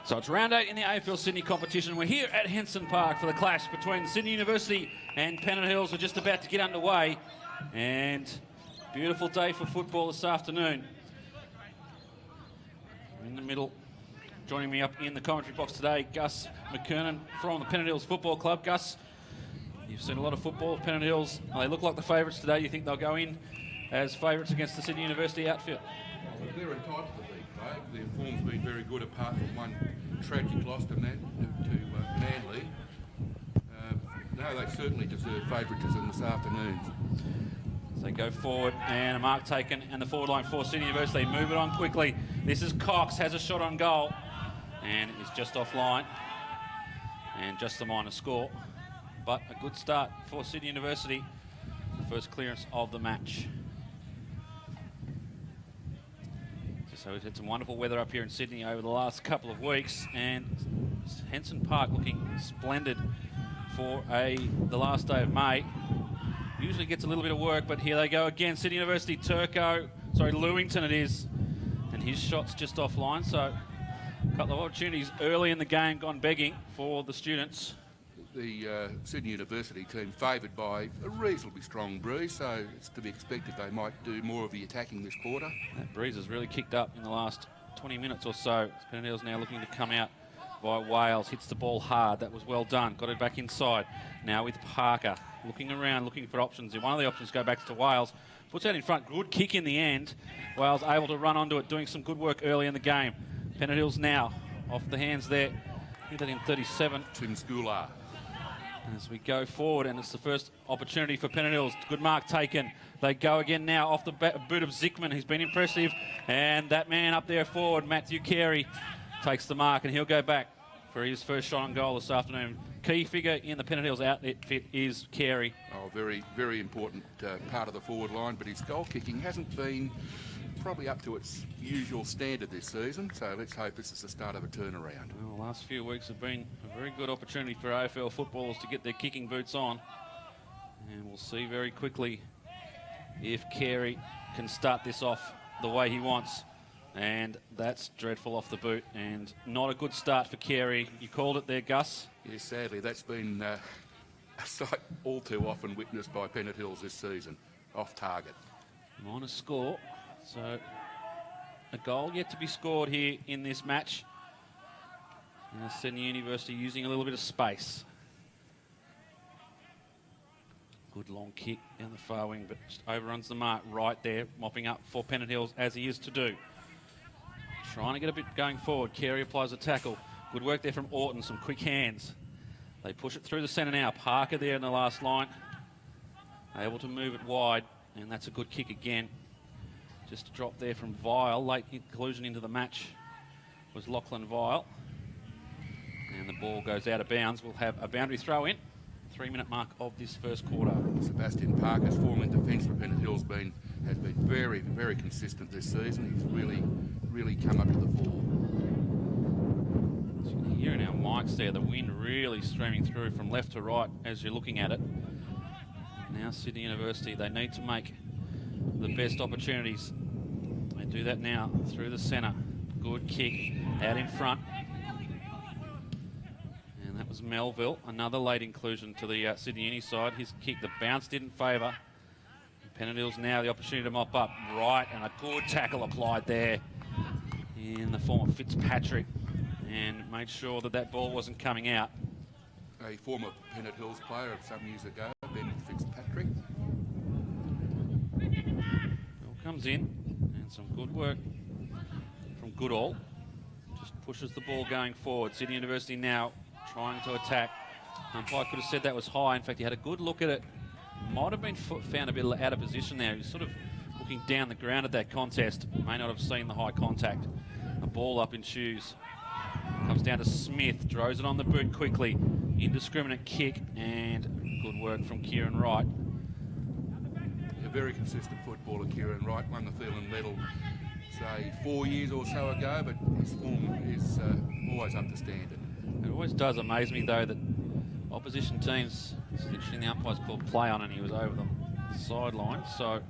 So it's round 8 in the AFL Sydney competition. We're here at Henson Park for the clash between Sydney University and Pennant Hills. We're just about to get underway, and beautiful day for football this afternoon. In the middle, joining me up in the commentary box today, Gus McKernan from the Pennant Hills Football Club. Gus, you've seen a lot of football of Pennant Hills. They look like the favourites today. You think they'll go in as favourites against the Sydney University outfit? Well, they're entitled to be, Craig. Their form's been very good apart from one tragic loss to Manly. No, they certainly deserve favouritism this afternoon. So they go forward, and a mark taken, and the forward line for Sydney University. They move it on quickly. This is Cox, has a shot on goal, and is just offline, and just a minor score. But a good start for Sydney University. The first clearance of the match. So we've had some wonderful weather up here in Sydney over the last couple of weeks, and Henson Park looking splendid for the last day of May. Usually gets a little bit of work, but here they go again. Sydney University, Lewington it is, and his shot's just offline. So a couple of opportunities early in the game gone begging for the students. The Sydney University team favoured by a reasonably strong breeze, so it's to be expected they might do more of the attacking this quarter. That breeze has really kicked up in the last 20 minutes or so. Pennant Hills now looking to come out by Wales. Hits the ball hard. That was well done. Got it back inside. Now with Parker. Looking around, looking for options. One of the options go back to Wales. Puts out in front. Good kick in the end. Wales able to run onto it, doing some good work early in the game. Pennant Hills now off the hands there. Hit that in 37. Tim Schooler. As we go forward, and it's the first opportunity for Pennant Hills. Good mark taken. They go again now off the boot of Zickman. He's been impressive. And that man up there forward, Matthew Carey, takes the mark, and he'll go back for his first shot on goal this afternoon. Key figure in the Pennant Hills outfit is Carey. Oh, very, very important part of the forward line, but his goal kicking hasn't been probably up to its usual standard this season, so let's hope this is the start of a turnaround. Well, the last few weeks have been a very good opportunity for AFL footballers to get their kicking boots on, and we'll see very quickly if Carey can start this off the way he wants. And that's dreadful off the boot, and not a good start for Carey. You called it there, Gus. Yes, sadly, that's been a sight all too often witnessed by Pennant Hills this season, off target. Minor score, so a goal yet to be scored here in this match. And Sydney University using a little bit of space. Good long kick down the far wing, but just overruns the mark right there, mopping up for Pennant Hills as he is to do. Trying to get a bit going forward. Carey applies a tackle. Good work there from Orton, some quick hands. They push it through the centre now. Parker there in the last line. Able to move it wide, and that's a good kick again. Just a drop there from Vile. Late inclusion into the match was Lachlan Vile. And the ball goes out of bounds. We'll have a boundary throw in. 3-minute mark of this first quarter. Sebastian Parker's form in defence for Pennant Hills has been very, very consistent this season. He's really come up to the fore. So you can hear in our mics there, the wind really streaming through from left to right as you're looking at it. Now Sydney University, they need to make the best opportunities. They do that now through the centre. Good kick out in front. And that was Melville, another late inclusion to the Sydney Uni side. His kick, the bounce didn't favour. Pennant Hills now the opportunity to mop up right, and a good tackle applied there in the form of Fitzpatrick, and made sure that that ball wasn't coming out. A former Pennant Hills player of some years ago, Ben Fitzpatrick. Ball comes in, and some good work from Goodall. Just pushes the ball going forward. Sydney University now trying to attack. Umpire could have said that was high. In fact, he had a good look at it. Might have been found a bit out of position there. He was sort of looking down the ground at that contest. May not have seen the high contact. A ball up in shoes. Comes down to Smith. Throws it on the boot quickly. Indiscriminate kick, and good work from Kieran Wright. A very consistent footballer, Kieran Wright. Won the Phelan medal, say, 4 years or so ago, but his form is always up to standard. It always does amaze me, though, that opposition teams, it's interesting, the umpires called play on and he was over the sideline, so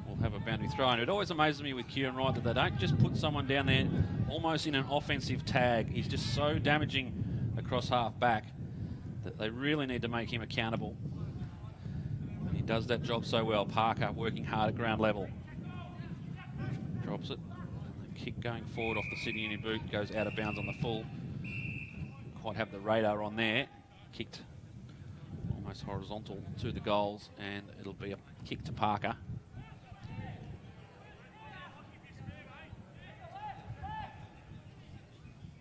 we'll have a boundary throw. And it always amazes me with Kieran Wright that they don't just put someone down there almost in an offensive tag. He's just so damaging across half back that they really need to make him accountable. And he does that job so well. Parker working hard at ground level. Drops it. And the kick going forward off the Sydney Uni boot goes out of bounds on the full. Quite have the radar on there. Kicked almost horizontal to the goals, and it'll be a kick to Parker.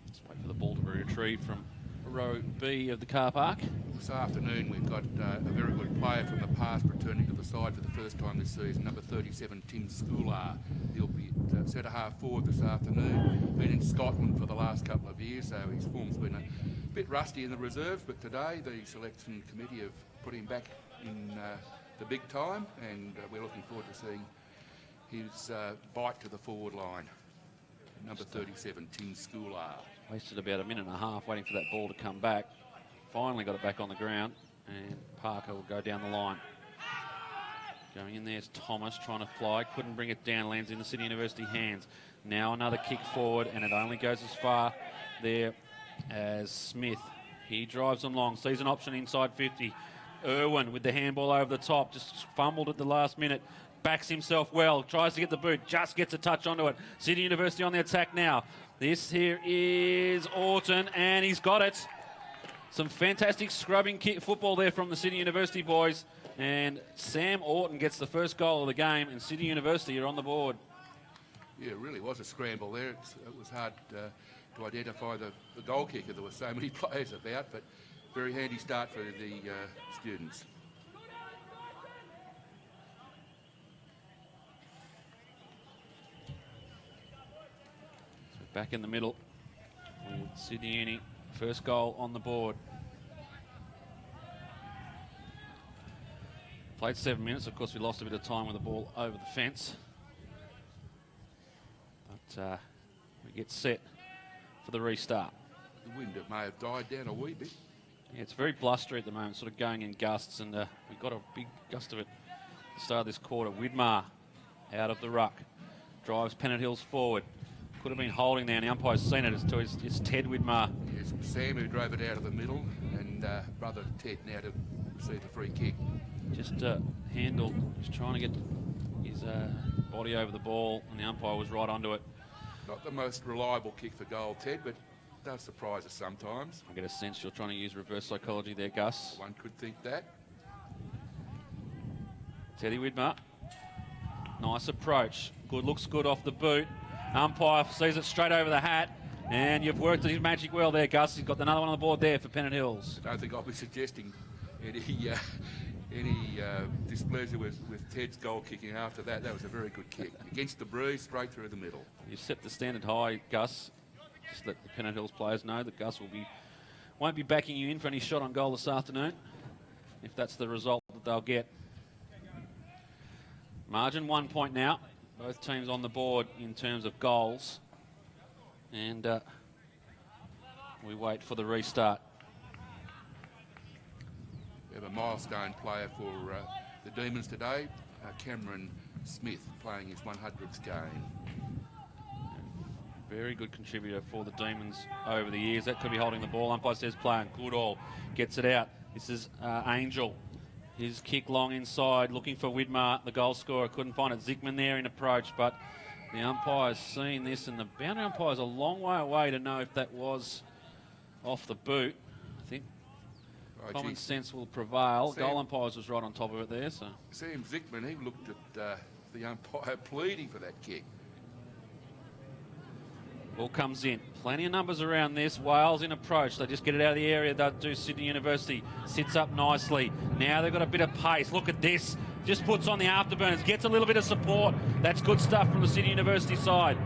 Let's wait for the ball to be retrieved from row B of the car park. This afternoon we've got a very good player from the past returning to the side for the first time this season, number 37, Tim Schoolar. He'll be at centre half forward this afternoon. Been in Scotland for the last couple of years, so his form's been a bit rusty in the reserves, but today the selection committee have put him back in the big time, and we're looking forward to seeing his bite to the forward line. Number 37, Tim Schoolar. Wasted about a minute and a half waiting for that ball to come back. Finally got it back on the ground, and Parker will go down the line. Going in there's Thomas trying to fly, couldn't bring it down, lands in the City University hands. Now another kick forward, and it only goes as far there as Smith. He drives them long, sees an option inside 50. Irwin with the handball over the top, just fumbled at the last minute. Backs himself well, tries to get the boot, just gets a touch onto it. City University on the attack now. This here is Orton, and he's got it. Some fantastic scrubbing kick football there from the City University boys. And Sam Orton gets the first goal of the game, and City University are on the board. Yeah, it really was a scramble there. It was hard to identify the goal kicker. There were so many players about, but very handy start for the students. So back in the middle with Sydney Uni, first goal on the board. Played 7 minutes. Of course, we lost a bit of time with the ball over the fence. But we get set for the restart. The wind, it may have died down a wee bit. Yeah, it's very blustery at the moment, sort of going in gusts, and we got a big gust of it at the start of this quarter. Widmar out of the ruck, drives Pennant Hills forward. Could have been holding there, and the umpire's seen it. It's Ted Widmar. Yes, Sam who drove it out of the middle, and brother Ted now to receive the free kick. Just handled, just trying to get his body over the ball, and the umpire was right onto it. Not the most reliable kick for goal, Ted, but does surprise us sometimes. I get a sense you're trying to use reverse psychology there, Gus. One could think that. Teddy Widmar. Nice approach. Good, looks good off the boot. Umpire sees it straight over the hat, and you've worked his magic well there, Gus. He's got another one on the board there for Pennant Hills. I don't think I'll be suggesting any displeasure with Ted's goal kicking after that. That was a very good kick. Against the breeze, straight through the middle. You've set the standard high, Gus. Just let the Pennant Hills players know that Gus won't be backing you in for any shot on goal this afternoon, if that's the result that they'll get. Margin 1 point now. Both teams on the board in terms of goals. And we wait for the restart. We have a milestone player for the Demons today, Cameron Smith, playing his 100th game. Very good contributor for the Demons over the years. That could be holding the ball. Umpire says play on. Goodall gets it out. This is Angel. His kick long inside, looking for Widmar, the goal scorer. Couldn't find it. Zickman there in approach, but the umpire's seen this, and the boundary umpire's a long way away to know if that was off the boot. I think common sense will prevail. Goal umpires was right on top of it there. So Sam Zickman, he looked at the umpire pleading for that kick. Ball comes in. Plenty of numbers around this. Wales in approach. They just get it out of the area. They'll do Sydney University. Sits up nicely. Now they've got a bit of pace. Look at this. Just puts on the afterburners. Gets a little bit of support. That's good stuff from the Sydney University side.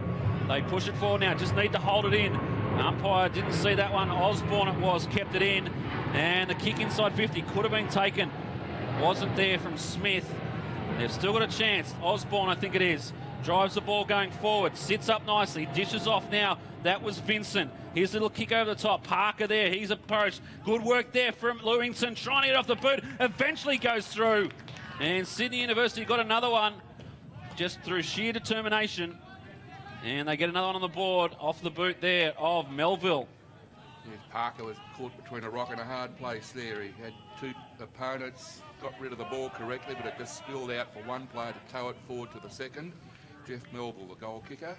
They push it forward now. Just need to hold it in. Umpire didn't see that one. Osborne it was. Kept it in. And the kick inside 50 could have been taken. Wasn't there from Smith. They've still got a chance. Osborne, I think it is. Drives the ball going forward, sits up nicely, dishes off now. That was Vincent. Here's a little kick over the top. Parker there, he's approached. Good work there from Lewington, trying to get off the boot. Eventually goes through. And Sydney University got another one. just through sheer determination. And they get another one on the board off the boot there of Melville. Yes, Parker was caught between a rock and a hard place there. He had two opponents, got rid of the ball correctly, but it just spilled out for one player to tow it forward to the second. Jeff Melville, the goal kicker.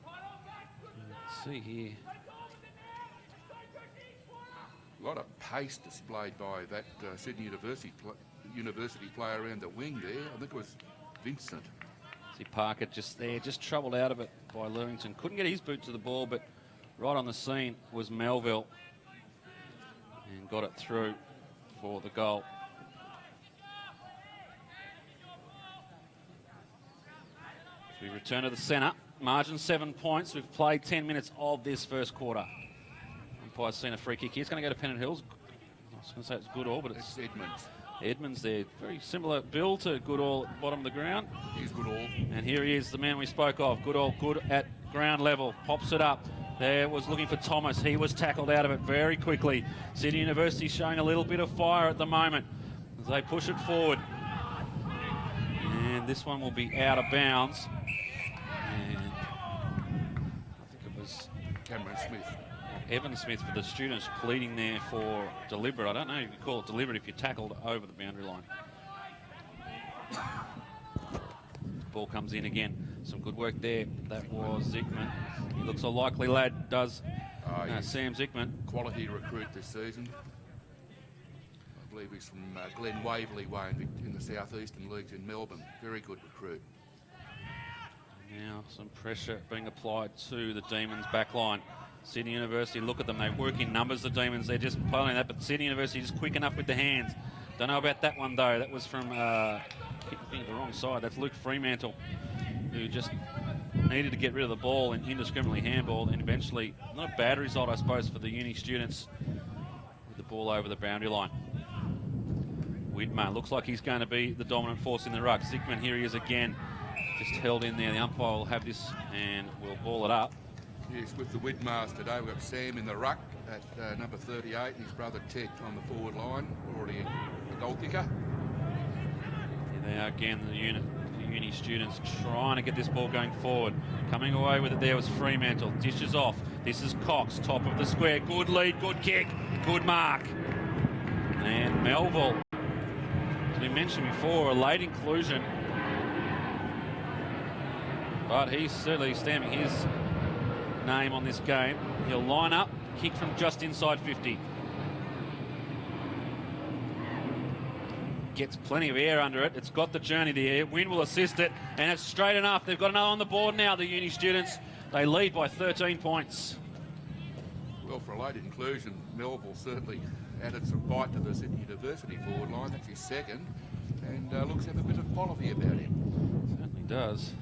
Let's see here. A lot of pace displayed by that Sydney University player around the wing there. I think it was Vincent. See Parker just there, just troubled out of it by Lewington. Couldn't get his boot to the ball, but right on the scene was Melville and got it through for the goal. So we return to the centre. Margin 7 points. We've played 10 minutes of this first quarter. Umpire's seen a free kick here. It's going to go to Pennant Hills. I was going to say it's Goodall, but it's Edmonds. Edmonds there. Very similar bill to Goodall at the bottom of the ground. Here's Goodall. And here he is, the man we spoke of. Goodall, good at ground level. Pops it up. There was looking for Thomas. He was tackled out of it very quickly. Sydney University showing a little bit of fire at the moment as they push it forward. And this one will be out of bounds. And I think it was Cameron Smith. Evan Smith for the students pleading there for deliberate. I don't know if you call it deliberate if you're tackled over the boundary line. Ball comes in again. Some good work there. That was Zickman. He looks a likely lad, does Sam Zickman. Quality recruit this season. I believe he's from Glen Waverley way in the Southeastern Leagues in Melbourne. Very good recruit. Now some pressure being applied to the Demons back line. Sydney University, look at them. They work in numbers, the Demons. They're just pulling that, but Sydney University is quick enough with the hands. Don't know about that one, though. That was from the wrong side. That's Luke Fremantle, who just needed to get rid of the ball and indiscriminately handballed, and eventually, not a bad result, I suppose, for the uni students with the ball over the boundary line. Widmer looks like he's going to be the dominant force in the ruck. Zickman, here he is again, just held in there. The umpire will have this and will ball it up. Yes, with the Widmars today, we've got Sam in the ruck at number 38 and his brother Ted on the forward line, already a goal kicker. Here they are again, the uni students trying to get this ball going forward. Coming away with it there was Fremantle. Dishes off. This is Cox, top of the square. Good lead, good kick, good mark. And Melville, as we mentioned before, a late inclusion. But he's certainly stamping his name on this game. He'll line up, kick from just inside 50. Gets plenty of air under it. It's got the journey there. Wind will assist it, and it's straight enough. They've got another on the board now, the uni students. They lead by 13 points. Well, for a late inclusion, Melville certainly added some bite to the Sydney University forward line. That's his second, and looks to have a bit of quality about him. Certainly does.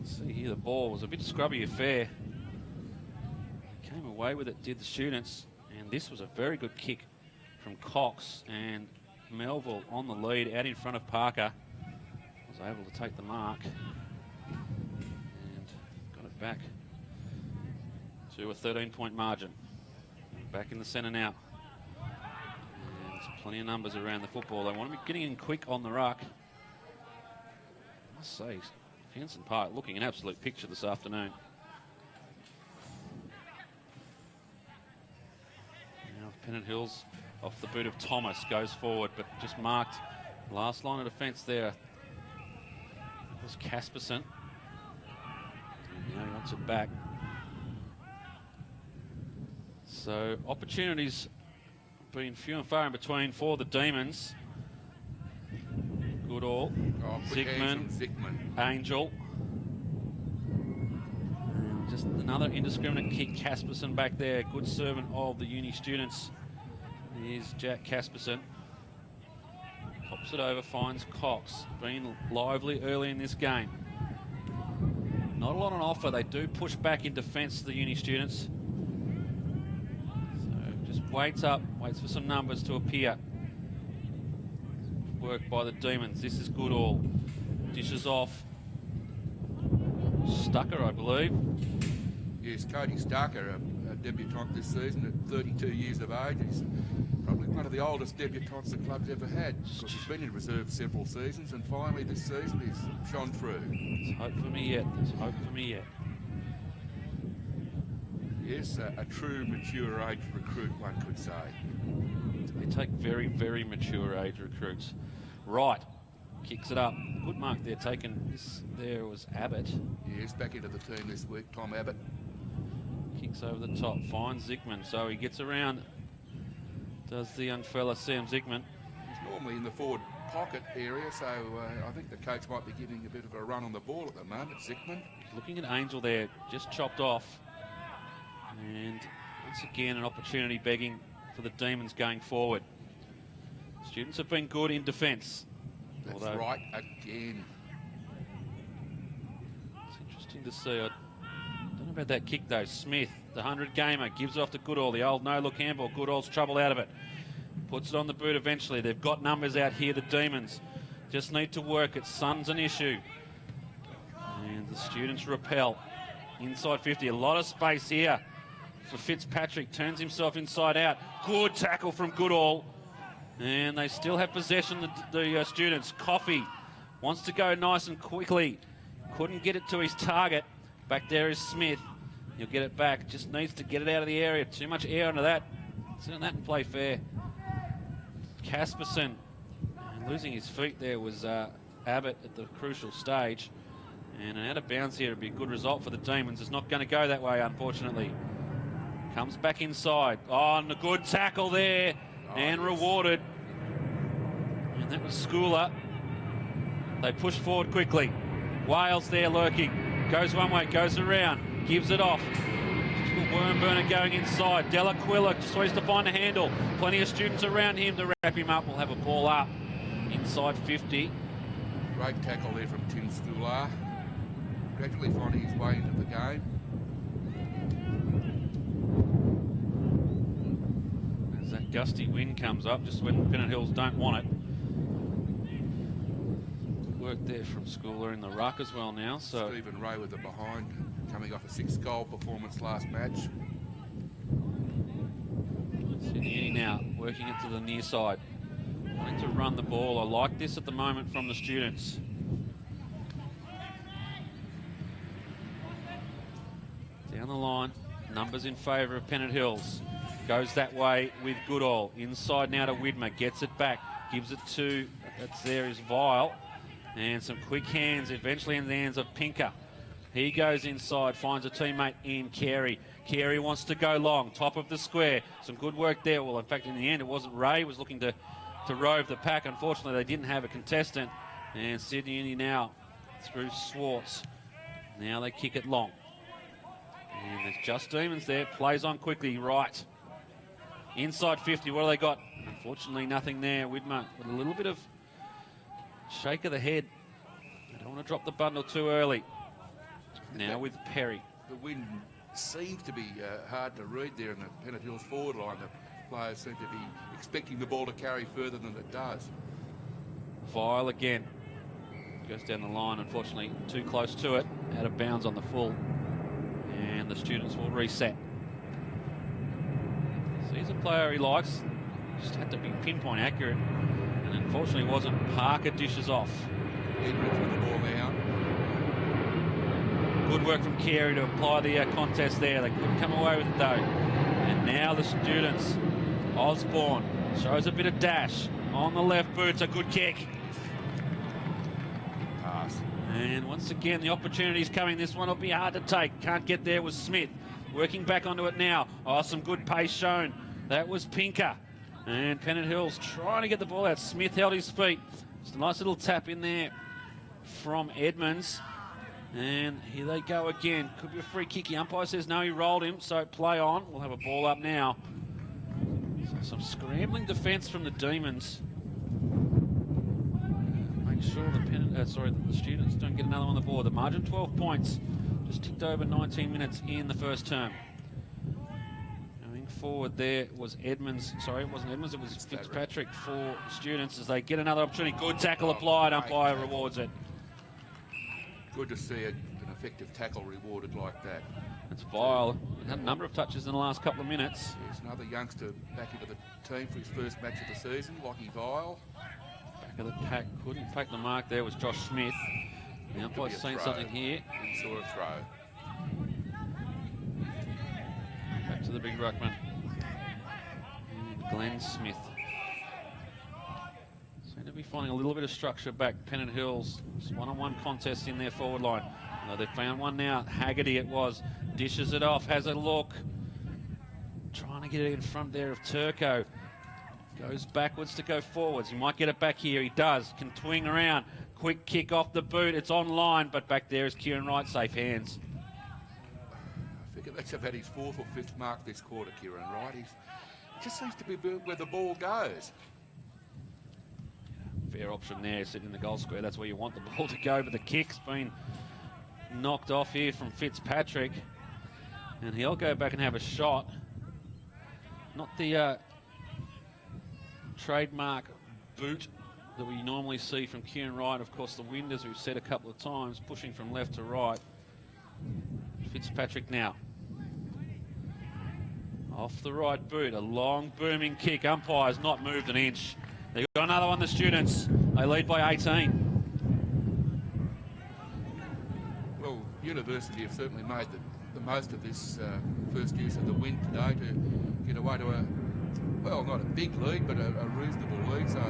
See here, the ball was a bit scrubby affair. Came away with it, did the students, and this was a very good kick from Cox, and Melville on the lead out in front of Parker was able to take the mark and got it back to a 13-point margin. Back in the centre now, and there's plenty of numbers around the football. They want to be getting in quick on the ruck. I must say, Henson Park looking an absolute picture this afternoon. Now Pennant Hills off the boot of Thomas goes forward, but just marked last line of defence there. It was Casperson. And now he wants it back. So opportunities being few and far in between for the Demons. Goodall, Zickman, Angel. And just another indiscriminate kick. Casperson back there. Good servant of the uni students. Here's Jack Casperson. Pops it over, finds Cox. Been lively early in this game. Not a lot on offer. They do push back in defence, the uni students. So just waits up, waits for some numbers to appear. Work by the Demons. This is Goodall. Dishes off. Stucker, I believe. Yes, Cody Starker, a debutant this season at 32 years of age. He's probably one of the oldest debutants the club's ever had. Because he's been in reserve several seasons, and finally this season he's shone through. There's hope for me yet. There's hope for me yet. Yes, a true mature age recruit, one could say. They take very, very mature age recruits. Right, kicks it up. Good mark there taken. This there was Abbott. Yes, back into the team this week, Tom Abbott. Kicks over the top, finds Zickman. So he gets around, does the young fella Sam Zickman. He's normally in the forward pocket area, so I think the coach might be giving a bit of a run on the ball at the moment, Zickman. Looking at Angel there, just chopped off. And once again, an opportunity begging for the Demons going forward. Students have been good in defence. That's right, again. It's interesting to see. I don't know about that kick, though. Smith, the 100-gamer, gives it off to Goodall. The old no-look handball. Goodall's trouble out of it. Puts it on the boot eventually. They've got numbers out here, the Demons. Just need to work it. Sun's an issue. And the Students repel. Inside 50. A lot of space here for Fitzpatrick. Turns himself inside out. Good tackle from Goodall. And they still have possession, the Students. Coffey wants to go nice and quickly. Couldn't get it to his target. Back there is Smith. He'll get it back. Just needs to get it out of the area. Too much air under that. Sit on that and play fair. Casperson. And losing his feet there was Abbott at the crucial stage. And an out of bounds here would be a good result for the Demons. It's not going to go that way, unfortunately. Comes back inside. Oh, and a good tackle there. And rewarded. And that was Schooler. They push forward quickly. Wales there lurking. Goes one way, goes around. Gives it off. Just a worm burner going inside. Delaquilla just waits to find a handle. Plenty of Students around him to wrap him up. We'll have a ball up inside 50. Great tackle there from Tim Schooler. Gradually finding his way into the game. That gusty wind comes up just when Pennant Hills don't want it. Good work there from Schooler in the ruck as well now. So Stephen Ray with the behind, coming off a 6-goal performance last match. Sydney now working it to the near side. Wanting to run the ball. I like this at the moment from the Students. Down the line, numbers in favour of Pennant Hills. Goes that way with Goodall. Inside now to Widmer. Gets it back. Gives it to, that's there is Vile. And some quick hands eventually in the hands of Pinker. He goes inside, finds a teammate in Carey. Carey wants to go long, top of the square. Some good work there. Well, in fact, in the end, it wasn't Ray. Was looking to rove the pack. Unfortunately, they didn't have a contestant. And Sydney Uni now through Swartz. Now they kick it long. And there's just Demons there. Plays on quickly, right. Inside 50, what do they got? Unfortunately, nothing there. Widmer with a little bit of shake of the head. They don't want to drop the bundle too early. Now with Perry. The wind seems to be hard to read there in the Pennant Hills forward line. The players seem to be expecting the ball to carry further than it does. Vile again. Goes down the line, unfortunately, too close to it. Out of bounds on the full. And the Students will reset. So he's a player he likes. Just had to be pinpoint accurate. And unfortunately wasn't. Parker dishes off. Edwards with the ball now. Good work from Carey to apply the contest there. They couldn't come away with it though. And now the Students. Osborne shows a bit of dash. On the left boot, it's a good kick. Pass. And once again, the opportunity's coming. This one will be hard to take. Can't get there was Smith. Working back onto it now. Oh, some good pace shown. That was Pinker. And Pennant Hills trying to get the ball out. Smith held his feet. Just a nice little tap in there from Edmonds. And here they go again. Could be a free kick. The umpire says no, he rolled him. So play on. We'll have a ball up now. So some scrambling defence from the Demons. Make sure the the Students don't get another on the board. The margin 12 points. Just ticked over 19 minutes in the first term. Going forward there was Edmonds. Sorry, it wasn't Edmonds, it was Fitzpatrick for Students as they get another opportunity. Good tackle applied, umpire rewards it. Good to see an effective tackle rewarded like that. It's Vile. He had a number of touches in the last couple of minutes. There's another youngster back into the team for his first match of the season, Lockie Vile. Back of the pack, couldn't take the mark there was Josh Smith. The umpire's seen something here. He saw a throw. Back to the big ruckman. And Glenn Smith. Seem to be finding a little bit of structure back. Pennant Hills, one-on-one contest in their forward line. They've found one now. Haggerty it was. Dishes it off, has a look. Trying to get it in front there of Turco. Goes backwards to go forwards. He might get it back here. He does. Can twing around. Quick kick off the boot. It's online, but back there is Kieran Wright. Safe hands. I figure that's about his 4th or 5th mark this quarter, Kieran Wright. He just seems to be where the ball goes. Fair option there, sitting in the goal square. That's where you want the ball to go, but the kick's been knocked off here from Fitzpatrick. And he'll go back and have a shot. Not the trademark boot that we normally see from Kieran Wright. Of course, the wind, as we've said a couple of times, pushing from left to right. Fitzpatrick now. Off the right boot, a long booming kick. Umpire's not moved an inch. They've got another one, the Students. They lead by 18. Well, University have certainly made the most of this first use of the wind today to get away to a, well, not a big lead, but a reasonable lead. So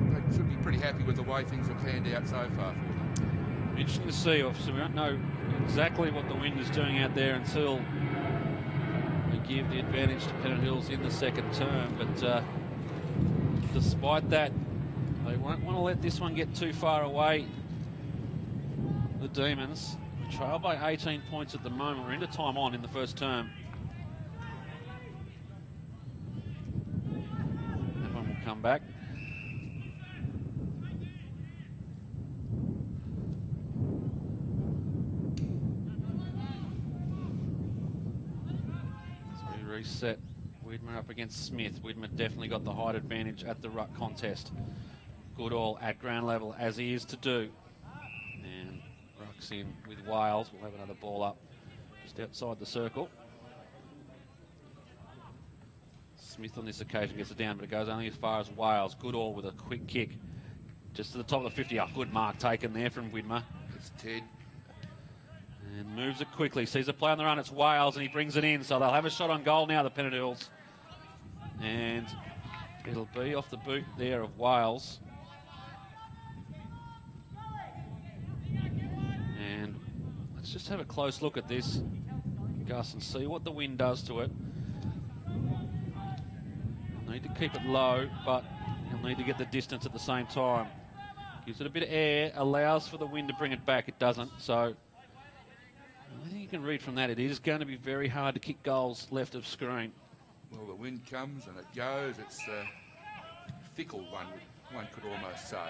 they should be pretty happy with the way things have panned out so far for them. Interesting to see. Obviously, we don't know exactly what the wind is doing out there until we give the advantage to Pennant Hills in the second term. But despite that, they won't want to let this one get too far away. The Demons trail by 18 points at the moment. We're into time on in the first term. That one will come back. So we reset. Widmer up against Smith. Widmer definitely got the height advantage at the ruck contest. Goodall at ground level, as he is to do. And rucks in with Wales. We'll have another ball up just outside the circle. Smith on this occasion gets it down, but it goes only as far as Wales. Goodall with a quick kick just to the top of the 50. Oh, good mark taken there from Widmer. It's Ted. And moves it quickly. Sees a play on the run. It's Wales, and he brings it in. So they'll have a shot on goal now, the Pennant Hills. And it'll be off the boot there of Wales. And let's just have a close look at this, Gus, and see what the wind does to it. Need to keep it low, but he'll need to get the distance at the same time. Gives it a bit of air, allows for the wind to bring it back. It doesn't, so I think you can read from that. It is going to be very hard to kick goals left of screen. Well, the wind comes and it goes. It's fickle, one could almost say.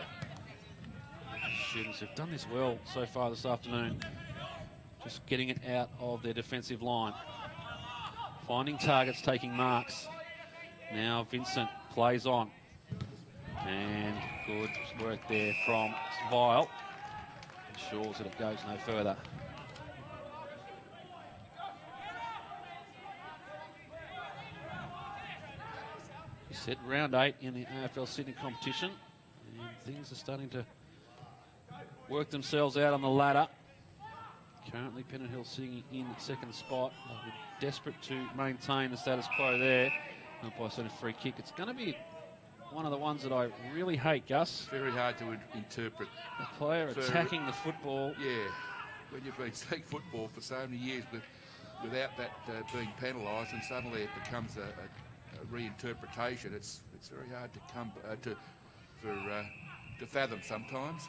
Students have done this well so far this afternoon. Just getting it out of their defensive line. Finding targets, taking marks. Now Vincent plays on. And good work there from Vile. Ensures that it goes no further. We said round 8 in the AFL Sydney competition. And things are starting to work themselves out on the ladder. Currently Pennant Hill sitting in the second spot. They're desperate to maintain the status quo there. By sort of free kick. It's going to be one of the ones that I really hate, Gus. Very hard to interpret. The player attacking the football. Yeah, when you've been seeing football for so many years without that being penalised, and suddenly it becomes a reinterpretation. It's very hard to to fathom sometimes.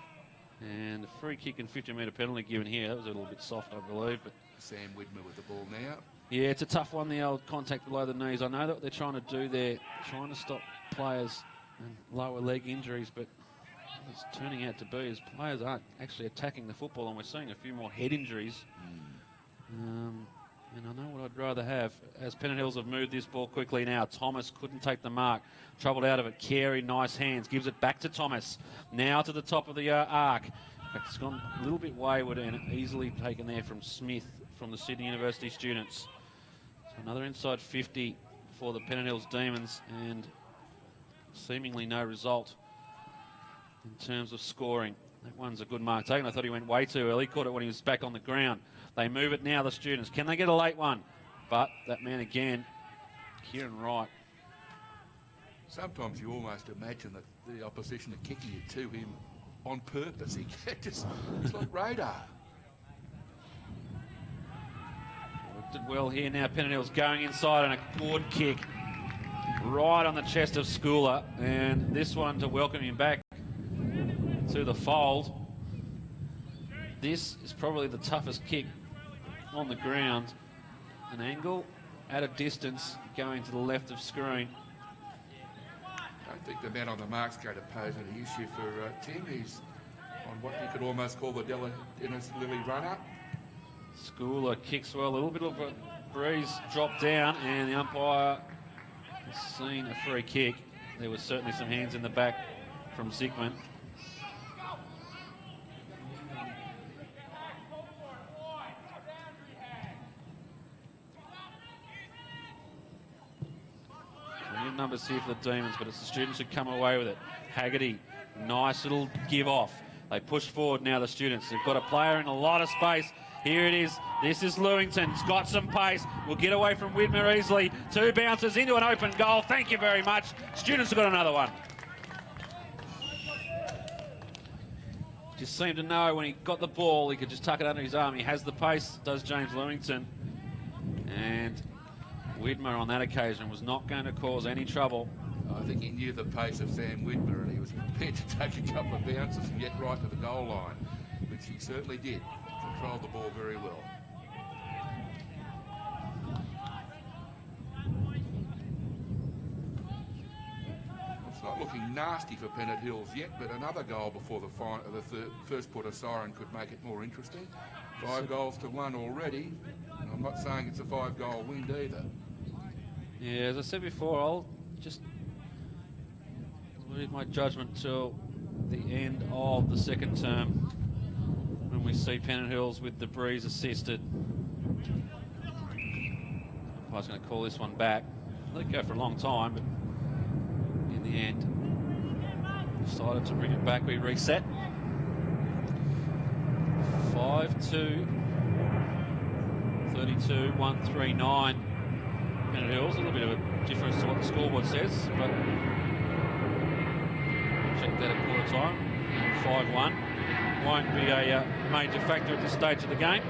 And a free kick and 50-metre penalty given here. That was a little bit soft, I believe. But Sam Widmer with the ball now. Yeah, it's a tough one, the old contact below the knees. I know that what they're trying to do there, trying to stop players and lower leg injuries, but what it's turning out to be is players aren't actually attacking the football, and we're seeing a few more head injuries. And I know what I'd rather have. As Pennant Hills have moved this ball quickly now, Thomas couldn't take the mark. Troubled out of it. Carey, nice hands. Gives it back to Thomas. Now to the top of the arc. It's gone a little bit wayward and easily taken there from Smith from the Sydney University students. So another inside 50 for the Pennant Hills Demons, and seemingly no result in terms of scoring. That one's a good mark taken. I thought he went way too early. Caught it when he was back on the ground. They move it now, the students. Can they get a late one? But that man again, Kieran Wright. Sometimes you almost imagine that the opposition are kicking it to him on purpose. It's like radar. Worked it well here now. Pennant Hills going inside and a good kick right on the chest of Schooler. And this one to welcome him back to the fold. This is probably the toughest kick on the ground. An angle at a distance going to the left of screen. I don't think the man on the mark's going to pose any issue for Tim. He's on what you could almost call the Dennis Lilly run-up. Schooler kicks well. A little bit of a breeze dropped down, and the umpire has seen a free kick. There was certainly some hands in the back from Zickman. Numbers here for the Demons, but it's the students who come away with it. Haggerty, nice little give off. They push forward now, the students. They've got a player in a lot of space. Here it is. This is Lewington. He's got some pace. Will get away from Widmer easily. Two bounces into an open goal. Thank you very much. Students have got another one. Just seemed to know when he got the ball, he could just tuck it under his arm. He has the pace, does James Lewington. And Widmer on that occasion was not going to cause any trouble. I think he knew the pace of Sam Widmer, and he was prepared to take a couple of bounces and get right to the goal line, which he certainly did. Controlled the ball very well. It's not looking nasty for Pennant Hills yet, but another goal before the first quarter siren could make it more interesting. 5 goals to 1 already, and I'm not saying it's a 5-goal win either. Yeah, as I said before, I'll just leave my judgment till the end of the second term when we see Pennant Hills with the breeze assisted. I was going to call this one back. Let it go for a long time, but in the end, decided to bring it back. We reset. 5-2, 32, 139. Pennant Hills, a little bit of a difference to what the scoreboard says, but check that at quarter time. 5-1 won't be a major factor at this stage of the game.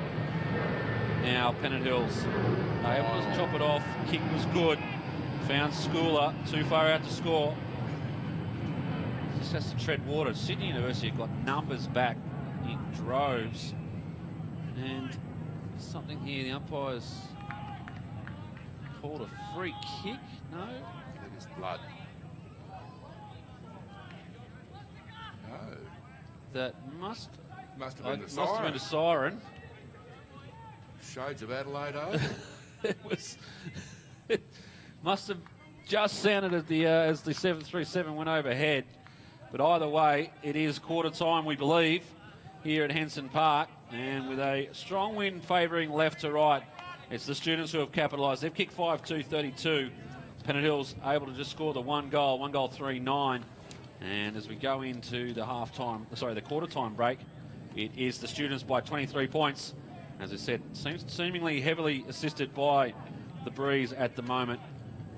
Now Pennant Hills able to chop it off. Kick was good. Found Schooler too far out to score. Just has to tread water. Sydney University have got numbers back in droves, and something here. The umpires called a free kick. No, That is blood. No. That must Must have been the must have siren. been a siren. Shades of Adelaide over. It must have just sounded as the 737 went overhead. But either way, it is quarter time, we believe, here at Henson Park, and with a strong wind favouring left to right. It's the students who have capitalised. They've kicked 5-2, 32. Pennant Hills able to just score the one goal 3-9. And as we go into the the quarter time break, it is the students by 23 points. As I said, seems seemingly heavily assisted by the breeze at the moment.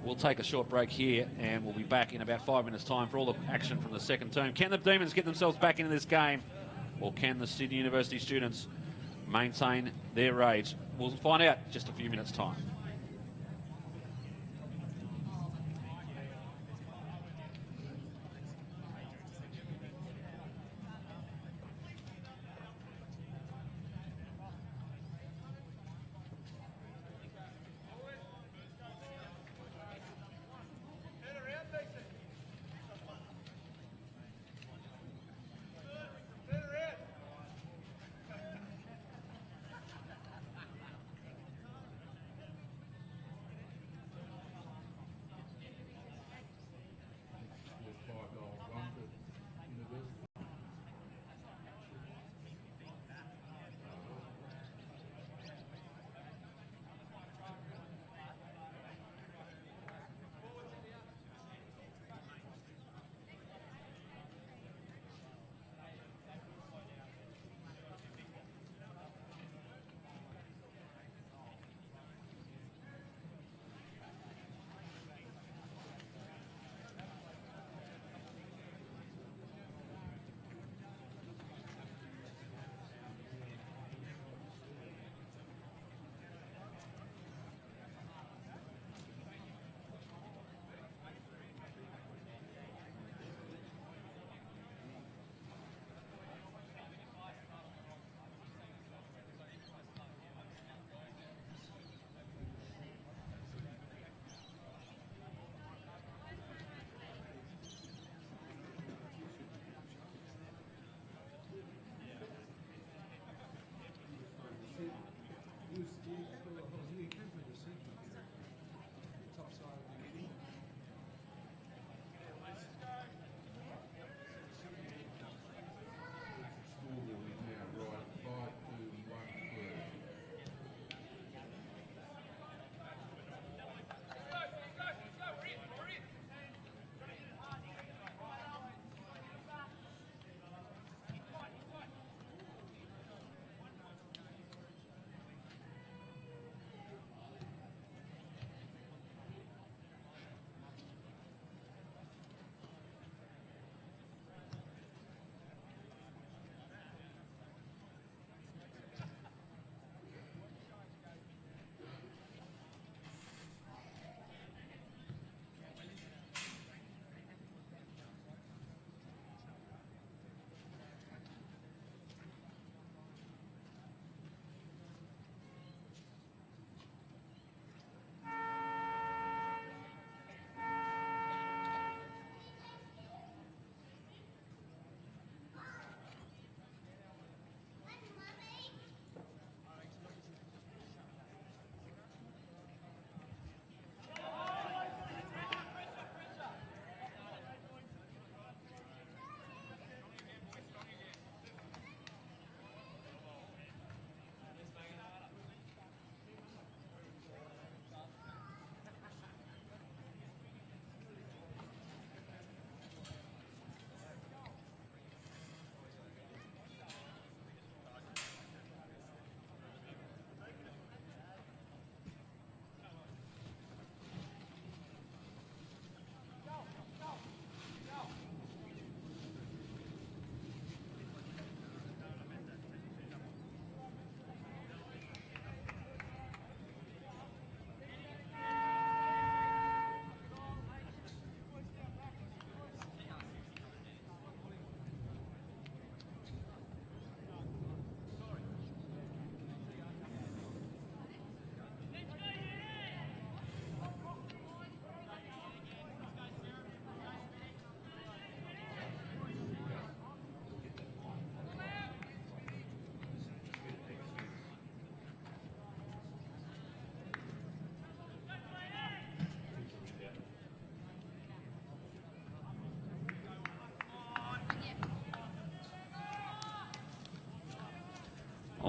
We'll take a short break here, and we'll be back in about 5 minutes' time for all the action from the second term. Can the Demons get themselves back into this game, or can the Sydney University students maintain their rage? We'll find out in just a few minutes' time.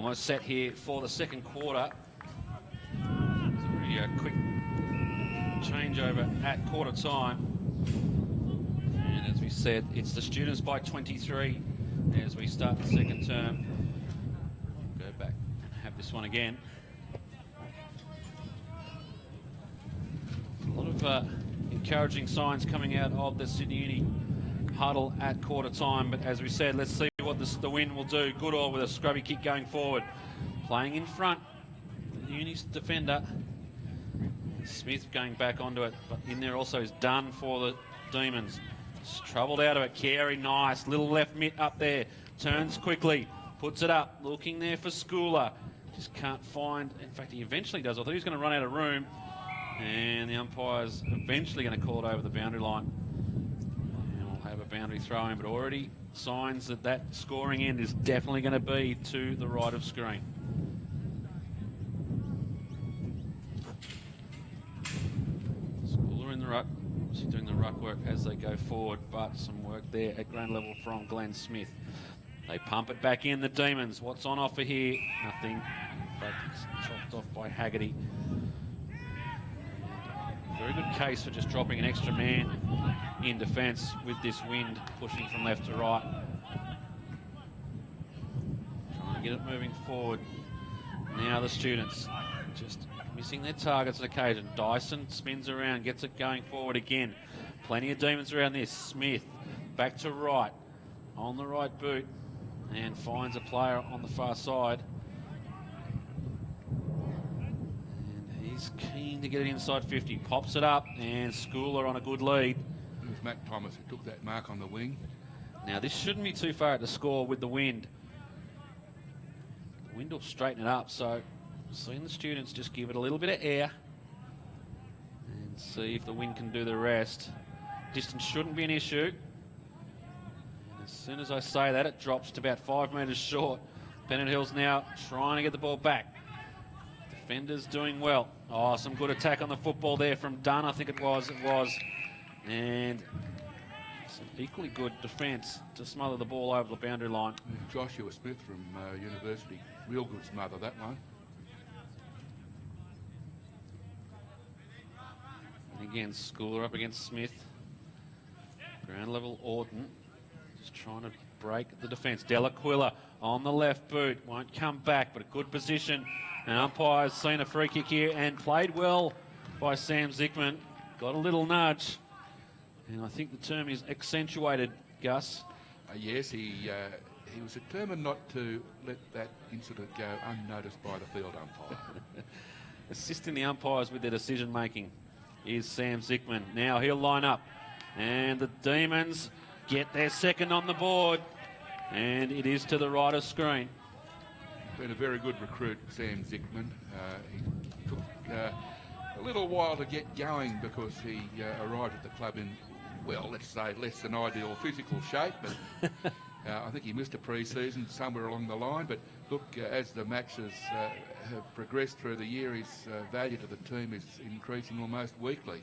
Almost set here for the second quarter. It's a very quick changeover at quarter time. And as we said, it's the Students by 23 as we start the second term. Go back and have this one again. A lot of encouraging signs coming out of the Sydney Uni huddle at quarter time, but as we said, let's see what the wind will do. Goodall with a scrubby kick going forward, playing in front. The Uni's defender Smith going back onto it, but in there also is Dunn for the Demons. Just troubled out of it. Carey, nice little left mitt up there, turns quickly, puts it up, looking there for Schooler. Just can't find. In fact, he eventually does. I thought he was going to run out of room, and the umpire's eventually going to call it over the boundary line. Have a boundary throw in, but already signs that that scoring end is definitely going to be to the right of screen. Schooler in the ruck, obviously doing the ruck work as they go forward, but some work there at ground level from Glenn Smith. They pump it back in, the Demons. What's on offer here? Nothing. In fact, it's chopped off by Haggerty. Very good case for just dropping an extra man in defence with this wind pushing from left to right. Trying to get it moving forward. Now the Students just missing their targets on occasion. Dyson spins around, gets it going forward again. Plenty of Demons around this. Smith back to right on the right boot and finds a player on the far side. He's keen to get it inside 50. Pops it up, and Schooler on a good lead. It was Matt Thomas who took that mark on the wing. Now, this shouldn't be too far to score with the wind. The wind will straighten it up, so seeing the Students just give it a little bit of air and see if the wind can do the rest. Distance shouldn't be an issue. And as soon as I say that, it drops to about 5 metres short. Pennant Hills now trying to get the ball back. Defenders doing well. Oh, some good attack on the football there from Dunn, I think it was. And some equally good defence to smother the ball over the boundary line. Joshua Smith from University. Real good smother, that one. And again, Schooler up against Smith. Ground level Orton. Just trying to break the defence. Delaquila on the left boot. Won't come back, but a good position. And umpire's seen a free kick here and played well by Sam Zickman. Got a little nudge. And I think the term is accentuated, Gus. Yes, he was determined not to let that incident go unnoticed by the field umpire. Assisting the umpires with their decision making is Sam Zickman. Now he'll line up. And the Demons get their second on the board. And it is to the right of screen. Been a very good recruit, Sam Zickman. He took a little while to get going because he arrived at the club in, well, let's say less than ideal physical shape, but I think he missed a pre-season somewhere along the line. But look, as the matches have progressed through the year, his value to the team is increasing almost weekly.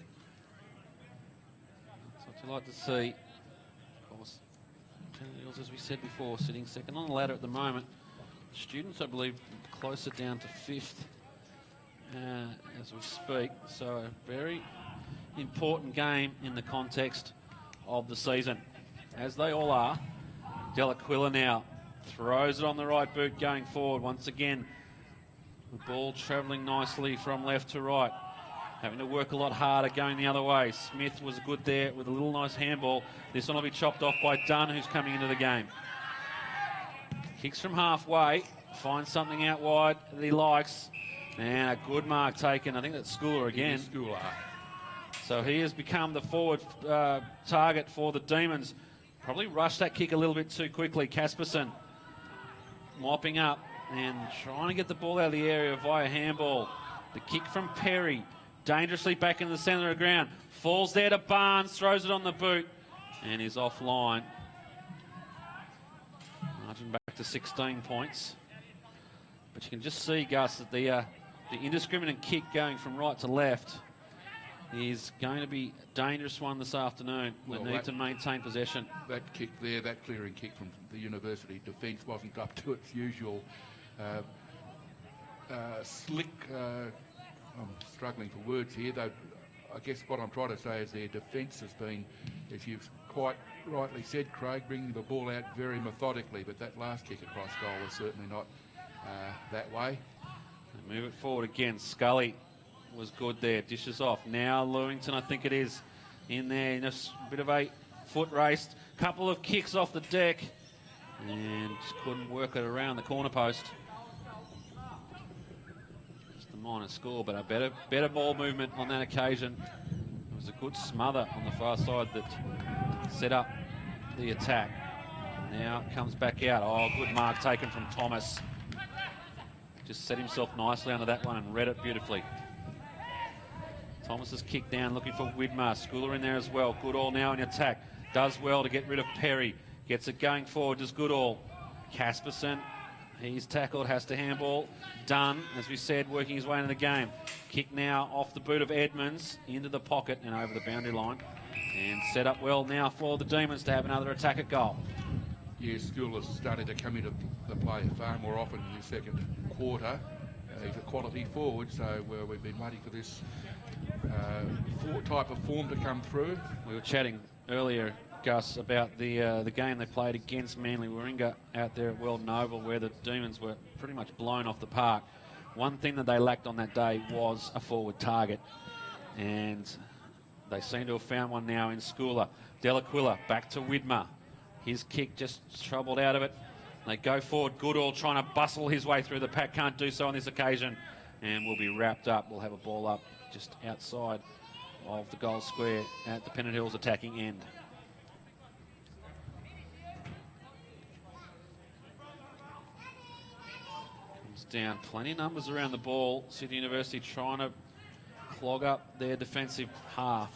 That's what you like to see. Of course, as we said before, sitting second on the ladder at the moment. Students, I believe, closer down to 5th as we speak. So a very important game in the context of the season, as they all are. Delaquila now throws it on the right boot going forward. Once again, the ball travelling nicely from left to right. Having to work a lot harder going the other way. Smith was good there with a little nice handball. This one will be chopped off by Dunn, who's coming into the game. Kicks from halfway, finds something out wide that he likes, and a good mark taken. I think that's Schooler again. Schooler. So he has become the forward target for the Demons. Probably rushed that kick a little bit too quickly. Casperson mopping up and trying to get the ball out of the area via handball. The kick from Perry, dangerously back in the centre of the ground. Falls there to Barnes, throws it on the boot, and is offline. Margin back to 16 points. But you can just see, Gus, that the indiscriminate kick going from right to left is going to be a dangerous one this afternoon. We need to maintain possession. That kick there, that clearing kick from the University defence wasn't up to its usual slick. I'm struggling for words here, though. I guess what I'm trying to say is their defence has been, as you've quite rightly said, Craig, bringing the ball out very methodically, but that last kick across goal was certainly not that way. They move it forward again. Scully was good there. Dishes off. Now Lewington, I think it is, in there in a bit of a foot race. Couple of kicks off the deck and just couldn't work it around the corner post. Just a minor score, but a better ball movement on that occasion. It was a good smother on the far side that set up the attack. Now it comes back out. Oh, good mark taken from Thomas. Just set himself nicely under that one and read it beautifully. Thomas has kicked down, looking for Widmer. Schooler in there as well. Goodall now in attack. Does well to get rid of Perry. Gets it going forward, does Goodall. Casperson, he's tackled, has to handball. Dunn, as we said, working his way into the game. Kick now off the boot of Edmonds into the pocket and over the boundary line. And set up well now for the Demons to have another attack at goal. Yeah, Schooler's starting to come into the play far more often in the second quarter. He's a quality forward, so we've been waiting for this type of form to come through. We were chatting earlier, Gus, about the game they played against Manly Warringah out there at Weldon Oval, where the Demons were pretty much blown off the park. One thing that they lacked on that day was a forward target, and they seem to have found one now in Schooler. Delaquila back to Widmer. His kick just troubled out of it. They go forward. Goodall trying to bustle his way through the pack. Can't do so on this occasion. And will be wrapped up. We'll have a ball up just outside of the goal square at the Pennant Hills attacking end. Comes down. Plenty of numbers around the ball. Sydney University trying to clog up their defensive half.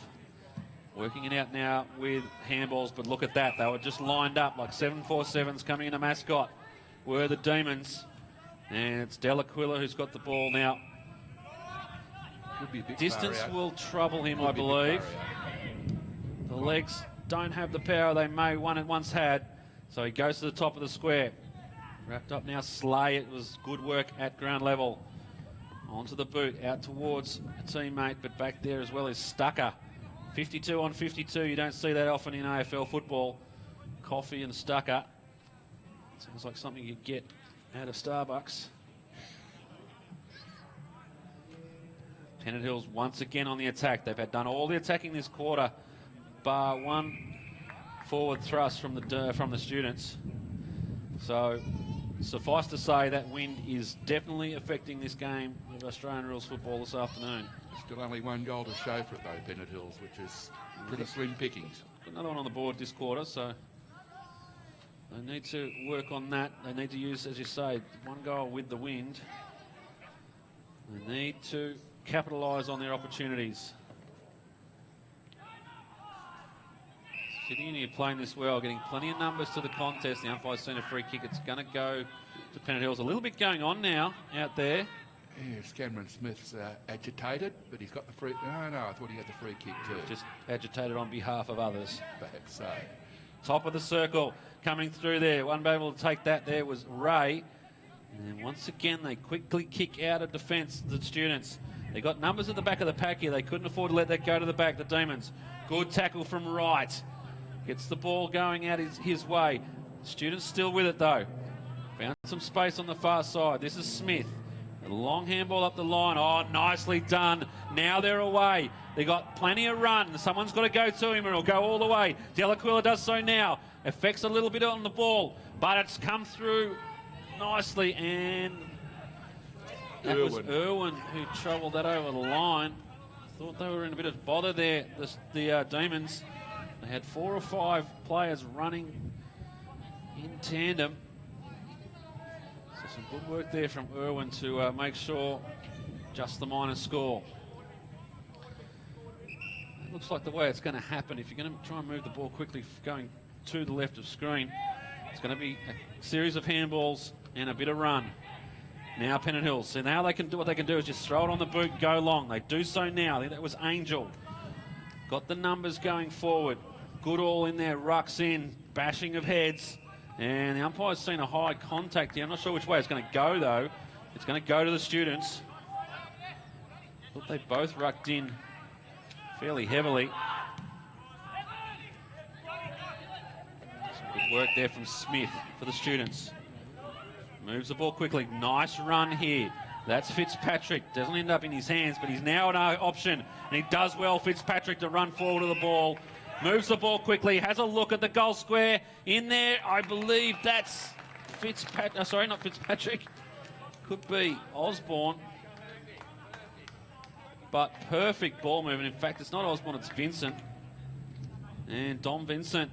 Working it out now with handballs, but look at that. They were just lined up like 7-4-7s coming in a mascot. Were the Demons. And it's Delaquila who's got the ball now. Could be a bit Distance far out. will trouble him, Could I be a bit believe. far out. The legs don't have the power they may once had. So he goes to the top of the square. Wrapped up now, Slay. It was good work at ground level. Onto the boot, out towards a teammate, but back there as well is Stucker. 52 on 52, you don't see that often in AFL football. Coffee and Stucker. Sounds like something you get out of Starbucks. Pennant Hills once again on the attack. They've had done all the attacking this quarter, bar one forward thrust from the students. So suffice to say that wind is definitely affecting this game of Australian rules football this afternoon. Still only one goal to show for it though, Pennant Hills, which is pretty slim pickings. Another one on the board this quarter, so they need to work on that. They need to use, as you say, one goal with the wind. They need to capitalise on their opportunities. Sydney Uni are playing this well, getting plenty of numbers to the contest. The umpire's seen a free kick. It's going to go to Pennant Hills. A little bit going on now out there. Yes, Cameron Smith's agitated, but he's got the free... No, I thought he had the free kick too. Just agitated on behalf of others. Perhaps so. Top of the circle, coming through there. One able to take that there was Ray. And then once again, they quickly kick out of defence, the students. They got numbers at the back of the pack here. They couldn't afford to let that go to the back, the Demons. Good tackle from Wright. Gets the ball going out his way. Students still with it though. Found some space on the far side. This is Smith. A long handball up the line. Oh, nicely done. Now they're away. They got plenty of run. Someone's got to go to him and it'll go all the way. Delaquila does so now. Affects a little bit on the ball, but it's come through nicely, and that was Irwin who travelled that over the line. Thought they were in a bit of bother there, the Demons. They had 4 or 5 players running in tandem. So some good work there from Irwin to make sure just the minor score. It looks like the way it's going to happen, if you're going to try and move the ball quickly going to the left of screen, it's going to be a series of handballs and a bit of run. Now Pennant Hills. So now they can do what they can do is just throw it on the boot, go long. They do so now. I think that was Angel. Got the numbers going forward. Goodall in there, rucks in, bashing of heads. And the umpire's seen a high contact here. I'm not sure which way it's going to go, though. It's going to go to the students. Thought they both rucked in fairly heavily. Some good work there from Smith for the students. Moves the ball quickly. Nice run here. That's Fitzpatrick. Doesn't end up in his hands, but he's now an option. And he does well, Fitzpatrick, to run forward to the ball. Moves the ball quickly. Has a look at the goal square. In there, I believe that's Fitzpatrick. Sorry, not Fitzpatrick. Could be Osborne. But perfect ball movement. In fact, it's not Osborne, it's Vincent. And Dom Vincent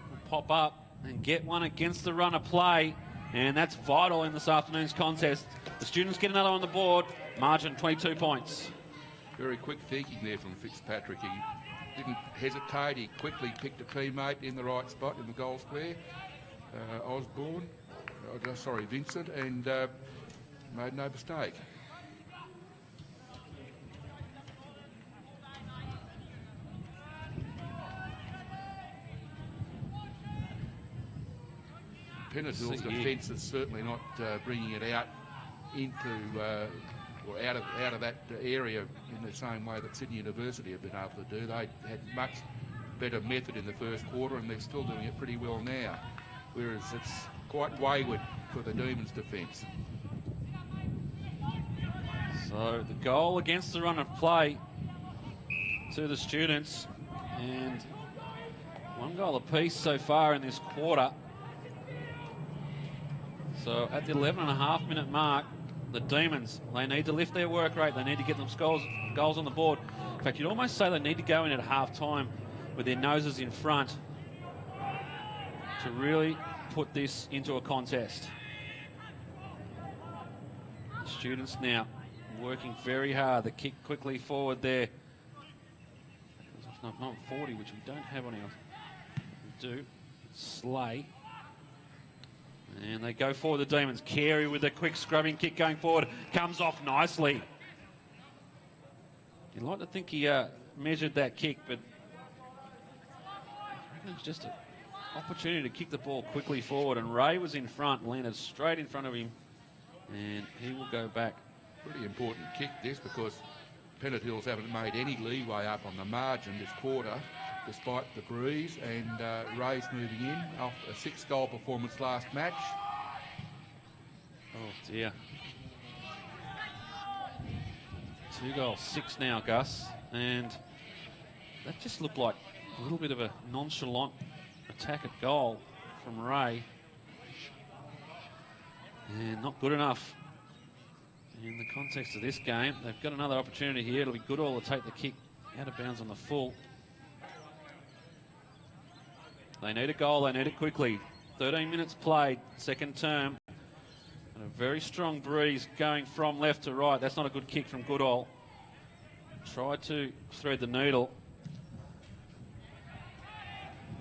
will pop up and get one against the run of play. And that's vital in this afternoon's contest. The students get another on the board. Margin 22 points. Very quick thinking there from Fitzpatrick. He didn't hesitate. He quickly picked a teammate in the right spot in the goal square. Vincent, and made no mistake. Pennant Hill's defence is certainly not bringing it out into or out of that area in the same way that Sydney University have been able to do. They had much better method in the first quarter, and they're still doing it pretty well now. Whereas it's quite wayward for the Demons' defence. So the goal against the run of play to the students, and one goal apiece so far in this quarter. So at the 11.5-minute mark, the Demons, they need to lift their work rate. They need to get them goals on the board. In fact, you'd almost say they need to go in at half-time with their noses in front to really put this into a contest. The students now working very hard. The kick quickly forward there. Not 40, which we don't have on our... We do. Slay. And they go forward, the Demons. Carey with a quick scrubbing kick going forward. Comes off nicely. You'd like to think he measured that kick, but I reckon it's just an opportunity to kick the ball quickly forward. And Ray was in front, landed straight in front of him, and he will go back. Pretty important kick this, because Pennant Hills haven't made any leeway up on the margin this quarter, despite the breeze, and Ray's moving in off a 6-goal performance last match. Oh dear. 2 goals, 6 now, Gus, and that just looked like a little bit of a nonchalant attack at goal from Ray, and not good enough in the context of this game. They've got another opportunity here. It'll be Goodall to take the kick out of bounds on the full. They need a goal, they need it quickly. 13 minutes played, second term. And a very strong breeze going from left to right. That's not a good kick from Goodall. Tried to thread the needle.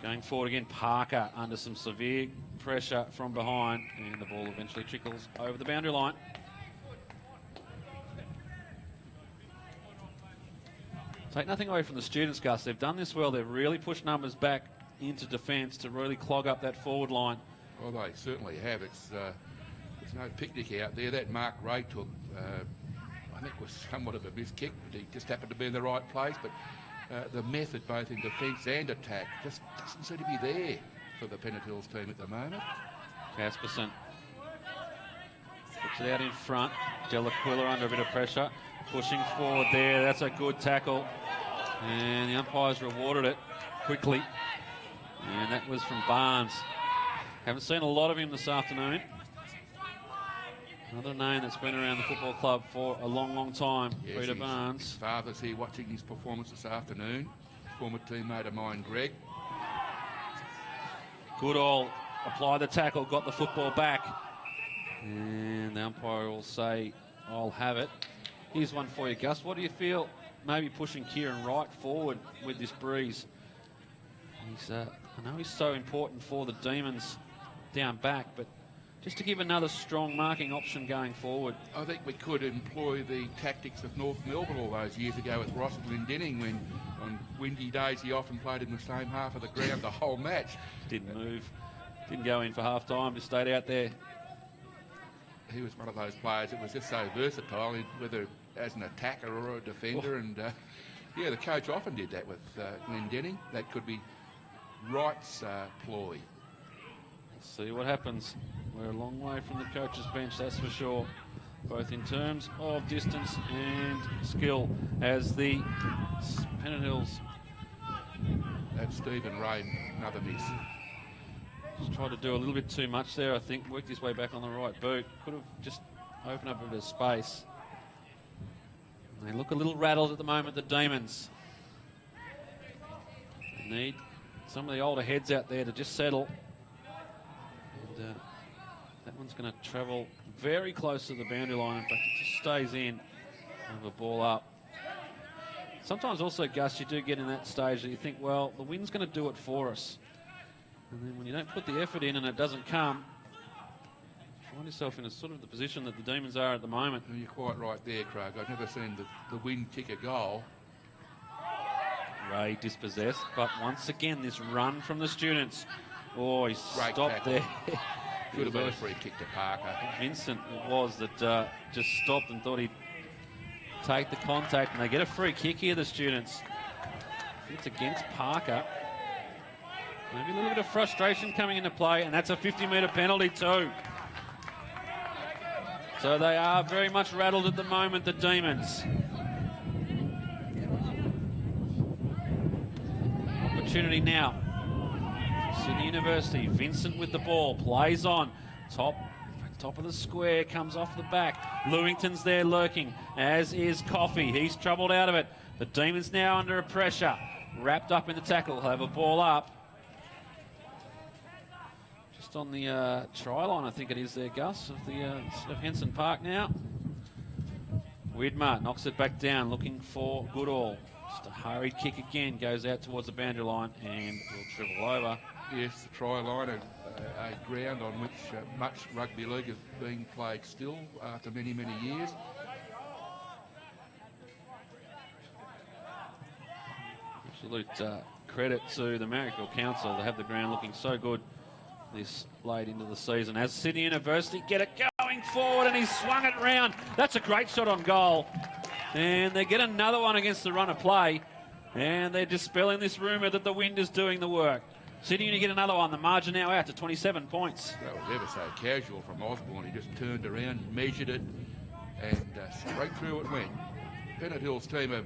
Going forward again, Parker under some severe pressure from behind. And the ball eventually trickles over the boundary line. Take nothing away from the students, Gus. They've done this well. They've really pushed numbers back into defence to really clog up that forward line. Well, they certainly have. It's there's no picnic out there. That mark Ray took, I think, was somewhat of a missed kick, but he just happened to be in the right place. But the method, both in defence and attack, just doesn't seem to be there for the Pennant Hills team at the moment. Casperson puts it out in front. Delaquila under a bit of pressure. Pushing forward there. That's a good tackle. And the umpires rewarded it quickly. And that was from Barnes. Haven't seen a lot of him this afternoon. Another name that's been around the football club for a long, long time, yes, Peter Barnes. His father's here watching his performance this afternoon. Former teammate of mine, Greg. Goodall applied the tackle, got the football back. And the umpire will say, I'll have it. Here's one for you, Gus. What do you feel maybe pushing Kieran right forward with this breeze? I know he's so important for the Demons down back, but just to give another strong marking option going forward. I think we could employ the tactics of North Melbourne all those years ago with Ross Glendinning, when on windy days he often played in the same half of the ground the whole match. Didn't move, didn't go in for half time, just stayed out there. he was one of those players that was just so versatile, whether as an attacker or a defender. And yeah, the coach often did that with Glendenning. That could be Wright's ploy. Let's see what happens. We're a long way from the coach's bench, that's for sure, both in terms of distance and skill, as the Pennant Hills. That's Stephen Rain, another miss. Just tried to do a little bit too much there, I think. Worked his way back on the right boot. Could have just opened up a bit of space. They look a little rattled at the moment, the Demons. They need some of the older heads out there to just settle. And that one's going to travel very close to the boundary line. In fact, it just stays in. Have a ball up. Sometimes also, Gus, you do get in that stage that you think, well, the wind's going to do it for us. And then when you don't put the effort in and it doesn't come, you find yourself in a sort of the position that the Demons are at the moment. Well, you're quite right there, Craig. I've never seen the wind kick a goal. Ray dispossessed, but once again, this run from the students. Oh, he Great stopped tackle. there. Could have been a free kick to Parker. Vincent it was that just stopped and thought he'd take the contact, and they get a free kick here, the students. It's against Parker. Maybe a little bit of frustration coming into play, and that's a 50-metre penalty too. So they are very much rattled at the moment, the Demons. Opportunity now. Sydney University, Vincent with the ball, plays on. Top of the square, comes off the back. Lewington's there lurking, as is Coffey. He's troubled out of it. The Demons now under pressure. Wrapped up in the tackle, have a ball up. Just on the try line, I think it is there, Gus, of Henson Park now. Widmer knocks it back down, looking for Goodall. Just a hurried kick again, goes out towards the boundary line and will dribble over. Yes, the try line, a ground on which much rugby league is being played still after many, many years. Absolute credit to the Marrickville Council to have the ground looking so good this late into the season. As Sydney University get it going forward, and he's swung it round. That's a great shot on goal. And they get another one against the run of play. And they're dispelling this rumour that the wind is doing the work. Sydney Uni get another one. The margin now out to 27 points. That was ever so casual from Osborne. He just turned around, measured it, and straight through it went. Pennant Hills team are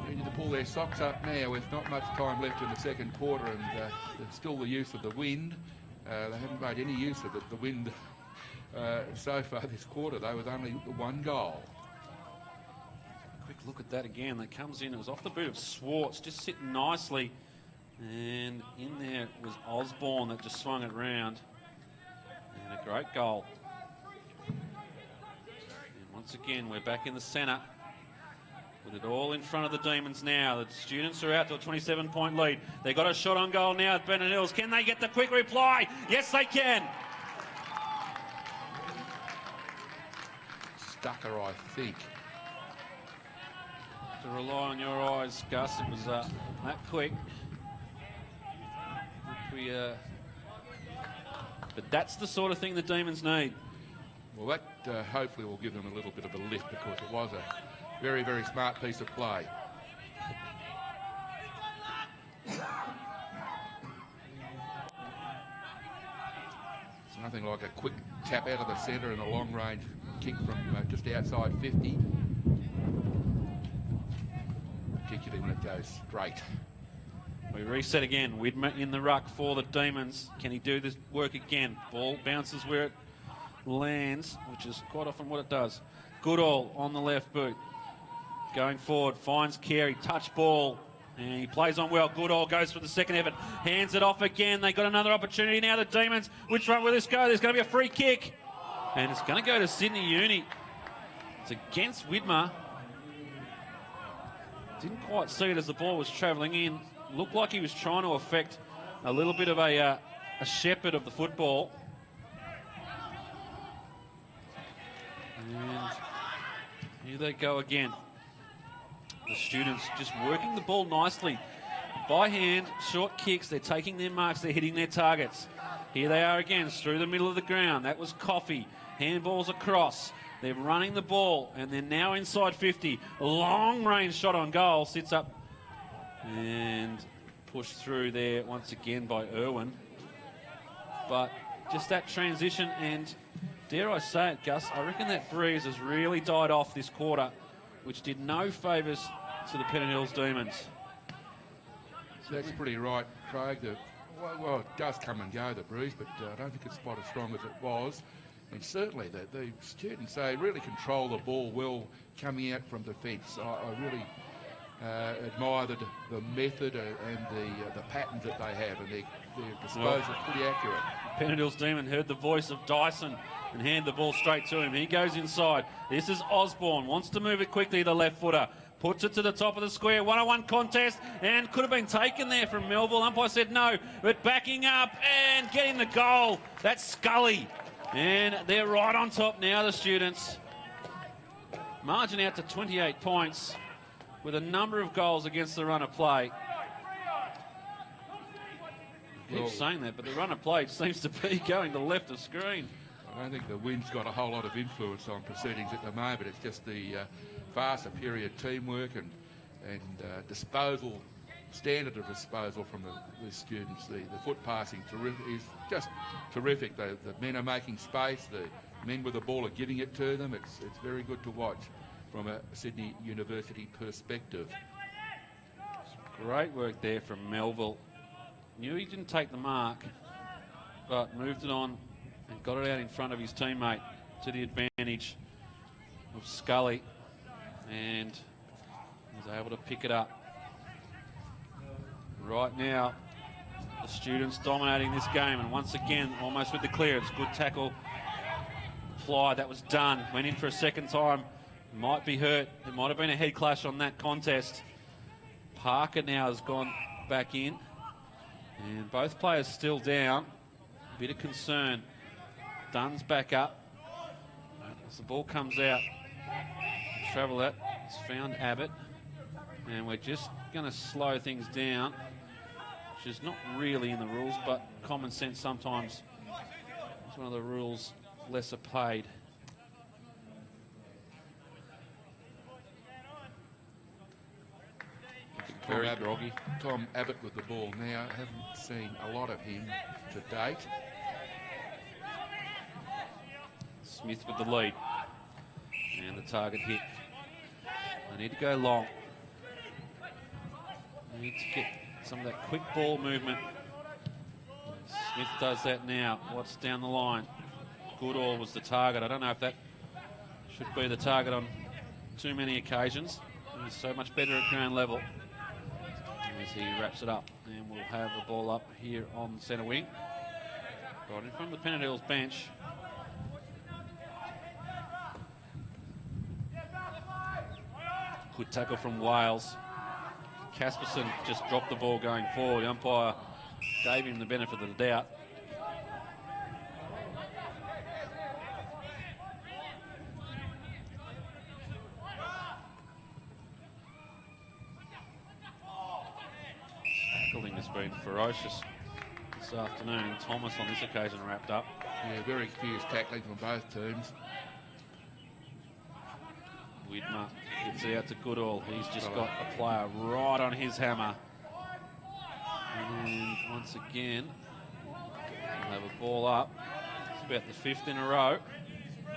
ready to pull their socks up now with not much time left in the second quarter, and there's still the use of the wind. They haven't made any use of the wind so far this quarter, though, with only one goal. Quick look at that again. That comes in. It was off the boot of Swartz, just sitting nicely. And in there was Osborne that just swung it round. And a great goal. And once again, we're back in the centre. With it all in front of the Demons now. The students are out to a 27-point lead. They got a shot on goal now at Pennant Hills. Can they get the quick reply? Yes, they can. Stucker, I think. To rely on your eyes, Gus. It was that quick. But that's the sort of thing the Demons need. Well, that hopefully will give them a little bit of a lift, because it was a very, very smart piece of play. It's nothing like a quick tap out of the centre and a long-range kick from just outside 50. Particularly when it goes straight. We reset again. Widmer in the ruck for the Demons. Can he do this work again? Ball bounces where it lands, which is quite often what it does. Goodall on the left boot. Going forward, finds Carey. Touch ball. And he plays on well. Goodall goes for the second effort. Hands it off again. They got another opportunity now, the Demons. Which one will this go? There's going to be a free kick. And it's going to go to Sydney Uni. It's against Widmer. Didn't quite see it as the ball was travelling in. Looked like he was trying to affect a little bit of a shepherd of the football. And here they go again. The students just working the ball nicely. By hand, short kicks, they're taking their marks, they're hitting their targets. Here they are again, through the middle of the ground. That was Coffey. Handballs across. They're running the ball, and they're now inside 50. Long range shot on goal. Sits up and pushed through there once again by Irwin. But just that transition, and dare I say it, Gus, I reckon that breeze has really died off this quarter, which did no favours to the Pennant Hills Demons. That's pretty right, Craig. Well, it does come and go, the breeze, but I don't think it's quite as strong as it was. And certainly the students, they really control the ball well coming out from defence. I really admire the method and the patterns that they have, and their disposal is pretty accurate. Pennant Hills Demon heard the voice of Dyson and handed the ball straight to him. He goes inside. This is Osborne, wants to move it quickly, the left footer. Puts it to the top of the square, one-on-one contest, and could have been taken there from Melville. Umpire said no, but backing up and getting the goal. That's Scully. And they're right on top now, the students. Margin out to 28 points with a number of goals against the run of play. I keep saying that, but the run of play seems to be going to left of screen. I don't think the wind's got a whole lot of influence on proceedings at the moment. It's just the far superior teamwork and disposal, standard of disposal from the students. The foot passing is just terrific. The men are making space. The men with the ball are giving it to them. It's very good to watch from a Sydney University perspective. Great work there from Melville. Knew he didn't take the mark, but moved it on and got it out in front of his teammate to the advantage of Scully, and was able to pick it up. Right now, the students dominating this game, and once again, almost with the clearance. Good tackle applied. That was done. Went in for a second time. Might be hurt. There might have been a head clash on that contest. Parker now has gone back in, and both players still down. A bit of concern. Dunn's back up. As the ball comes out, travel that. It's found Abbott, and we're just going to slow things down, which is not really in the rules, but common sense sometimes is one of the rules lesser paid. Very groggy. Tom Abbott with the ball now. Haven't seen a lot of him to date. Smith with the lead. And the target hit. They need to go long. They need to get some of that quick ball movement. Smith does that now. What's down the line? Goodall was the target. I don't know if that should be the target on too many occasions. He's so much better at ground level. As he wraps it up, and we'll have the ball up here on centre wing, right in front of the Pennant Hills bench. Good tackle from Wales. Casperson just dropped the ball going forward. The umpire gave him the benefit of the doubt. Tackling has been ferocious this afternoon. Thomas on this occasion wrapped up. Yeah, very fierce tackling from both teams. Widmer gets it out to Goodall. He's just got a player right on his hammer. And once again, we'll have a ball up. It's about the fifth in a row.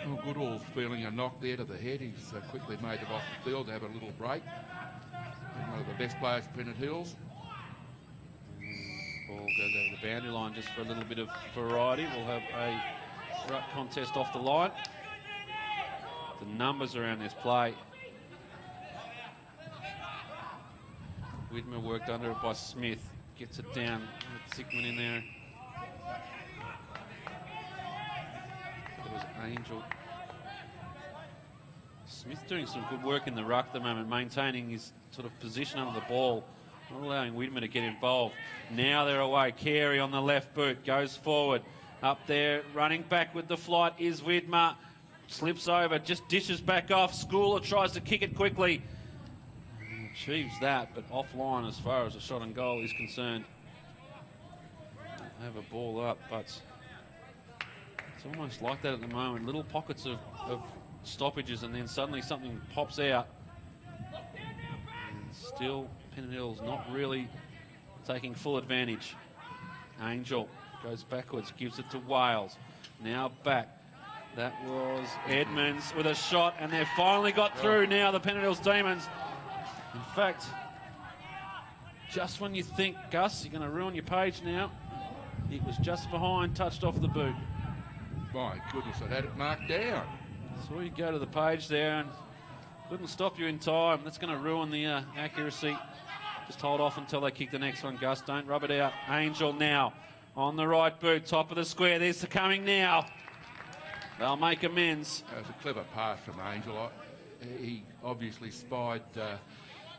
Well, Goodall's feeling a knock there to the head. He's quickly made it off the field to have a little break. And one of the best players at Pennant Hills. Ball goes over the boundary line just for a little bit of variety. We'll have a ruck contest off the line. The numbers around this play. Widmer worked under it by Smith. Gets it down with Sickman in there. It was Angel. Smith doing some good work in the ruck at the moment, maintaining his sort of position under the ball, not allowing Widmer to get involved. Now they're away. Carey on the left boot, goes forward. Up there, running back with the flight is Widmer. Slips over, just dishes back off. Schooler tries to kick it quickly. Achieves that, but offline as far as a shot and goal is concerned. have a ball up, but it's almost like that at the moment. Little pockets of stoppages, and then suddenly something pops out. And still, Pennant Hills not really taking full advantage. Angel goes backwards, gives it to Wales. Now back. That was Edmonds with a shot, and they've finally got through now, the Pennant Hills Demons. In fact, just when you think, Gus, you're going to ruin your page now, it was just behind, touched off the boot. My goodness, I had it marked down. So you go to the page there and couldn't stop you in time. That's going to ruin the accuracy. Just hold off until they kick the next one, Gus. Don't rub it out. Angel now on the right boot, top of the square. There's the coming now. They'll make amends. That was a clever pass from Angel. He obviously spied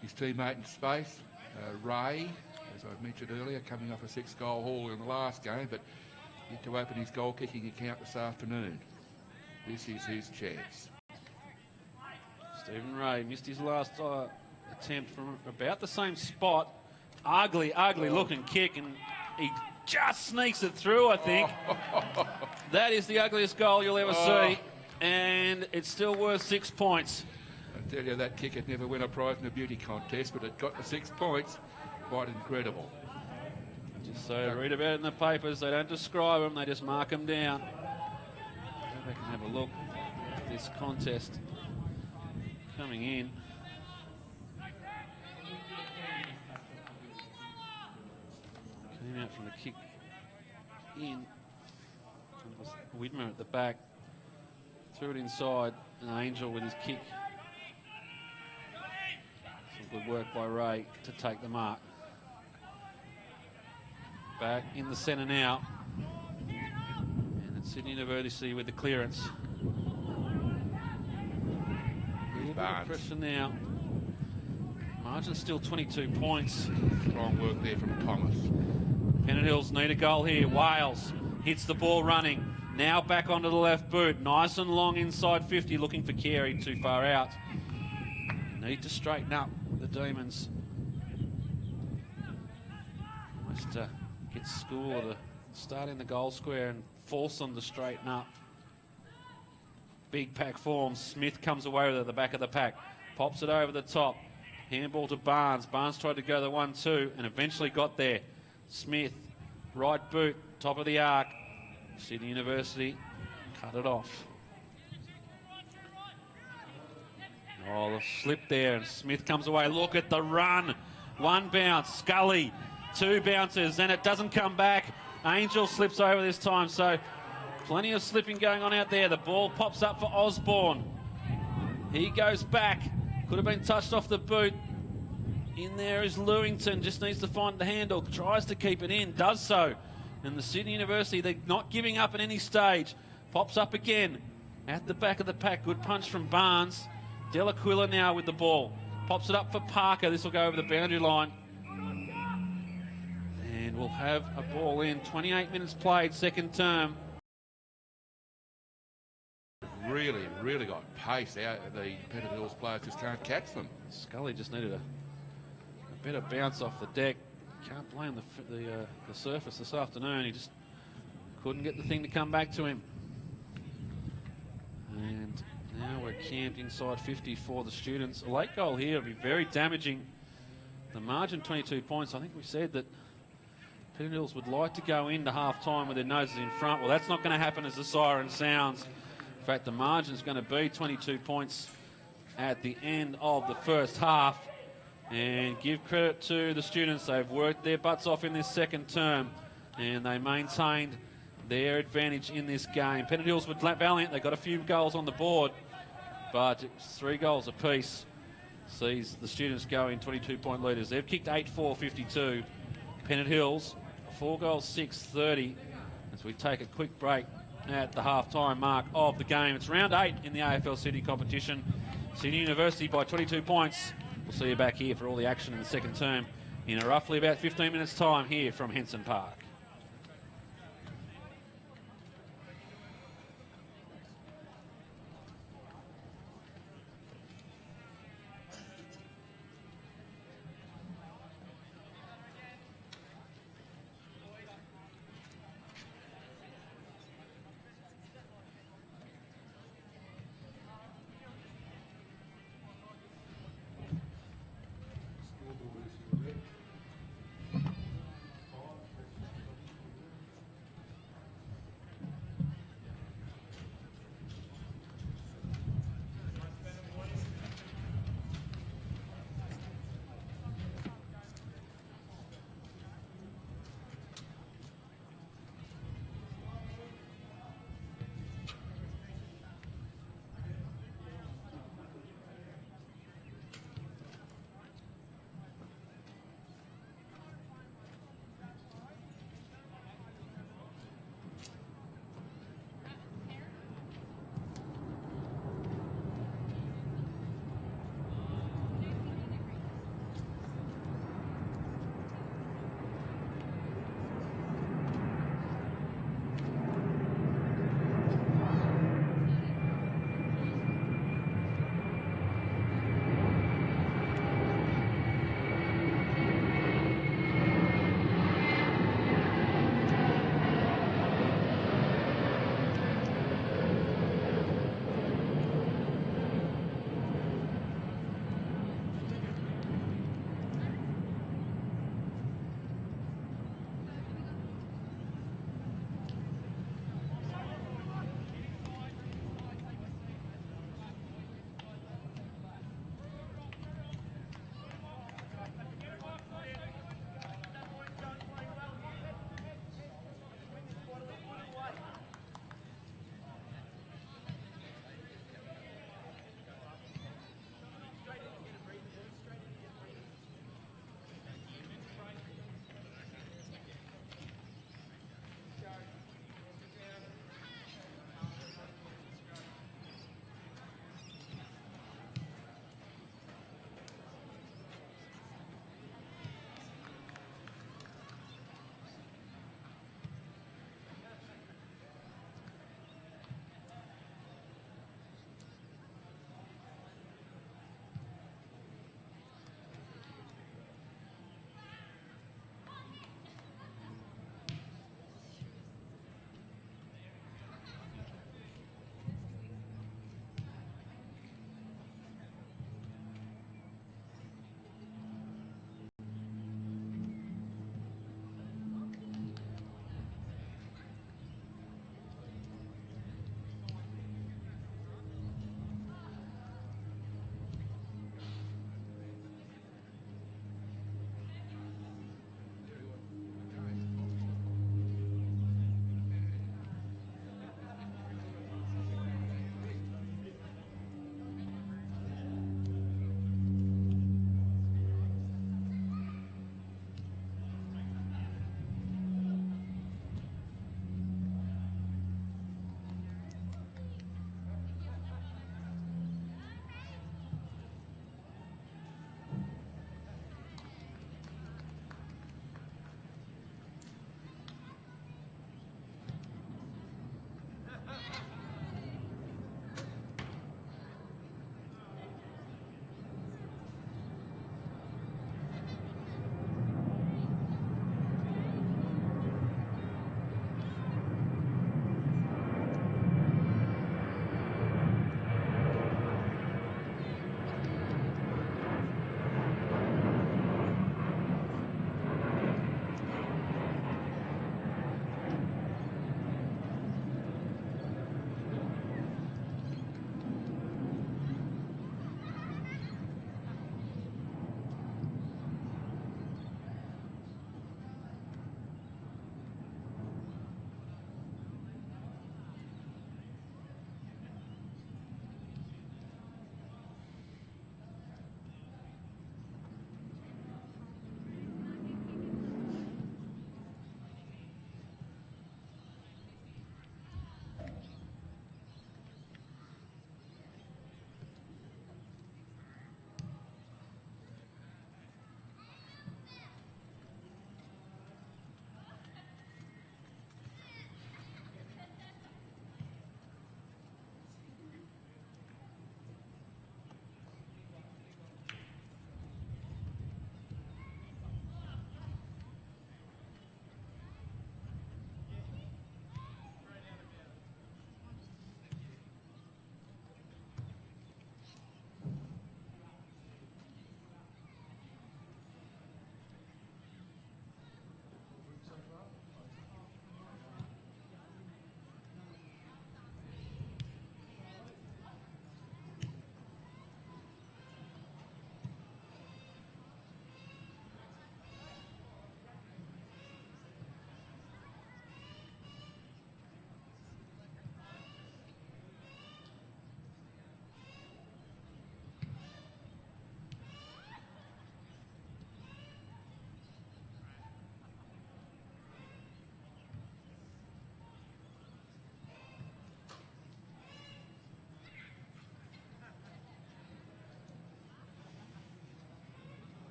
his teammate in space, Ray, as I mentioned earlier, coming off a 6-goal haul in the last game, but yet to open his goal-kicking account this afternoon. This is his chance. Stephen Ray missed his last attempt from about the same spot. Ugly looking kick, and he just sneaks it through, I think. That is the ugliest goal you'll ever see, and it's still worth 6 points. I tell you, that kick had never win a prize in a beauty contest, but it got the 6 points. Quite incredible. Just so read about it in the papers. They don't describe them, they just mark them down. Go back and have a look at this contest coming in. Came out from the kick in. It was Widmer at the back. Threw it inside, and Angel with his kick. Some good work by Ray to take the mark. Back in the centre now. And it's Sydney University with the clearance. A little bit of pressure now. Margin's still 22 points. Strong work there from Thomas. Pennant Hills need a goal here. Wales hits the ball running. Now back onto the left boot. Nice and long inside 50, looking for Carey, too far out. Need to straighten up the Demons. Almost get school to start in the goal square and force them to straighten up. Big pack forms. Smith comes away with it at the back of the pack. Pops it over the top. Handball to Barnes. Barnes tried to go the 1-2 and eventually got there. Smith, right boot, top of the arc. Sydney University cut it off. Oh, the slip there, and Smith comes away. Look at the run. One bounce, Scully, 2 bounces, and it doesn't come back. Angel slips over this time, so plenty of slipping going on out there. The ball pops up for Osborne. He goes back. Could have been touched off the boot. In there is Lewington, just needs to find the handle, tries to keep it in, does so. And the Sydney University, they're not giving up at any stage. Pops up again at the back of the pack. Good punch from Barnes. Delaquila now with the ball. Pops it up for Parker. This will go over the boundary line. And we'll have a ball in. 28 minutes played, second term. Really got pace out. The Pennant Hills players just can't catch them. Scully just needed a better bounce off the deck. Can't blame the surface this afternoon. He just couldn't get the thing to come back to him. And now we're camped inside 50 for the students. A late goal here would be very damaging. The margin 22 points. I think we said that Pennant Hills would like to go into half-time with their noses in front. Well, that's not going to happen as the siren sounds. In fact, the margin's going to be 22 points at the end of the first half. And give credit to the students. They've worked their butts off in this second term, and they maintained their advantage in this game. Pennant Hills were valiant. They got a few goals on the board, but it's 3 goals apiece. Sees the students go in 22-point leaders. They've kicked 8-4-52. Pennant Hills, 4 goals, 6-30. As we take a quick break at the half-time mark of the game. It's round 8 in the AFL City competition. Sydney University by 22 points. We'll see you back here for all the action in the second term in a roughly about 15 minutes' time here from Henson Park.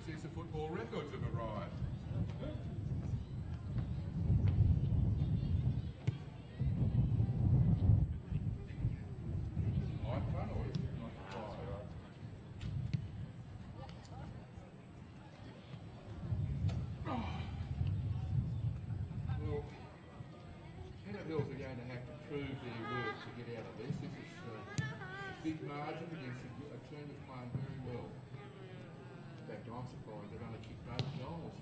says the football records have arrived. Light fun or is it not fire? Well, Pennant Hills are going to have to prove their worth to get out of this. This is a big margin against a team that's playing very well. In fact, I'm surprised they've only kicked 8 goals.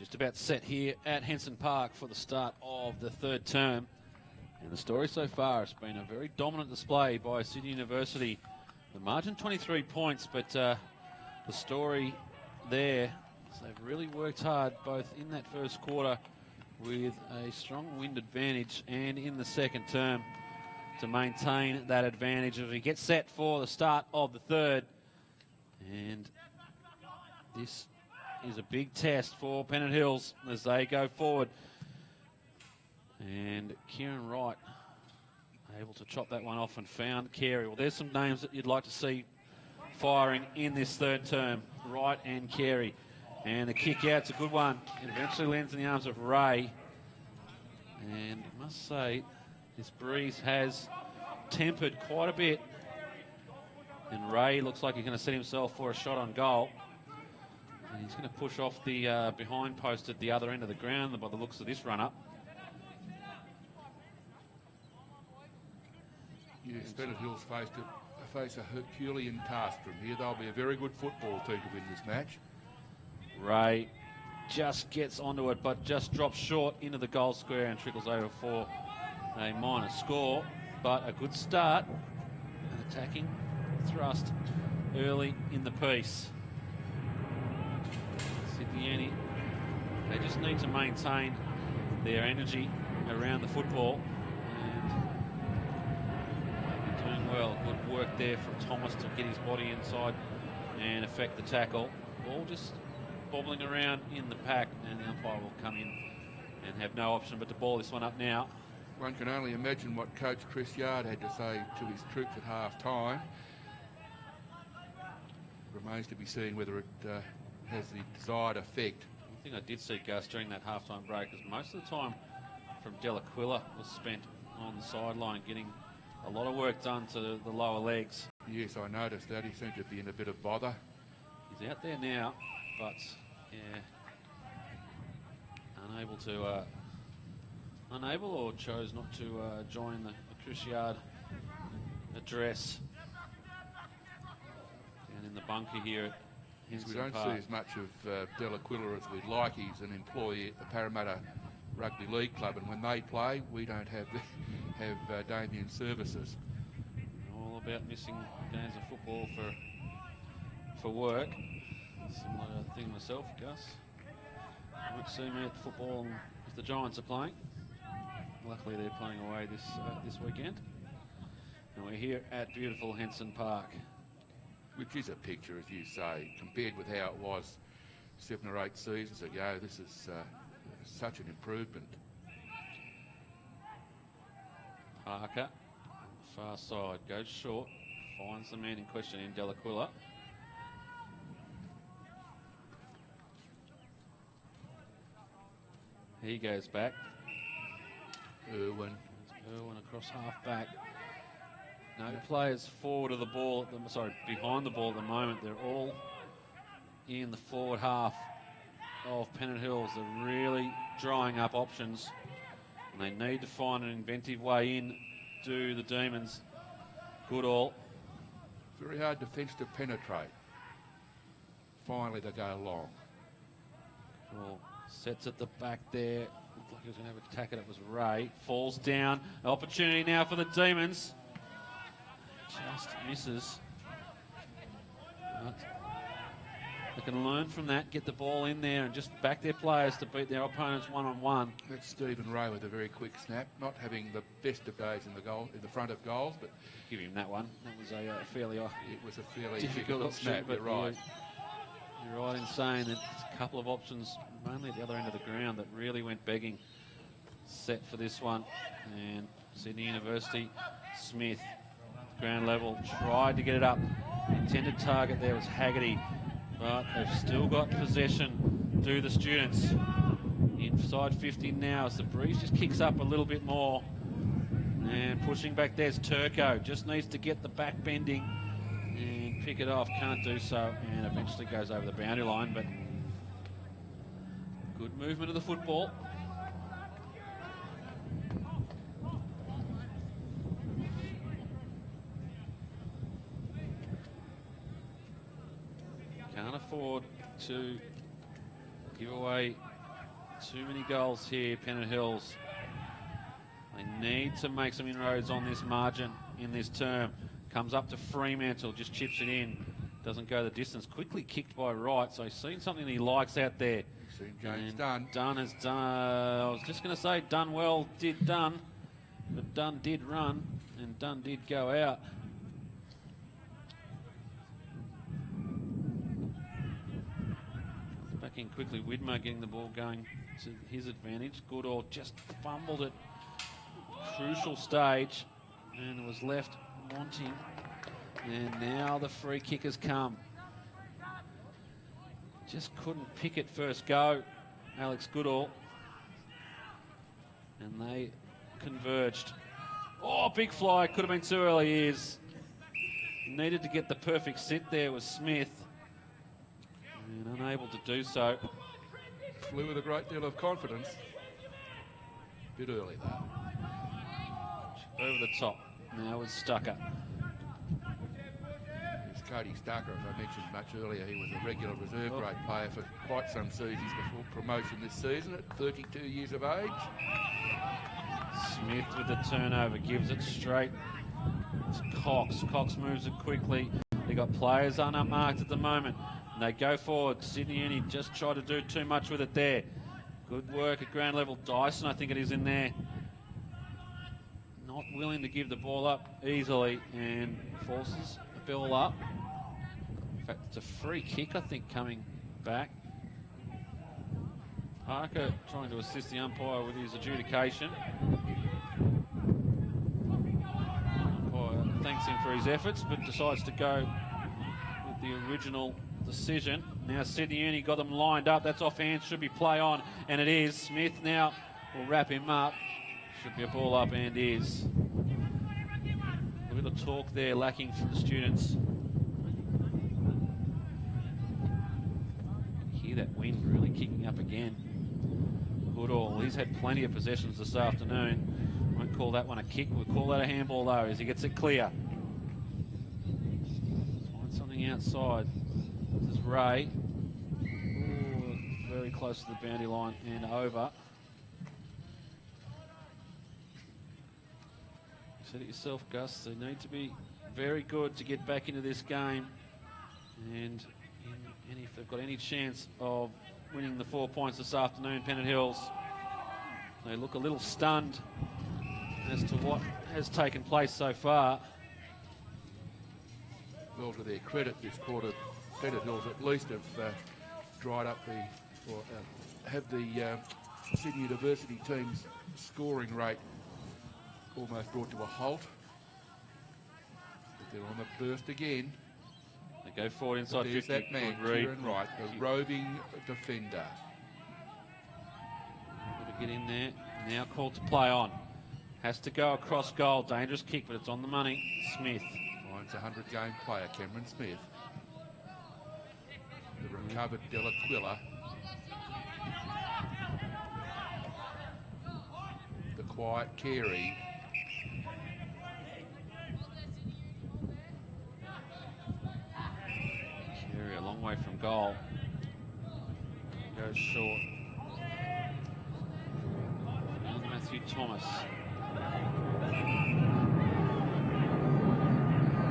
just about set here at Henson Park for the start of the third term. And the story so far has been a very dominant display by Sydney University. The margin 23 points, but the story there is they've really worked hard both in that first quarter with a strong wind advantage and in the second term to maintain that advantage as we get set for the start of the third. And this is a big test for Pennant Hills as they go forward. And Kieran Wright able to chop that one off and found Carey. Well, there's some names that you'd like to see firing in this third term. Wright and Carey. And the kick out's a good one. It eventually lands in the arms of Ray. And I must say, this breeze has tempered quite a bit. And Ray looks like he's going to set himself for a shot on goal. And he's going to push off the behind post at the other end of the ground by the looks of this run-up. Yes, Pennant Hills face a Herculean task from here. They'll be a very good football team to win this match. Ray just gets onto it, but just drops short into the goal square and trickles over for a minor score. But a good start, an attacking thrust early in the piece. Sydney, they just need to maintain their energy around the football. And well, good work there from Thomas to get his body inside and affect the tackle. Ball just bobbling around in the pack, and the umpire will come in and have no option but to ball this one up now. One can only imagine what Coach Chris Yard had to say to his troops at half-time. Remains to be seen whether it has the desired effect. One thing I did see, Gus, during that half-time break is most of the time from Delaquila was spent on the sideline getting a lot of work done to the lower legs. Yes, I noticed that. He seemed to be in a bit of bother. He's out there now, but yeah, unable or chose not to join the Chris Yard address down in the bunker here at Henson We don't Park. see as much of Delaquila as we'd like. He's an employee at the Parramatta Rugby League Club, and when they play, we don't have Damien's services. All about missing games of football for work. Similar thing myself, Gus. You would see me at football if the Giants are playing. Luckily, they're playing away this weekend. And we're here at beautiful Henson Park. Which is a picture, as you say, compared with how it was 7 or 8 seasons ago. This is such an improvement. Parker on the far side goes short, finds the man in question in Delaquila. He goes back. Irwin Across half back. No players forward of the ball, behind the ball at the moment. They're all in the forward half of Pennant Hills. They're really drying up options. And they need to find an inventive way in, do the Demons. Goodall. Very hard defence to penetrate. Finally, they go long. Well, sets at the back there. Looked like he was going to have a attack it. It was Ray. Falls down. Opportunity now for the Demons. Just misses. But they can learn from that, get the ball in there and just back their players to beat their opponents one-on-one. That's Stephen Ray with a very quick snap. Not having the best of days in the front of goals, but Give him that one. That was a fairly it was a fairly difficult snap. but You're right. You're right in saying that there's a couple of options, mainly at the other end of the ground, that really went begging. Set for this one. And Sydney University, Smith, ground level, tried to get it up. Intended target there was Haggerty, but they've still got possession, do the students. Inside 50 now as the breeze just kicks up a little bit more. And pushing back there's Turco, just needs to get the back bending and pick it off, can't do so, and eventually goes over the boundary line, but good movement of the football. Can't afford to give away Too many goals here, Pennant Hills. They need to make some inroads on this margin in this term. Comes up to Fremantle, just chips it in. Doesn't go the distance. Quickly kicked by Wright, so he's seen something he likes out there. Seen James Dunn. Dunn has done, I was just going to say Dunn well, did Dunn. But Dunn did run, and Dunn did go out. Back in quickly, Widmer getting the ball going to his advantage. Goodall just fumbled it. Crucial stage, and was left wanting. And now the free kick has come. Just couldn't pick it first go, Alex Goodall. And they converged. Oh, big fly, could have been too early. Is needed to get the perfect sit there was Smith. And unable to do so. Flew with a great deal of confidence. Bit early though. Over the top. Now with Stucker. It's Cody Stucker, as I mentioned much earlier. He was a regular reserve grade player for quite some seasons before promotion this season at 32 years of age. Smith with the turnover, gives it straight to Cox. Cox moves it quickly. They got players unmarked at the moment. And they go forward. Sydney Uni just tried to do too much with it there. Good work at ground level. Dyson, I think it is in there. Not willing to give the ball up easily and forces the ball up. In fact, it's a free kick, I think, coming back. Parker trying to assist the umpire with his adjudication. Umpire thanks him for his efforts, but decides to go with the original decision. Now Sydney Uni got them lined up. That's offhand, should be play on, and it is. Smith now will wrap him up. Should be a ball up, and is. A bit of talk there lacking from the students. Hear that wind really kicking up again. Goodall, he's had plenty of possessions this afternoon. Won't call that one a kick. We'll call that a handball though, as he gets it clear. Find something outside. This is Ray. Ooh, very close to the boundary line and over. You said it yourself, Gus. They need to be very good to get back into this game. And if they've got any chance of winning the 4 points this afternoon, Pennant Hills, they look a little stunned as to what has taken place so far. Well, to their credit, this quarter, Pennant Hills at least have dried up have the Sydney University team's scoring rate almost brought to a halt. But they're on the burst again. They go forward inside 50. There's that man, Kieran Wright, the roving defender. Got to get in there. Now called to play on. Has to go across goal. Dangerous kick, but it's on the money. Smith. Finds a 100-game player, Cameron Smith. The recovered Delaquila. The quiet Carey. Carey a long way from goal. Goes short. And Matthew Thomas.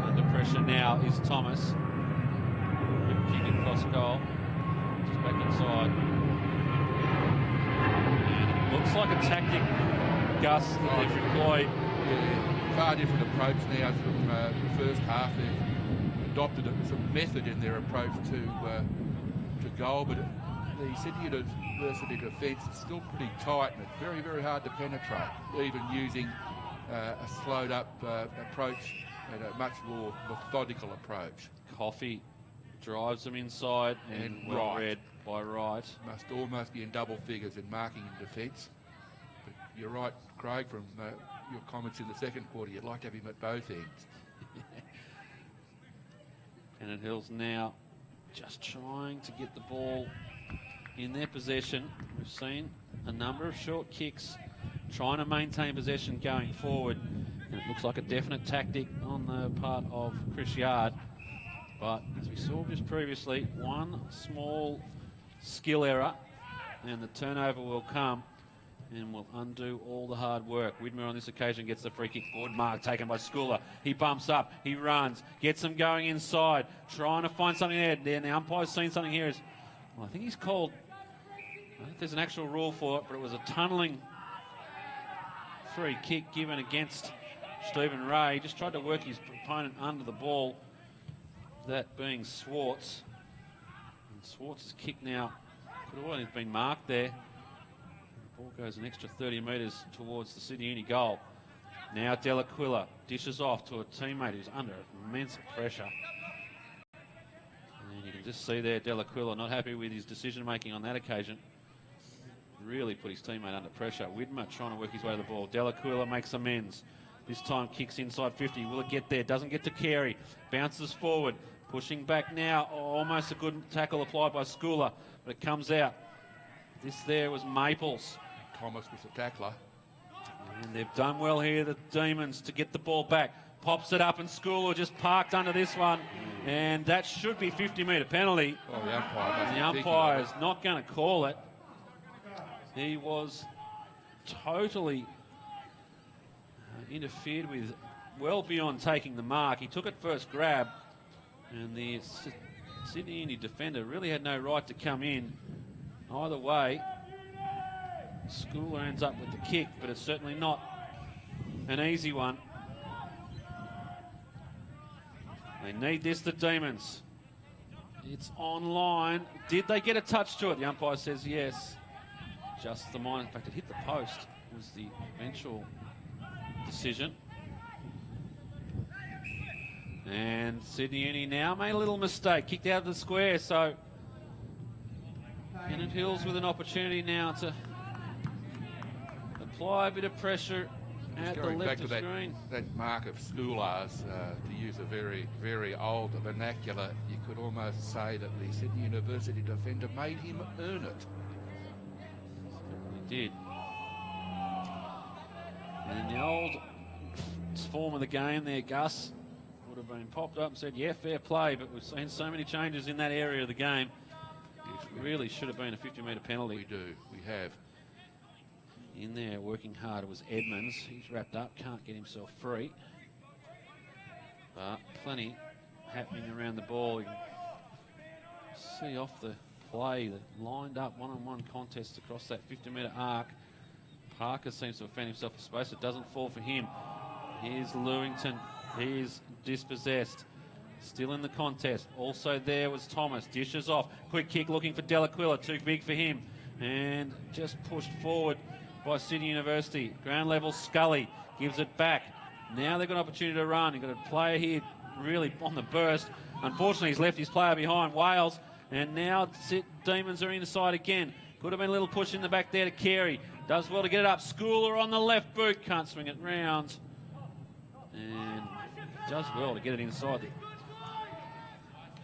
Under pressure now is Thomas. Kick across goal. Just back inside. And it looks like a tactic, Gus, that they've employed. Yeah, far different approach now from the first half. They've adopted some method in their approach to goal, but the Sydney University defence is still pretty tight and it's very, very hard to penetrate, even using a slowed up approach and a much more methodical approach. Coffey drives them inside and well read by Wright. Must almost be in double figures in marking and defence. But you're right, Craig, from your comments in the second quarter, you'd like to have him at both ends. Pennant Hills now just trying to get the ball in their possession. We've seen a number of short kicks trying to maintain possession going forward. And it looks like a definite tactic on the part of Chris Yard. But as we saw just previously, one small skill error and the turnover will come and will undo all the hard work. Widmer on this occasion gets the free kick. Good mark taken by Schooler. He bumps up, he runs, gets them going inside, trying to find something there. The umpire's seen something here. Well, I think he's called, I don't know if there's an actual rule for it, but it was a tunnelling free kick given against Stephen Ray. He just tried to work his opponent under the ball, that being Swartz. And Swartz's kick now could have already been marked there. The ball goes an extra 30 metres towards the Sydney Uni goal. Now Delaquila dishes off to a teammate who's under immense pressure. And you can just see there Delaquila not happy with his decision making on that occasion. Really put his teammate under pressure. Widmer trying to work his way to the ball. Delaquila makes amends. This time kicks inside 50. Will it get there? Doesn't get to Carey. Bounces forward. Pushing back now. Oh, almost a good tackle applied by Schooler, but it comes out. This there was Maples. Thomas was the tackler. And they've done well here, the Demons, to get the ball back. Pops it up and Schooler just parked under this one. And that should be 50-metre penalty. Oh, the umpire. The umpire is not going to call it. He was totally interfered with well beyond taking the mark. He took it first grab, and the Sydney Uni defender really had no right to come in. Either way, Schooler ends up with the kick, but it's certainly not an easy one. They need this, the Demons. It's online. Did they get a touch to it? The umpire says yes. Just the minor. In fact, it hit the post was the eventual decision. And Sydney Uni now made a little mistake. Kicked out of the square, so Pennant Hills with an opportunity now to apply a bit of pressure at the left of screen. That mark of Schooler's, to use a very, very old vernacular, you could almost say that the Sydney University defender made him earn it. He did. And in the old form of the game there, Gus would have been popped up and said, yeah, fair play, but we've seen so many changes in that area of the game. Yes, really should have been a 50-metre penalty. We do, we have. In there, working hard, was Edmonds. He's wrapped up, can't get himself free. But plenty happening around the ball. You can see off the play, the lined up one-on-one contests across that 50-metre arc. Parker seems to have found himself a space. It doesn't fall for him. Here's Lewington. He's dispossessed. Still in the contest. Also there was Thomas. Dishes off. Quick kick looking for Delaquila. Too big for him. And just pushed forward by Sydney University. Ground level, Scully gives it back. Now they've got an opportunity to run. You've got a player here really on the burst. Unfortunately, he's left his player behind, Wales. And now Demons are inside again. Could have been a little push in the back there to Carey. Does well to get it up. Schooler on the left boot. Can't swing it round. And does well to get it inside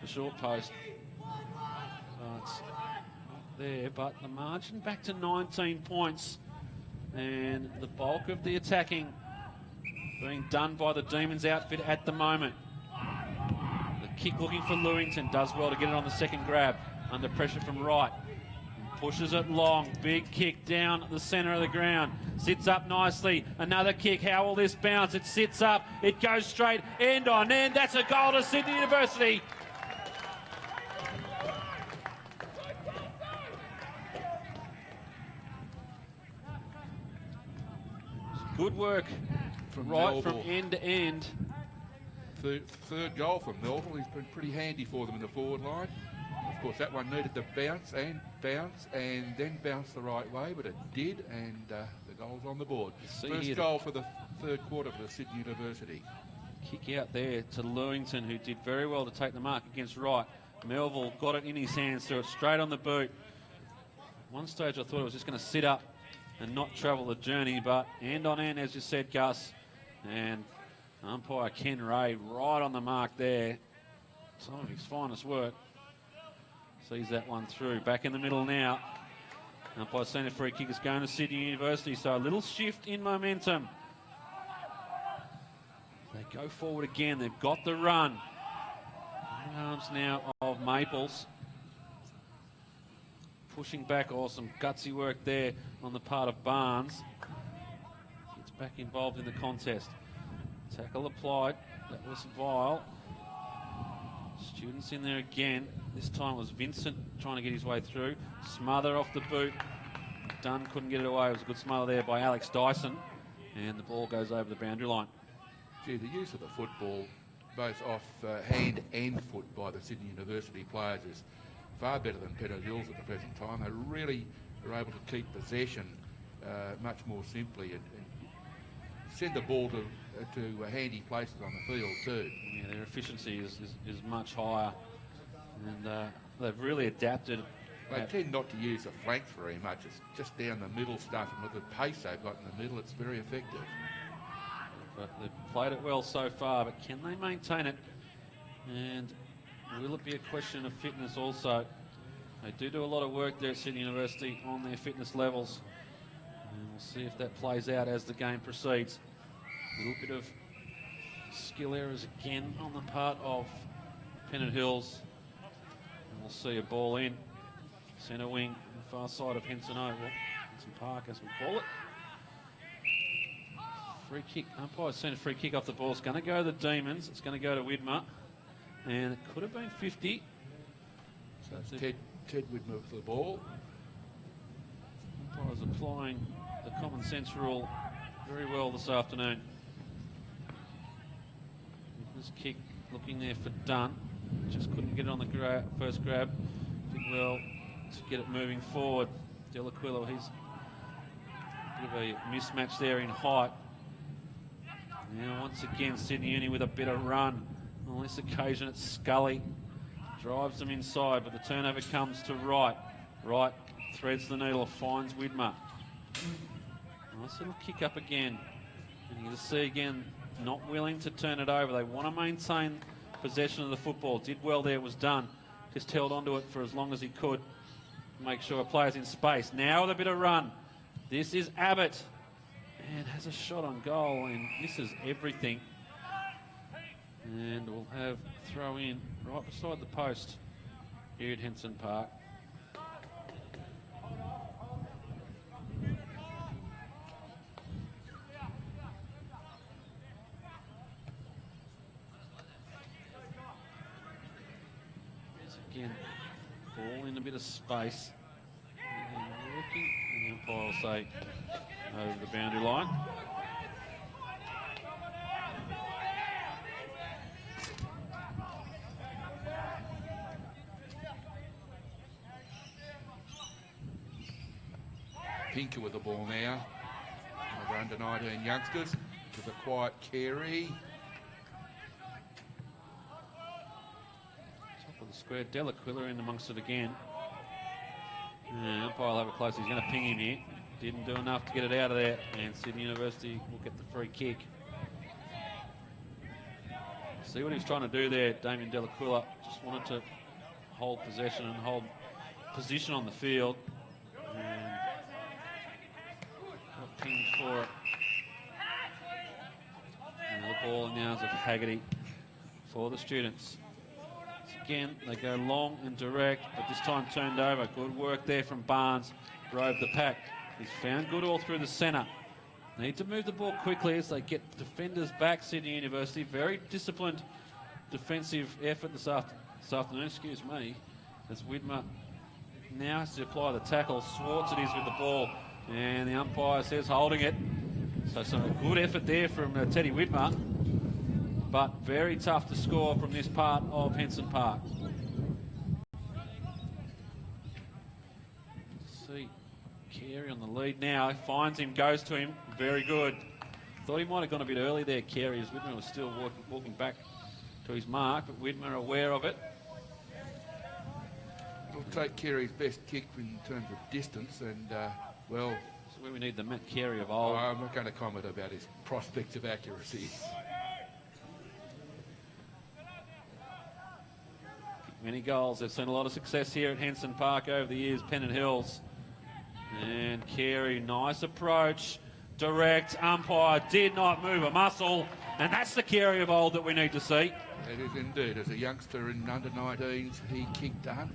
the short post. It's not there, but the margin back to 19 points. And the bulk of the attacking being done by the Demons outfit at the moment. The kick looking for Lewington. Does well to get it on the second grab. Under pressure from Wright. Pushes it long. Big kick down the centre of the ground. Sits up nicely. Another kick. How will this bounce? It sits up. It goes straight end on end. That's a goal to Sydney University. Good work From right Melville. from end to end. Third goal from Melville. He's been pretty handy for them in the forward line. Of course, that one needed to bounce and then bounce the right way, but it did, and the goal's on the board. First goal for the third quarter for Sydney University. Kick out there to Lewington, who did very well to take the mark against Wright. Melville got it in his hands, threw it straight on the boot. One stage I thought it was just going to sit up and not travel the journey, but end on end, as you said, Gus. And umpire Ken Ray right on the mark there. Some of his finest work. Sees that one through. Back in the middle now. Umpire saying a free kick is going to Sydney University, so a little shift in momentum. They go forward again. They've got the run. In the arms now of Maples. pushing back, or some gutsy work there on the part of Barnes. Gets back involved in the contest. Tackle applied. That was Vile. Students in there again. This time it was Vincent trying to get his way through. Smother off the boot. Dunn couldn't get it away. It was a good smother there by Alex Dyson. And the ball goes over the boundary line. Gee, the use of the football, both off hand and foot by the Sydney University players, is far better than Pennant Hills at the present time. They really are able to keep possession much more simply and send the ball to handy places on the field too. Yeah, their efficiency is much higher, and they've really adapted. They tend not to use the flanks very much. It's just down the middle stuff, and with the pace they've got in the middle, it's very effective. But they've played it well so far, but can they maintain it? And will it be a question of fitness also? They do a lot of work there at Sydney University on their fitness levels. And we'll see if that plays out as the game proceeds. A little bit of skill errors again on the part of Pennant Hills. And we'll see a ball in. Centre wing, on the far side of Henson Park, as we call it. Free kick. Umpire's seen a free kick off the ball. It's going to go to the Demons. It's going to go to Widmer. And it could have been 50. So it's Ted Widmer with the ball. Umpire's applying the common sense rule very well this afternoon. This kick looking there for Dunn. Just couldn't get it on the first grab. Did well to get it moving forward. Delaquila, he's a bit of a mismatch there in height. Now once again Sydney Uni with a better run. On this occasion it's Scully. Drives them inside, but the turnover comes to Wright. Wright threads the needle, finds Widmer. Nice little kick up again. And you can see again, not willing to turn it over. They want to maintain possession of the football. Did well there, was done. Just held onto it for as long as he could. Make sure players in space. Now with a bit of run. This is Abbott. And has a shot on goal and misses everything. And we'll have throw in right beside the post here at Henson Park. Again, ball in a bit of space. And working, and the umpire will say over the boundary line. Pinker with the ball now. Over under 19 youngsters with a quiet Carey. Top of the square, Delaquila in amongst it again. Umpire will have it close. He's going to ping him here. Didn't do enough to get it out of there, and Sydney University will get the free kick. See what he's trying to do there, Damien Delaquila. Just wanted to hold possession and hold position on the field. And got pinged for it. And the ball now is of Haggerty for the students. Again, they go long and direct, but this time turned over. Good work there from Barnes. Rove the pack. He's found Goodall through the centre. Need to move the ball quickly as they get defenders back. Sydney University, very disciplined defensive effort this afternoon, excuse me, as Widmer now has to apply the tackle. Swartz it is with the ball, and the umpire says holding it. So some good effort there from Teddy Widmer, but very tough to score from this part of Henson Park. See Carey on the lead now, finds him, goes to him, very good. Thought he might have gone a bit early there, Carey, as Widmer was still walking back to his mark, but Widmer aware of it. We'll take Carey's best kick in terms of distance, and well, This is where we need the Matt Carey of old. I'm not going to comment about his prospects of accuracy. Many goals. They've seen a lot of success here at Henson Park over the years, Pennant Hills. And Carey, nice approach. Direct, umpire did not move a muscle. And that's the Carey of old that we need to see. It is indeed. As a youngster in under-19s, he kicked 100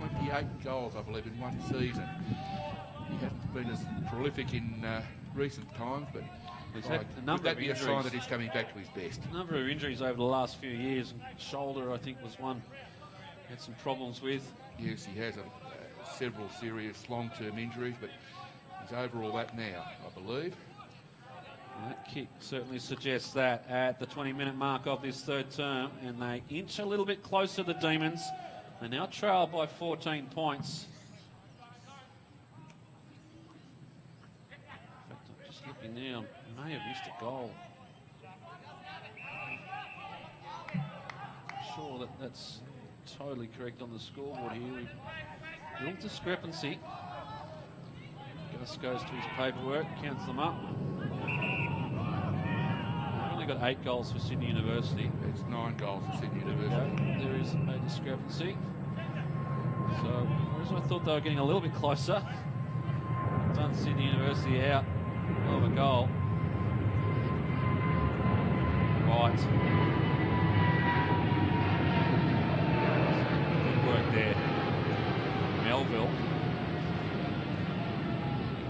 28 goals, I believe, in one season. He hasn't been as prolific in recent times, but he's had a number that of be injuries. a sign that he's coming back to his best? A number of injuries over the last few years. Shoulder, I think, was one he had some problems with. Yes, he has several serious long-term injuries, but he's over all that now, I believe. And that kick certainly suggests that at the 20-minute mark of this third term, and they inch a little bit closer, the Demons. They now trail by 14 points. In fact, I'm just looking now, may have missed a goal. I'm sure that that's totally correct on the scoreboard here. Real discrepancy. Gus goes to his paperwork, counts them up. We've only got 8 goals for Sydney University. It's 9 goals for Sydney University. There is a discrepancy. So, whereas I thought they were getting a little bit closer, done Sydney University out of a goal. Right. Good work there. Melville.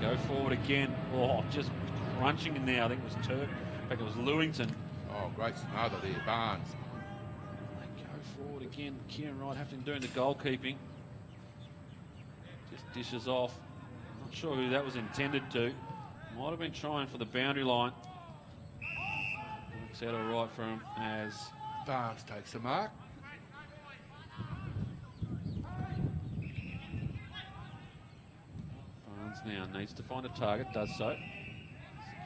Go forward again. Oh, just crunching in there. I think it was Turk. In fact, it was Lewington. Oh, great smother there, Barnes. They go forward again. Kieran Wright having to do the goalkeeping. Just dishes off. Not sure who that was intended to. Might have been trying for the boundary line. Works out all right for him as Barnes takes the mark. Barnes now needs to find a target. Does so. This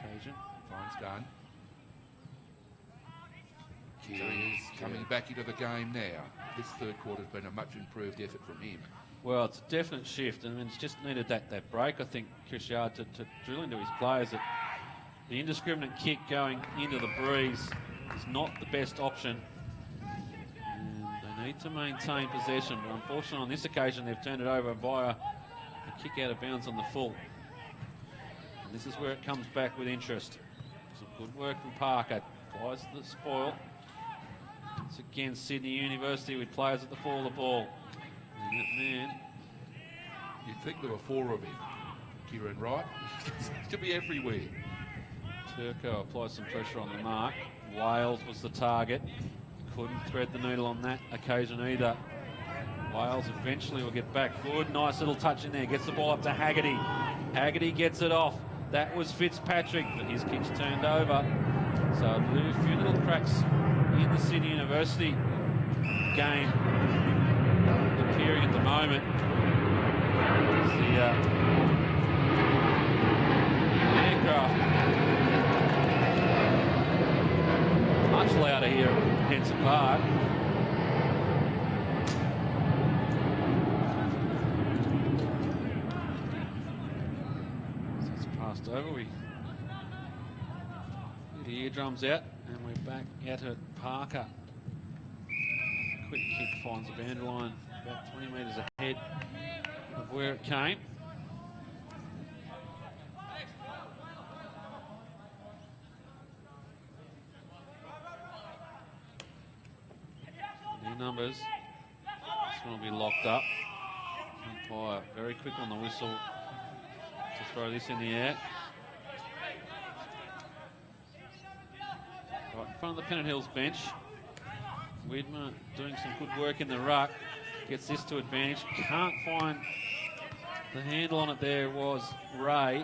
occasion. Barnes done. Kieran is coming back into the game now. This third quarter's been a much improved effort from him. Well, it's a definite shift. I mean, it's just needed that break, I think, Chris Yard, to drill into his players that the indiscriminate kick going into the breeze is not the best option. And they need to maintain possession. But unfortunately, on this occasion, they've turned it over via a kick out of bounds on the full. And this is where it comes back with interest. Some good work from Parker. Applies the spoil. It's against Sydney University with players at the fall of the ball. And that man, You'd think there were 4 of him. Kieran Wright seems to be everywhere. Turco applies some pressure on the mark. Wales was the target. Couldn't thread the needle on that occasion either. Wales eventually will get back. Good, nice little touch in there. Gets the ball up to Haggerty. Haggerty gets it off. That was Fitzpatrick, but his kick's turned over. So a few little cracks in the Sydney University game appearing at the moment. The aircraft much louder here at Henson Park. So it's passed over. We get the eardrums out and we're back at it. Parker. Quick kick finds the boundary line about 20 metres ahead of where it came. New numbers. This one will be locked up. Umpire very quick on the whistle to throw this in the air. Right in front of the Pennant Hills bench. Widmer doing some good work in the ruck. Gets this to advantage. Can't find the handle on it. There was Ray.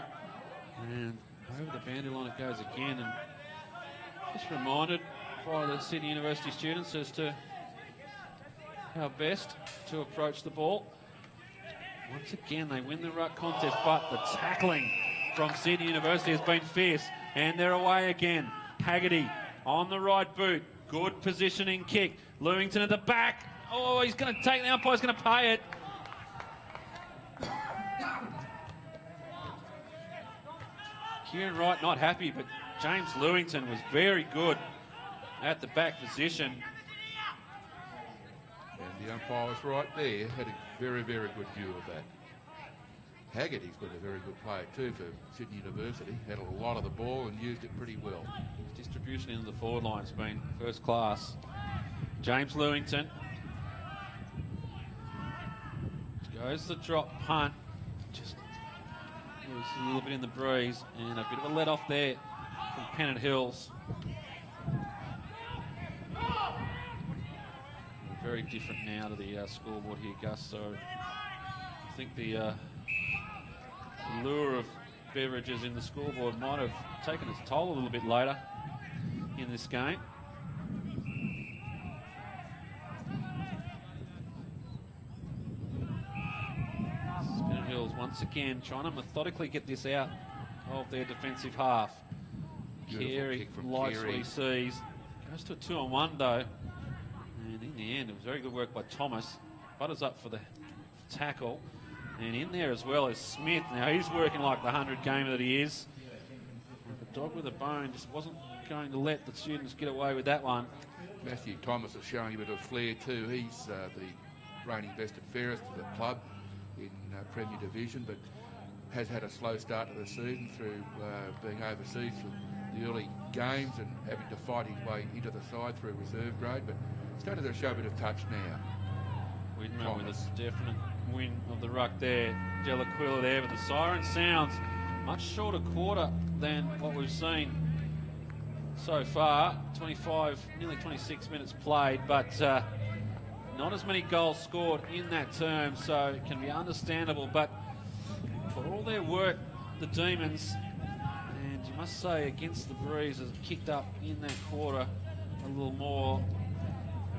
And over the boundary line it goes again. And just reminded by the Sydney University students as to how best to approach the ball. Once again, they win the ruck contest, but the tackling from Sydney University has been fierce. And they're away again. Haggerty on the right boot. Good positioning kick. Lewington at the back. Oh, he's going to take the umpire's going to pay it. Kieran Wright not happy, but James Lewington was very good at the back position. And the umpire was right there. Had a very, very good view of that. Haggerty's been a very good player too for Sydney University. Had a lot of the ball and used it pretty well. His distribution into the forward line has been first class. James Lewington. Goes the drop punt. Just moves a little bit in the breeze, and a bit of a let off there from Pennant Hills. Very different now to the scoreboard here, Gus. So I think the lure of beverages in the scoreboard might have taken its toll a little bit later in this game. Pennant Hills once again trying to methodically get this out of their defensive half. Carey likes what he sees. Goes to a 2-on-1 though. And in the end, it was very good work by Thomas. Butters up for the tackle. And in there as well is Smith. Now he's working like the 100 gamer that he is. The dog with a bone just wasn't going to let the students get away with that one. Matthew Thomas is showing a bit of flair too. He's the reigning best and fairest for the club in Premier Division, but has had a slow start to the season through being overseas for the early games and having to fight his way into the side through reserve grade, but started to show a bit of touch now. Widmer with a definite win of the ruck there. Delaquila there, but the siren sounds much shorter quarter than what we've seen so far. 25, nearly 26 minutes played, but not as many goals scored in that term, so it can be understandable. But for all their work, the Demons, and you must say against the breeze, has kicked up in that quarter a little more.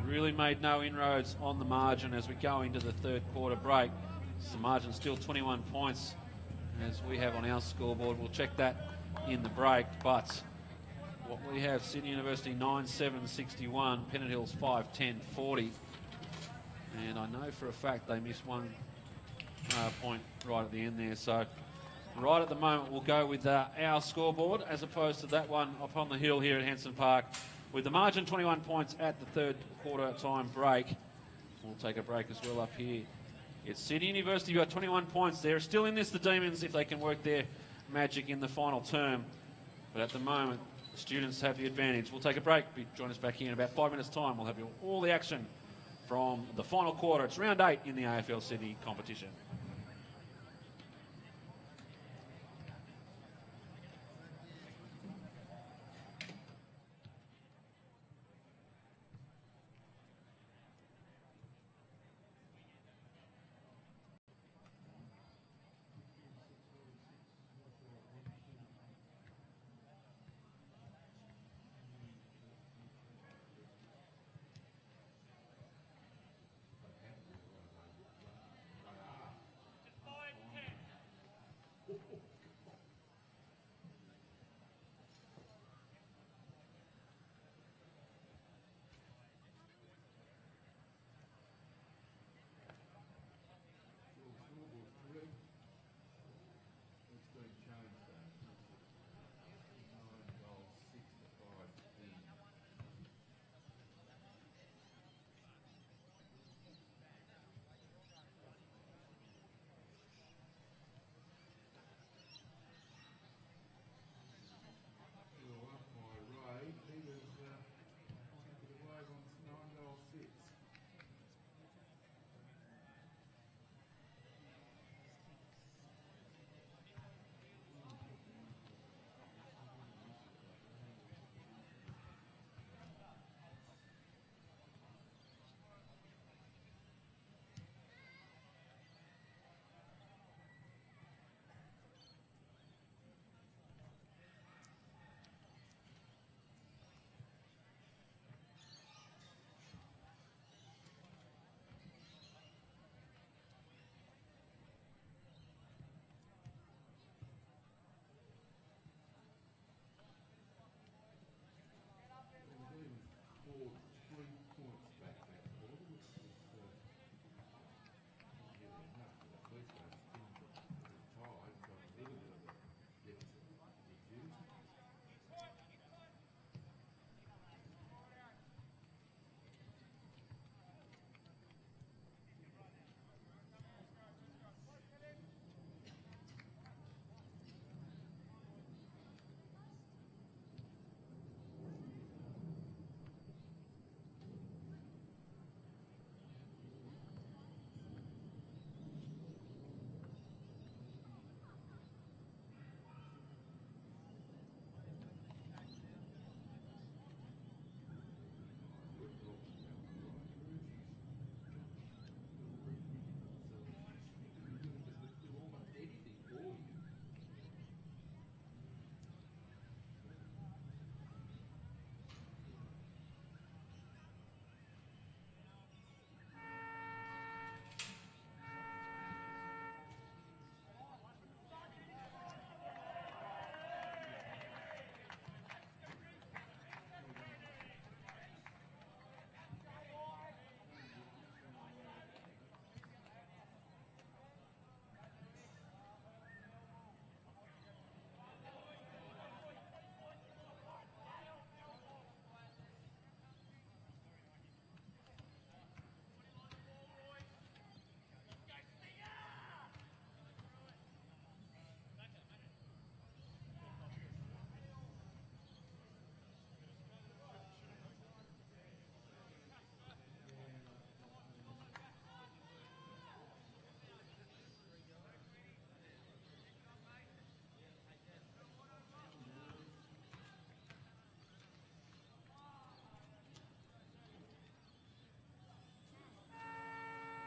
Really made no inroads on the margin as we go into the third quarter break. So the margin's still 21 points as we have on our scoreboard. We'll check that in the break, but what we have, Sydney University 9-7-61, Pennant Hills 5-10-40. And I know for a fact they missed one point right at the end there. So right at the moment we'll go with our scoreboard as opposed to that one up on the hill here at Henson Park. With the margin 21 points at the third quarter time break. We'll take a break as well up here. It's Sydney University, got 21 points. They're still in this, the Demons, if they can work their magic in the final term. But at the moment, the students have the advantage. We'll take a break. Join us back here in about 5 minutes' time. We'll have all the action from the final quarter. It's round 8 in the AFL Sydney competition.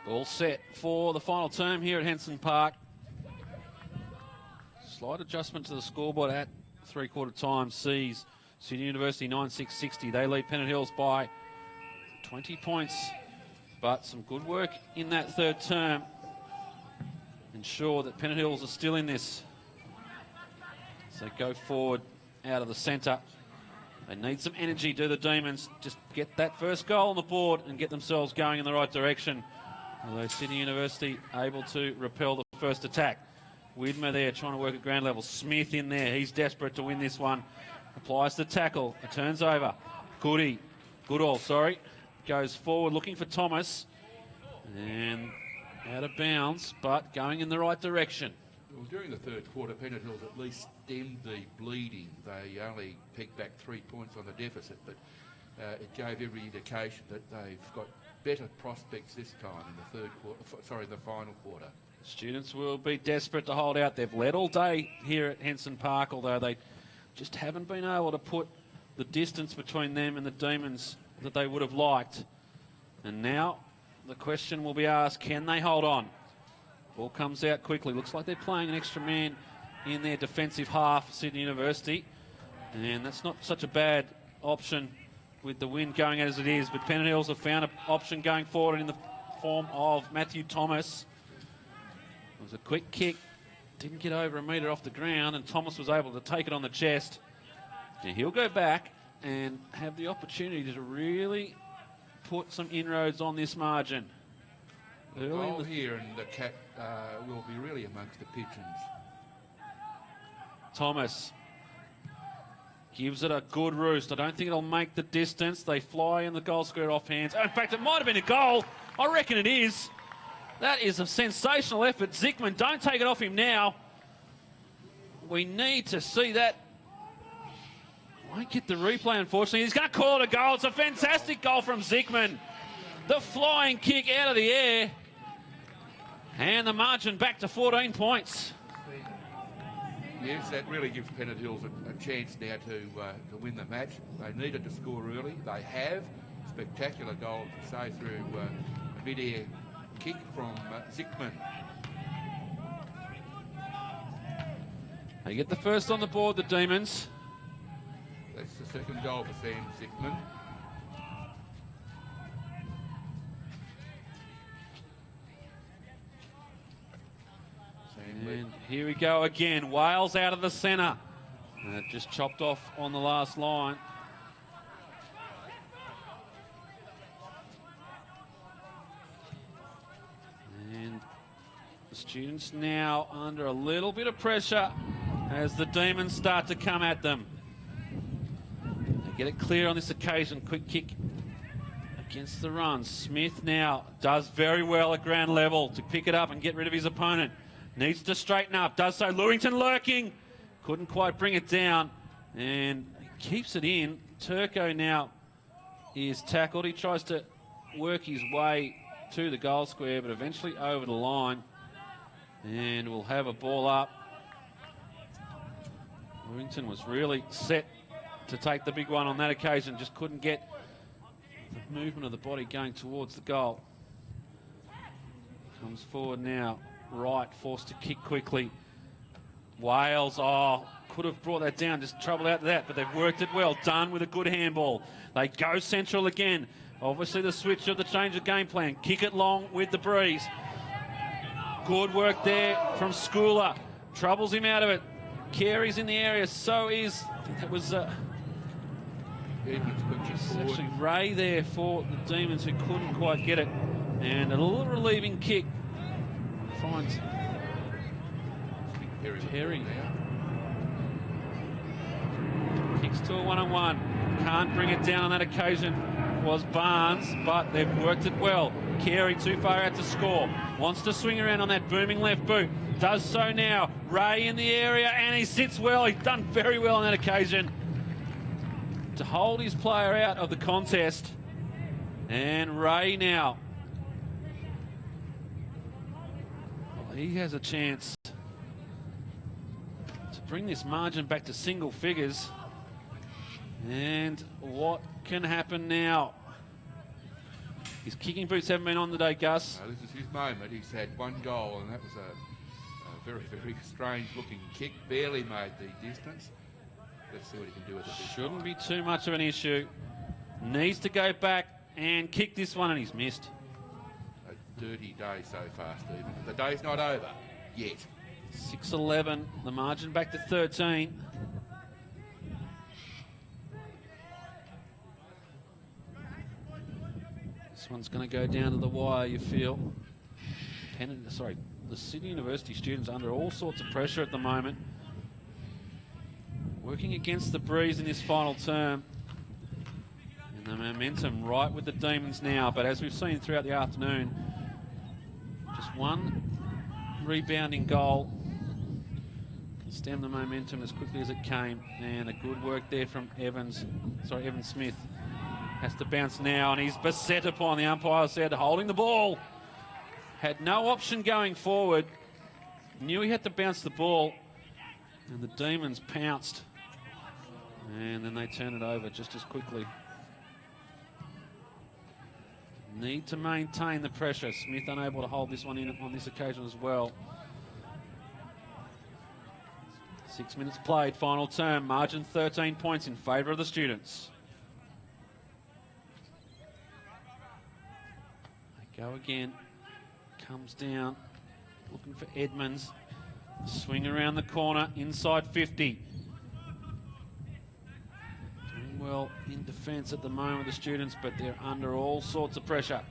All set for the final term here at Henson Park. Slight adjustment to the scoreboard at three-quarter time sees Sydney University 9-6-60. They lead Pennant Hills by 20 points, but some good work in that third term. Ensure that Pennant Hills are still in this. So go forward out of the centre. They need some energy, do the Demons. Just get that first goal on the board and get themselves going in the right direction. Although Sydney University able to repel the first attack. Widmer there trying to work at ground level. Smith in there. He's desperate to win this one. Applies the tackle. It turns over. Goodall, goes forward looking for Thomas. And out of bounds, but going in the right direction. Well, during the third quarter, Pennant Hills at least stemmed the bleeding. They only pegged back 3 points on the deficit, but it gave every indication that they've got better prospects this time in the final quarter. Students will be desperate to hold out. They've led all day here at Henson Park, although they just haven't been able to put the distance between them and the Demons that they would have liked. And now the question will be asked, can they hold on? Ball comes out quickly. Looks like they're playing an extra man in their defensive half, Sydney University. And that's not such a bad option with the wind going as it is. But Pennant Hills have found an option going forward in the form of Matthew Thomas. It was a quick kick. Didn't get over a metre off the ground, and Thomas was able to take it on the chest. And he'll go back and have the opportunity to really put some inroads on this margin. The goal here, and the cat will be really amongst the pigeons. Thomas gives it a good roost. I don't think it'll make the distance. They fly in the goal square off hands. In fact, it might have been a goal. I reckon it is. That is a sensational effort. Zickman, don't take it off him now. We need to see that. Won't get the replay, unfortunately. He's going to call it a goal. It's a fantastic goal from Zickman. The flying kick out of the air. And the margin back to 14 points. Yes, that really gives Pennant Hills a chance now to win the match. They needed to score early. They have. Spectacular goal, to say, through a mid-air kick from Zickman. They get the first on the board, the Demons. That's the second goal for Sam Zickman. And here we go again. Wales out of the centre. Just chopped off on the last line. And the students now under a little bit of pressure as the Demons start to come at them. They get it clear on this occasion. Quick kick against the run. Smith now does very well at ground level to pick it up and get rid of his opponent. Needs to straighten up, does so. Lewington lurking, couldn't quite bring it down, and he keeps it in. Turco now is tackled. He tries to work his way to the goal square, but eventually over the line, and we'll have a ball up. Lewington was really set to take the big one on that occasion, just couldn't get the movement of the body going towards the goal. Comes forward now. Right, forced to kick quickly. Wales, could have brought that down, just trouble out of that, but they've worked it well. Done with a good handball. They go central again. Obviously the switch of the change of game plan. Kick it long with the breeze. Good work there from Schooler. Troubles him out of it. Carey's in the area, so is, I think that was actually Ray there for the Demons, who couldn't quite get it. And a little relieving kick. Finds Perry. Kicks to a one-on-one. Can't bring it down on that occasion. Was Barnes, but they've worked it well. Carey too far out to score. Wants to swing around on that booming left boot. Does so now. Ray in the area, and he sits well. He's done very well on that occasion to hold his player out of the contest. And Ray now. He has a chance to bring this margin back to single figures. And what can happen now? His kicking boots haven't been on today, Gus. This is his moment. He's had one goal, and that was a very, very strange-looking kick. Barely made the distance. Let's see what he can do with it. Shouldn't be too much of an issue. Needs to go back and kick this one, and he's missed. A dirty day so far, Stephen. The day's not over yet. 6-11, the margin back to 13. This one's going to go down to the wire, you feel. The Sydney University students under all sorts of pressure at the moment. Working against the breeze in this final term. And the momentum right with the Demons now. But as we've seen throughout the afternoon, just one rebounding goal can stem the momentum as quickly as it came. And a good work there from Evan Smith. Has to bounce now, and he's beset upon. The umpire said holding the ball. Had no option going forward. Knew he had to bounce the ball. And the Demons pounced. And then they turn it over just as quickly. Need to maintain the pressure. Smith unable to hold this one in on this occasion as well. 6 minutes played, final term. Margin 13 points in favour of the students. They go again. Comes down. Looking for Edmonds. Swing around the corner. Inside 50. Doing well in defence at the moment, the students, but they're under all sorts of pressure.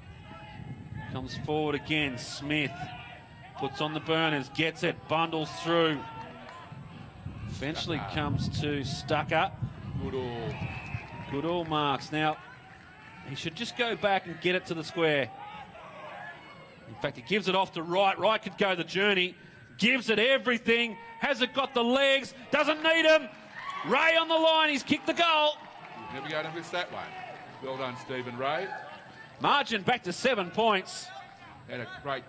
Comes forward again. Smith puts on the burners. Gets it. Bundles through. Eventually comes to Stucker. Good all marks. Now, he should just go back and get it to the square. In fact, he gives it off to Wright. Wright could go the journey. Gives it everything. Has it got the legs? Doesn't need him. Ray on the line. He's kicked the goal. You're never going to miss that one. Well done, Stephen Ray. Margin back to 7 points. Had a great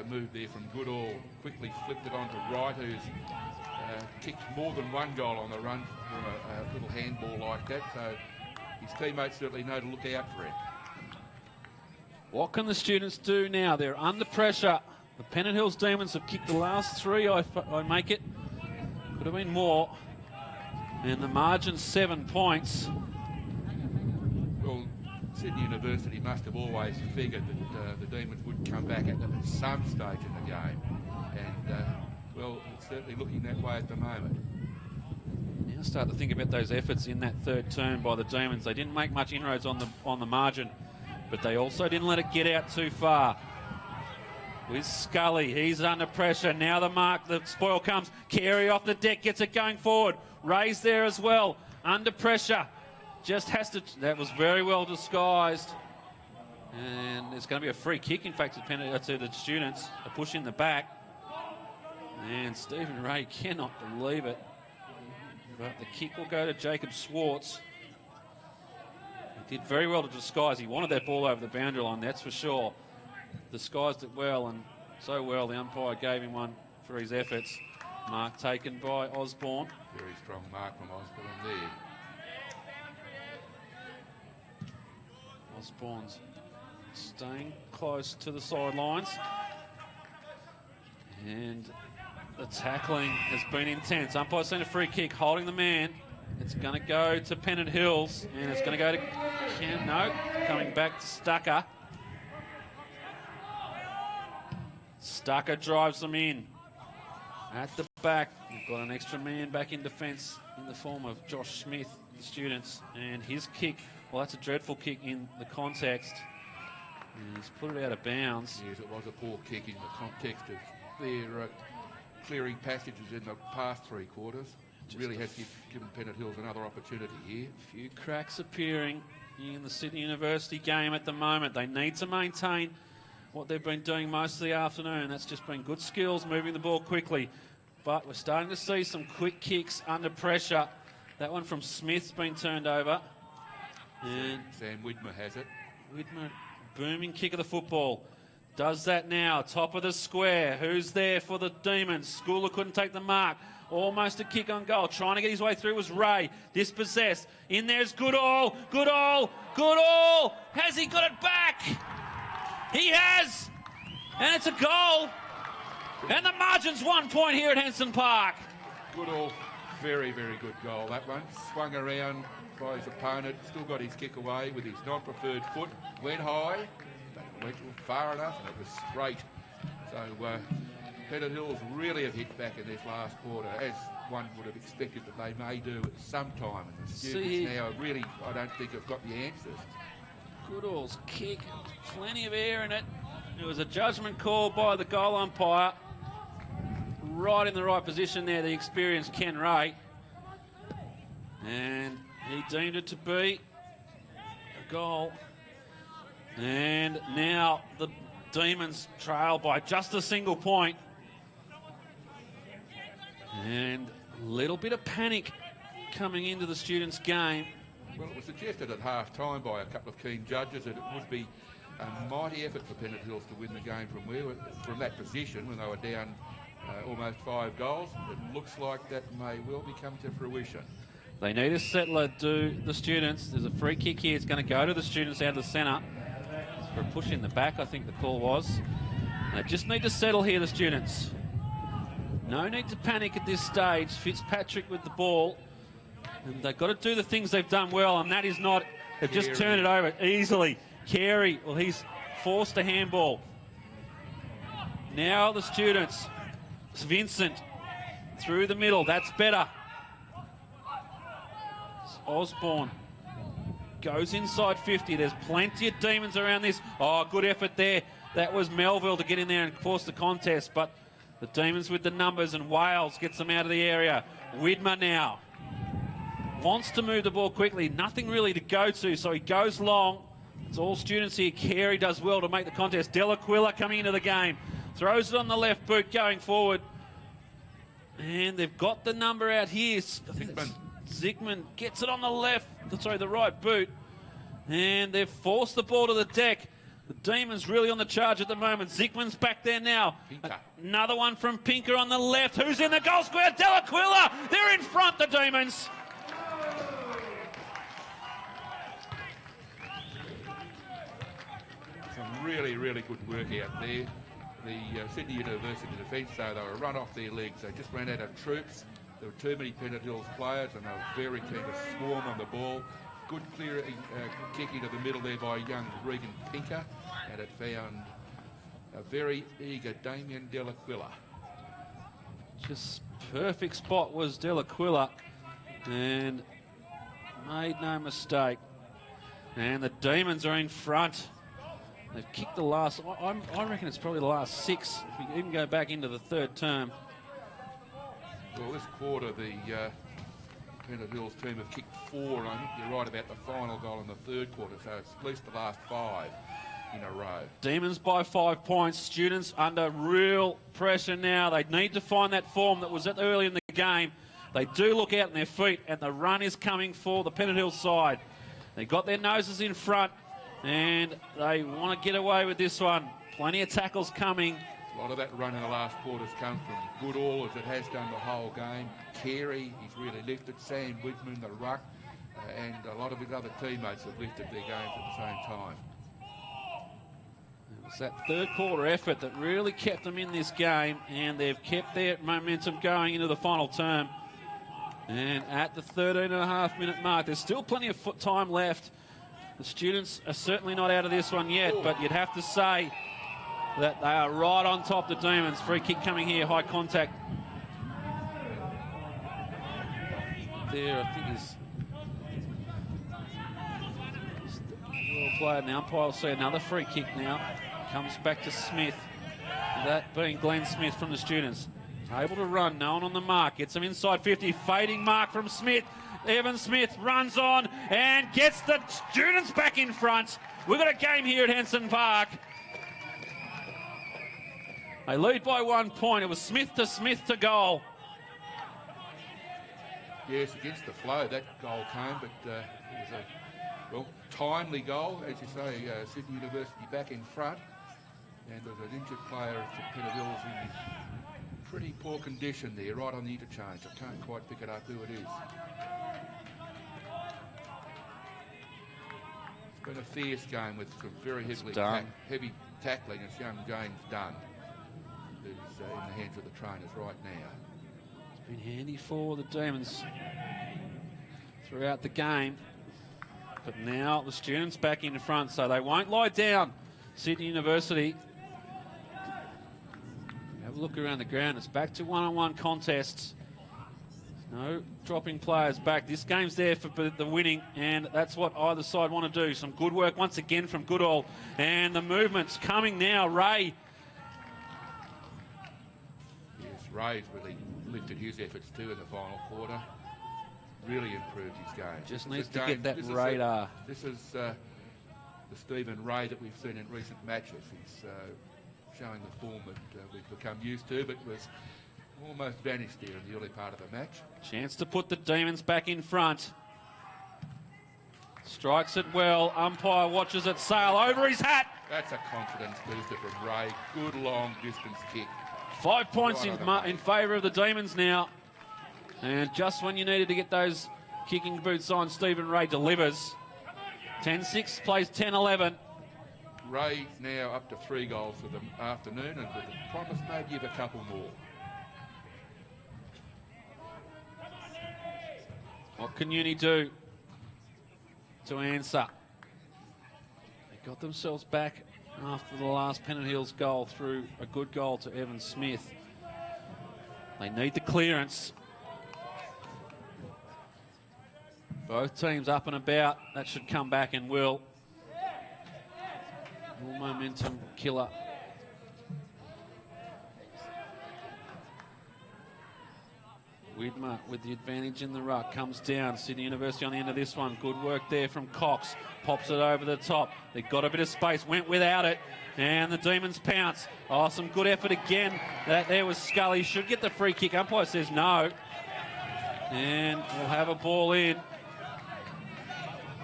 move there from Goodall. Quickly flipped it on to Wright, who's kicked more than one goal on the run from a little handball like that. So his teammates certainly know to look out for him. What can the students do now? They're under pressure. The Pennant Hills Demons have kicked the last three, I make it. Could have been more. And the margin 7 points. Well, Sydney University must have always figured that the Demons would come back at some stage in the game. And, well, it's certainly looking that way at the moment. Now start to think about those efforts in that third term by the Demons. They didn't make much inroads on the margin, but they also didn't let it get out too far. With Scully, he's under pressure. Now the spoil comes. Carey off the deck, gets it going forward. Ray's there as well, under pressure. Just has to, that was very well disguised. And it's going to be a free kick, in fact, to the students. A push in the back. And Stephen Ray cannot believe it. But the kick will go to Jacob Swartz. He did very well to disguise. He wanted that ball over the boundary line, that's for sure. Disguised it well, and so well the umpire gave him one for his efforts. Mark taken by Osborne. Very strong mark from Osborne there. Osborne's staying close to the sidelines. And the tackling has been intense. Umpire's seen a free kick, holding the man. It's going to go to Pennant Hills, and it's going to go to coming back to Stucker. Stucker drives them in. At the back, you've got an extra man back in defence in the form of Josh Smith, the students, and his kick, well, that's a dreadful kick in the context. And he's put it out of bounds. Yes, it was a poor kick in the context of their clearing passages in the past three quarters. Really has given Pennant Hills another opportunity here. A few cracks appearing in the Sydney University game at the moment. They need to maintain what they've been doing most of the afternoon. That's just been good skills, moving the ball quickly. But we're starting to see some quick kicks under pressure. That one from Smith's been turned over. And Sam Widmer has it. Widmer, booming kick of the football. Does that now, top of the square. Who's there for the Demons? Schooler couldn't take the mark. Almost a kick on goal. Trying to get his way through was Ray. Dispossessed. In there's Goodall. Goodall. Goodall. Has he got it back? He has! And it's a goal. And the margin's 1 point here at Henson Park. Good all. Very, very good goal, that one. Swung around by his opponent, still got his kick away with his non-preferred foot. Went high, but went far enough, and it was straight. So Pennant Hills really have hit back in this last quarter, as one would have expected that they may do at some time. And the students now really, I don't think, have got the answers. Goodall's kick, plenty of air in it. It was a judgment call by the goal umpire. Right in the right position there, the experienced Ken Ray. And he deemed it to be a goal. And now the Demons trail by just a single point. And a little bit of panic coming into the Students' game. Well, it was suggested at half-time by a couple of keen judges that it would be a mighty effort for Pennant Hills to win the game from that position when they were down almost 5 goals. It looks like that may well become to fruition. They need a settler, do the Students. There's a free kick here. It's going to go to the Students out of the centre. For a push in the back, I think the call was. They just need to settle here, the Students. No need to panic at this stage. Fitzpatrick with the ball. And they've got to do the things they've done well, and that is not... They've just turned it over easily. Carey, well, he's forced a handball. Now the Students. It's Vincent through the middle. That's better. It's Osborne goes inside 50. There's plenty of Demons around this. Oh, good effort there. That was Melville to get in there and force the contest, but the Demons with the numbers, and Wales gets them out of the area. Widmer now wants to move the ball quickly. Nothing really to go to, so he goes long. It's all Students here. Carey does well to make the contest. Delaquila coming into the game. Throws it on the left boot going forward. And they've got the number out here. I think Zigman gets it on the left, sorry, the right boot. And they've forced the ball to the deck. The Demons really on the charge at the moment. Zigman's back there now. Another one from Pinker on the left. Who's in the goal square? Delaquila. They're in front, the Demons. Some really, really good work out there. The Sydney University defence, so they were run off their legs. They just ran out of troops. There were too many Pennant Hills players, and they were very keen to swarm on the ball. Good clear kick into the middle there by young Regan Pinker, and it found a very eager Damien Delaquila. Just perfect spot was Delaquila, and made no mistake. And the Demons are in front. They've kicked the last, I reckon it's probably the last 6, if you even go back into the third term. Well, this quarter, the Pennant Hills team have kicked 4, and I think you're right about the final goal in the third quarter, so it's at least the last 5 in a row. Demons by 5 points. Students under real pressure now. They need to find that form that was early in the game. They do look out on their feet, and the run is coming for the Pennant Hills side. They got their noses in front, and they want to get away with this one. Plenty of tackles coming. A lot of that run in the last quarter's come from Goodall, as it has done the whole game. Carey, he's really lifted. Sam Widman, the ruck, and a lot of his other teammates have lifted their games at the same time. It was that third quarter effort that really kept them in this game, and they've kept their momentum going into the final term. And at the 13.5-minute mark, there's still plenty of time left. The Students are certainly not out of this one yet, but you'd have to say that they are right on top of the Demons. Free kick coming here, high contact. There, I think is well played. Now umpire will see another free kick now. Comes back to Smith. That being Glenn Smith from the Students. Able to run, no one on the mark. Gets him inside 50. Fading mark from Smith. Evan Smith runs on and gets the Students back in front. We've got a game here at Henson Park. They lead by 1 point. It was Smith to goal. Yes, against the flow, that goal came, but it was a, timely goal. As you say, Sydney University back in front. And there's an injured player for Pennant Hills in pretty poor condition there, right on the interchange. I can't quite pick it up who it is. Been a fierce game with some very heavy tackling, and young James Dunn, who's in the hands of the trainers right now. It's been handy for the Demons throughout the game. But now the students back in front, so they won't lie down. Sydney University. Have a look around the ground. It's back to one-on-one contests. No dropping players back. This game's there for the winning, and that's what either side want to do. Some good work once again from Goodall, and the movement's coming now. Ray. Yes, Ray's really lifted his efforts too in the final quarter. Really improved his game. Just needs to get that radar. This is the Stephen Ray that we've seen in recent matches. He's showing the form that we've become used to, but was almost vanished there in the early part of the match. Chance to put the Demons back in front. Strikes it well. Umpire watches it sail over his hat. That's a confidence booster from Ray. Good long distance kick. 5 points in favour of the Demons now. And just when you needed to get those kicking boots on, Stephen Ray delivers. 10-6 plays 10-11. Ray now up to 3 goals for the afternoon, and with a promise maybe of a couple more. What can Uni do to answer? They got themselves back after the last Pennant Hills goal through a good goal to Evan Smith. They need the clearance. Both teams up and about. That should come back and will. More momentum killer. Widmer with the advantage in the ruck comes down. Sydney University on the end of this one. Good work there from Cox. Pops it over the top. They got a bit of space, went without it, and the Demons pounce. Oh, some good effort again. That there was Scully. Should get the free kick. Umpire says no. And we'll have a ball in.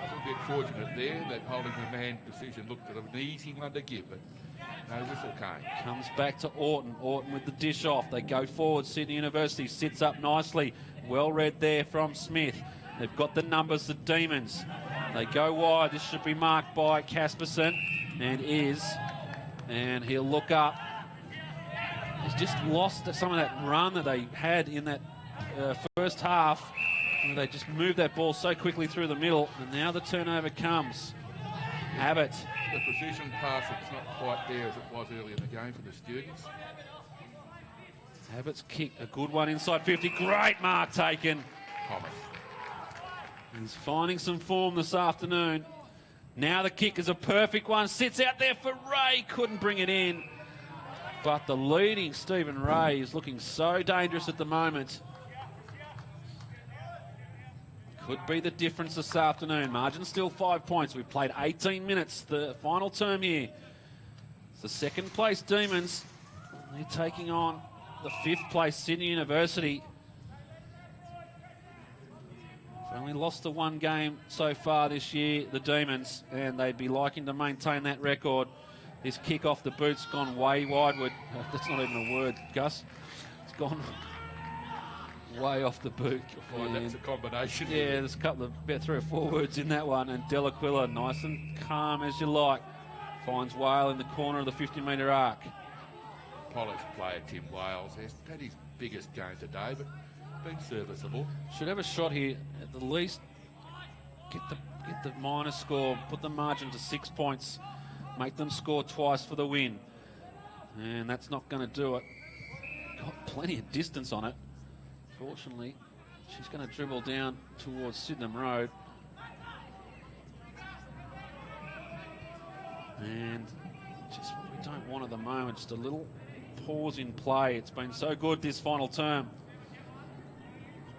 A bit fortunate there. That holding the man decision looked at an easy one to give, but no whistle came. Comes back to Orton. Orton with the dish off. They go forward. Sydney University sits up nicely. Well read there from Smith. They've got the numbers, the Demons. They go wide. This should be marked by Casperson, and is. And he'll look up. He's just lost some of that run that they had in that first half. They just moved that ball so quickly through the middle, and now the turnover comes. Abbott. The precision pass is not quite there as it was early in the game for the students. Abbott's kick, a good one inside 50. Great mark taken. Thomas. He's finding some form this afternoon. Now the kick is a perfect one. Sits out there for Ray. Couldn't bring it in. But the leading Stephen Ray is looking so dangerous at the moment. Could be the difference this afternoon. Margin still 5 points. We've played 18 minutes, the final term here. It's the second place Demons. They're taking on the 5th place Sydney University. They've only lost the 1 game so far this year, the Demons, and they'd be liking to maintain that record. This kick off the boot's gone way wideward. That's not even a word, Gus. It's gone way off the boot. That's a combination. Yeah, there's a couple of, about 3 or 4 words in that one. And Delaquila, nice and calm as you like, finds Whale in the corner of the 50-metre arc. Polished player Tim Wales has had his biggest game today, but been serviceable. Should have a shot here at the least. Get the minus score, put the margin to 6 points, make them score twice for the win. And that's not going to do it. Got plenty of distance on it. Fortunately, she's going to dribble down towards Sydenham Road. And just what we don't want at the moment, just a little pause in play. It's been so good this final term.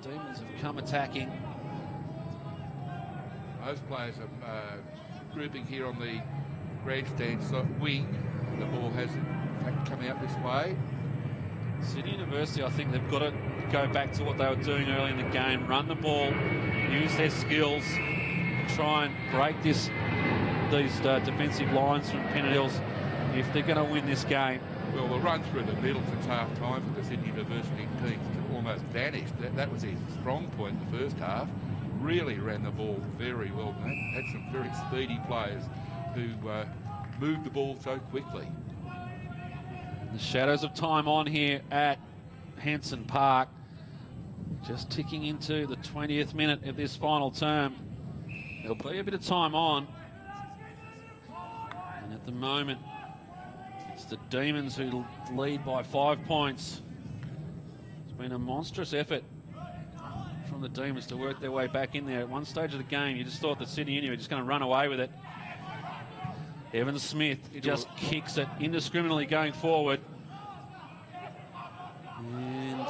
Demons have come attacking. Most players are grouping here on the grandstand wing. The ball has in fact come out this way. Sydney University, I think they've got to go back to what they were doing early in the game. Run the ball, use their skills, try and break these defensive lines from Pennant Hills if they're going to win this game. Well, the run through the middle since half-time for the Sydney University teams almost vanished. That was their strong point in the first half. really ran the ball very well. Had some very speedy players who moved the ball so quickly. The shadows of time on here at Henson Park. Just ticking into the 20th minute of this final term. There'll be a bit of time on. And at the moment, it's the Demons who lead by 5 points. It's been a monstrous effort from the Demons to work their way back in there. At one stage of the game, you just thought that Sydney Uni were just going to run away with it. Evan Smith just kicks it indiscriminately going forward. And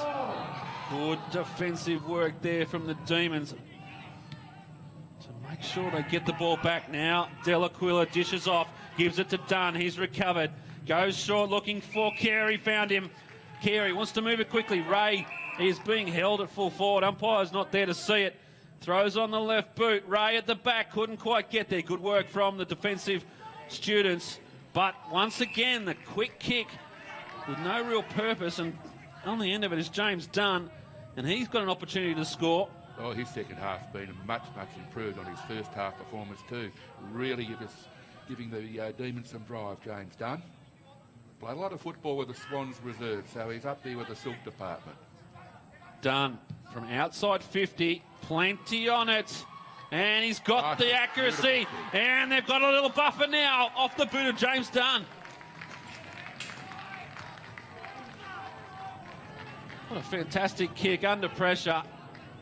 good defensive work there from the Demons to make sure they get the ball back now. Delaquila dishes off, gives it to Dunn. He's recovered. Goes short looking for Carey. Found him. Carey wants to move it quickly. Ray is being held at full forward. Umpire's not there to see it. Throws on the left boot. Ray at the back. Couldn't quite get there. Good work from the defensive students. But once again, the quick kick with no real purpose. And on the end of it is James Dunn. And he's got an opportunity to score. Oh, his second half's been much improved on his first half performance too. Really giving the Demons some drive, James Dunn. Played a lot of football with the Swans reserve, so he's up there with the Silk department. Dunn from outside 50, plenty on it. And he's got the accuracy. And they've got a little buffer now off the boot of James Dunn. What a fantastic kick under pressure,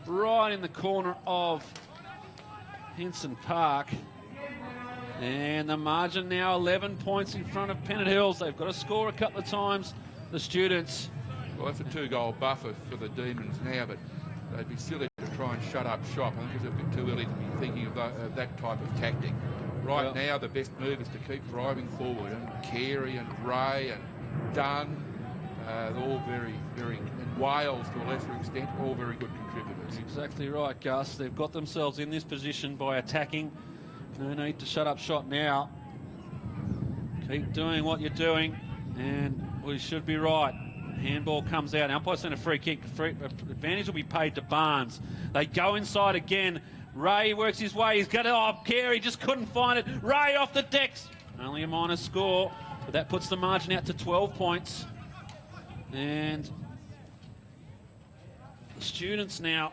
right in the corner of Henson Park. And the margin now 11 points in front of Pennant Hills. They've got to score a couple of times, the students. Well, that's a 2-goal buffer for the Demons now, but they'd be silly to try and shut up shop. I think it's a bit too early to be thinking of that type of tactic. Right now, the best move is to keep driving forward. And Carey and Ray and Dunn, they're all very, and Wales to a lesser extent, all very good contributors. Exactly right, Gus. They've got themselves in this position by attacking. No need to shut up shop now. Keep doing what you're doing, and we should be right. Handball comes out. Umpire sent a free kick. Advantage will be paid to Barnes. They go inside again. Ray works his way. He's got it. Oh, Carey just couldn't find it. Ray off the decks. Only a minor score, but that puts the margin out to 12 points. And the students now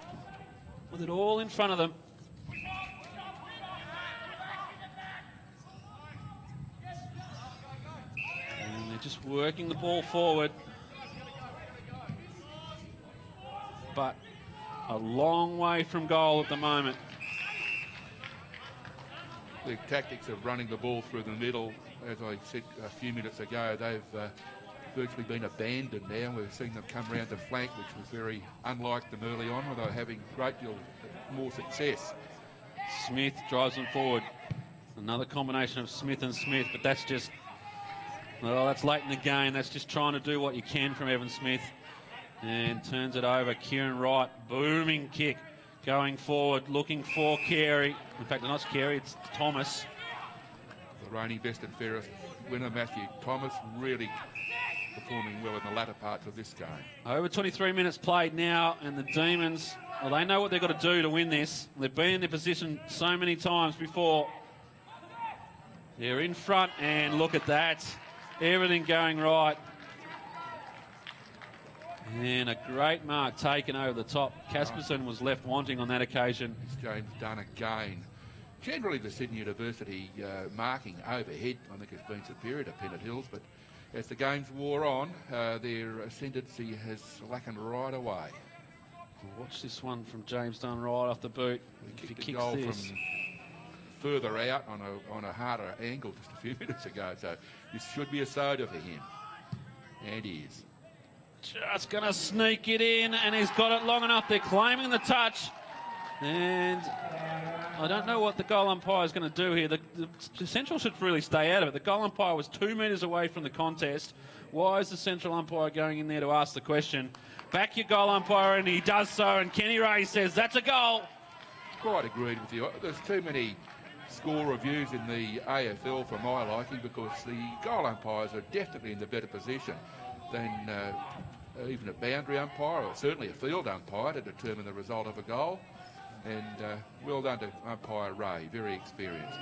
with it all in front of them. And they're just working the ball forward. But a long way from goal at the moment. The tactics of running the ball through the middle, as I said a few minutes ago, they've virtually been abandoned now. We've seen them come round the flank, which was very unlike them early on, where they were having a great deal more success. Smith drives them forward. Another combination of Smith and Smith, but that's just, well, that's late in the game. That's just trying to do what you can from Evan Smith. And turns it over. Kieran Wright, booming kick going forward, looking for Carey. In fact, not Carey, it's Thomas. The reigning best and fairest winner, Matthew Thomas, really performing well in the latter parts of this game. Over 23 minutes played now, and the Demons, well, they know what they've got to do to win this. They've been in their position so many times before. They're in front, and look at that. Everything going right. And a great mark taken over the top. Casperson was left wanting on that occasion. It's James Dunn again. Generally, the Sydney University marking overhead, I think, has been superior to Pennant Hills, but as the games wore on, their ascendancy has slackened right away. Watch this one from James Dunn right off the boot. He kicked a goal from further out on a harder angle just a few minutes ago, so this should be a soda for him. And he is. Just going to sneak it in, and he's got it long enough. They're claiming the touch. And I don't know what the goal umpire is going to do here. The Central should really stay out of it. The goal umpire was 2 metres away from the contest. Why is the Central umpire going in there to ask the question? Back your goal umpire, and he does so. And Kenny Ray says, that's a goal. Quite agreed with you. There's too many score reviews in the AFL for my liking, because the goal umpires are definitely in the better position than even a boundary umpire, or certainly a field umpire, to determine the result of a goal. And well done to umpire Ray, very experienced.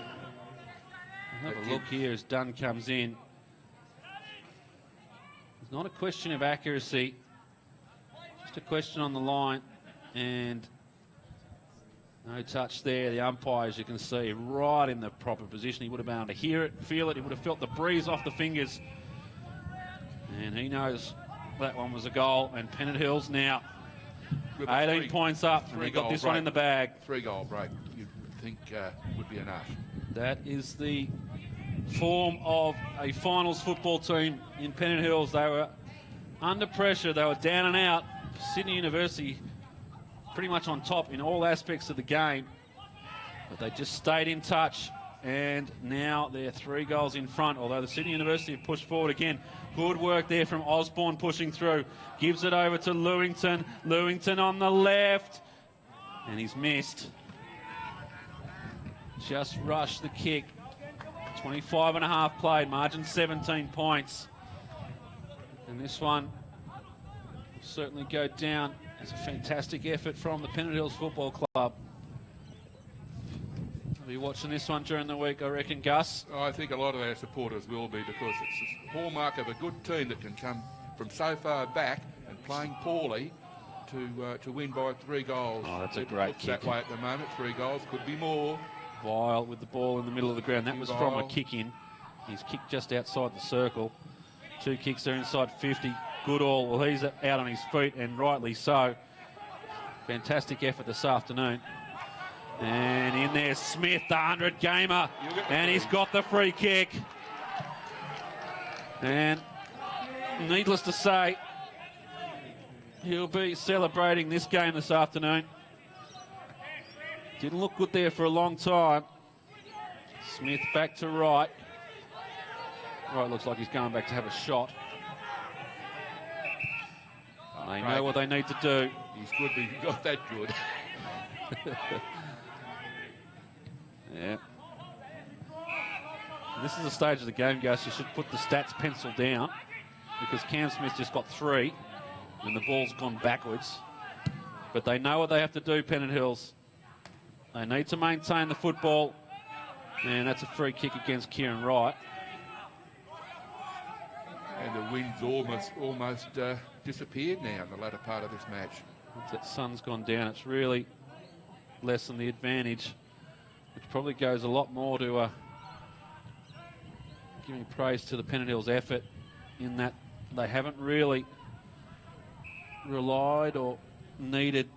Have a look here as Dunn comes in. It's not a question of accuracy, just a question on the line, and no touch there. The umpire, as you can see, right in the proper position. He would have been able to hear it, feel it. He would have felt the breeze off the fingers. And he knows that one was a goal. And Pennant Hills now 18 points up. And they got this one in the bag. 3-goal break, you'd think would be enough. That is the form of a finals football team in Pennant Hills. They were under pressure. They were down and out. Sydney University pretty much on top in all aspects of the game, but they just stayed in touch, and now they're 3 goals in front, although the Sydney University have pushed forward again. Good work there from Osborne pushing through, gives it over to Lewington. Lewington on the left, and he's missed. Just rushed the kick. 25 and a half played, margin 17 points. And this one will certainly go down. It's a fantastic effort from the Pennant Hills Football Club. I'll be watching this one during the week, I reckon, Gus. I think a lot of our supporters will be, because it's a hallmark of a good team that can come from so far back and playing poorly to win by 3 goals. Oh, that's a great kick. That way at the moment, 3 goals, could be more. Vile with the ball in the middle of the ground. That was from a kick in. He's kicked just outside the circle. 2 kicks there inside 50. Goodall, well, he's out on his feet, and rightly so. Fantastic effort this afternoon. And in there, Smith, the 100-gamer, and he's got the free kick. And needless to say, he'll be celebrating this game this afternoon. Didn't look good there for a long time. Smith back to right. Right, looks like he's going back to have a shot. They know what they need to do. He's good, but he got that good. Yeah. This is the stage of the game, Gus. You should put the stats pencil down, because Cam Smith just got 3 and the ball's gone backwards. But they know what they have to do, Pennant Hills. They need to maintain the football, and that's a free kick against Kieran Wright. And the wind's almost disappeared now in the latter part of this match. Once that sun's gone down, it's really lessened the advantage, which probably goes a lot more to giving praise to the Pennant Hills effort, in that they haven't really relied or needed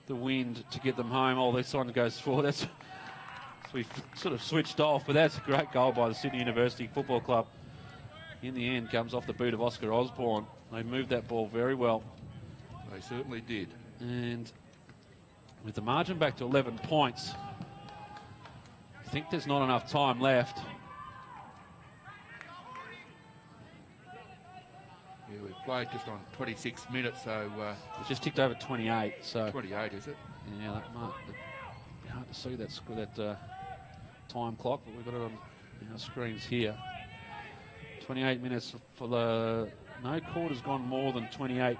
the wind to get them home. All this one goes forward. So we've sort of switched off, but that's a great goal by the Sydney University Football Club. In the end, comes off the boot of Oscar Osborne. They moved that ball very well. They certainly did. And with the margin back to 11 points, I think there's not enough time left. Yeah, we've played just on 26 minutes, so... It's just ticked over 28, so... 28, is it? Yeah, that might be hard to see that time clock, but we've got it on our screens here. 28 minutes for the... No quarter's gone more than 28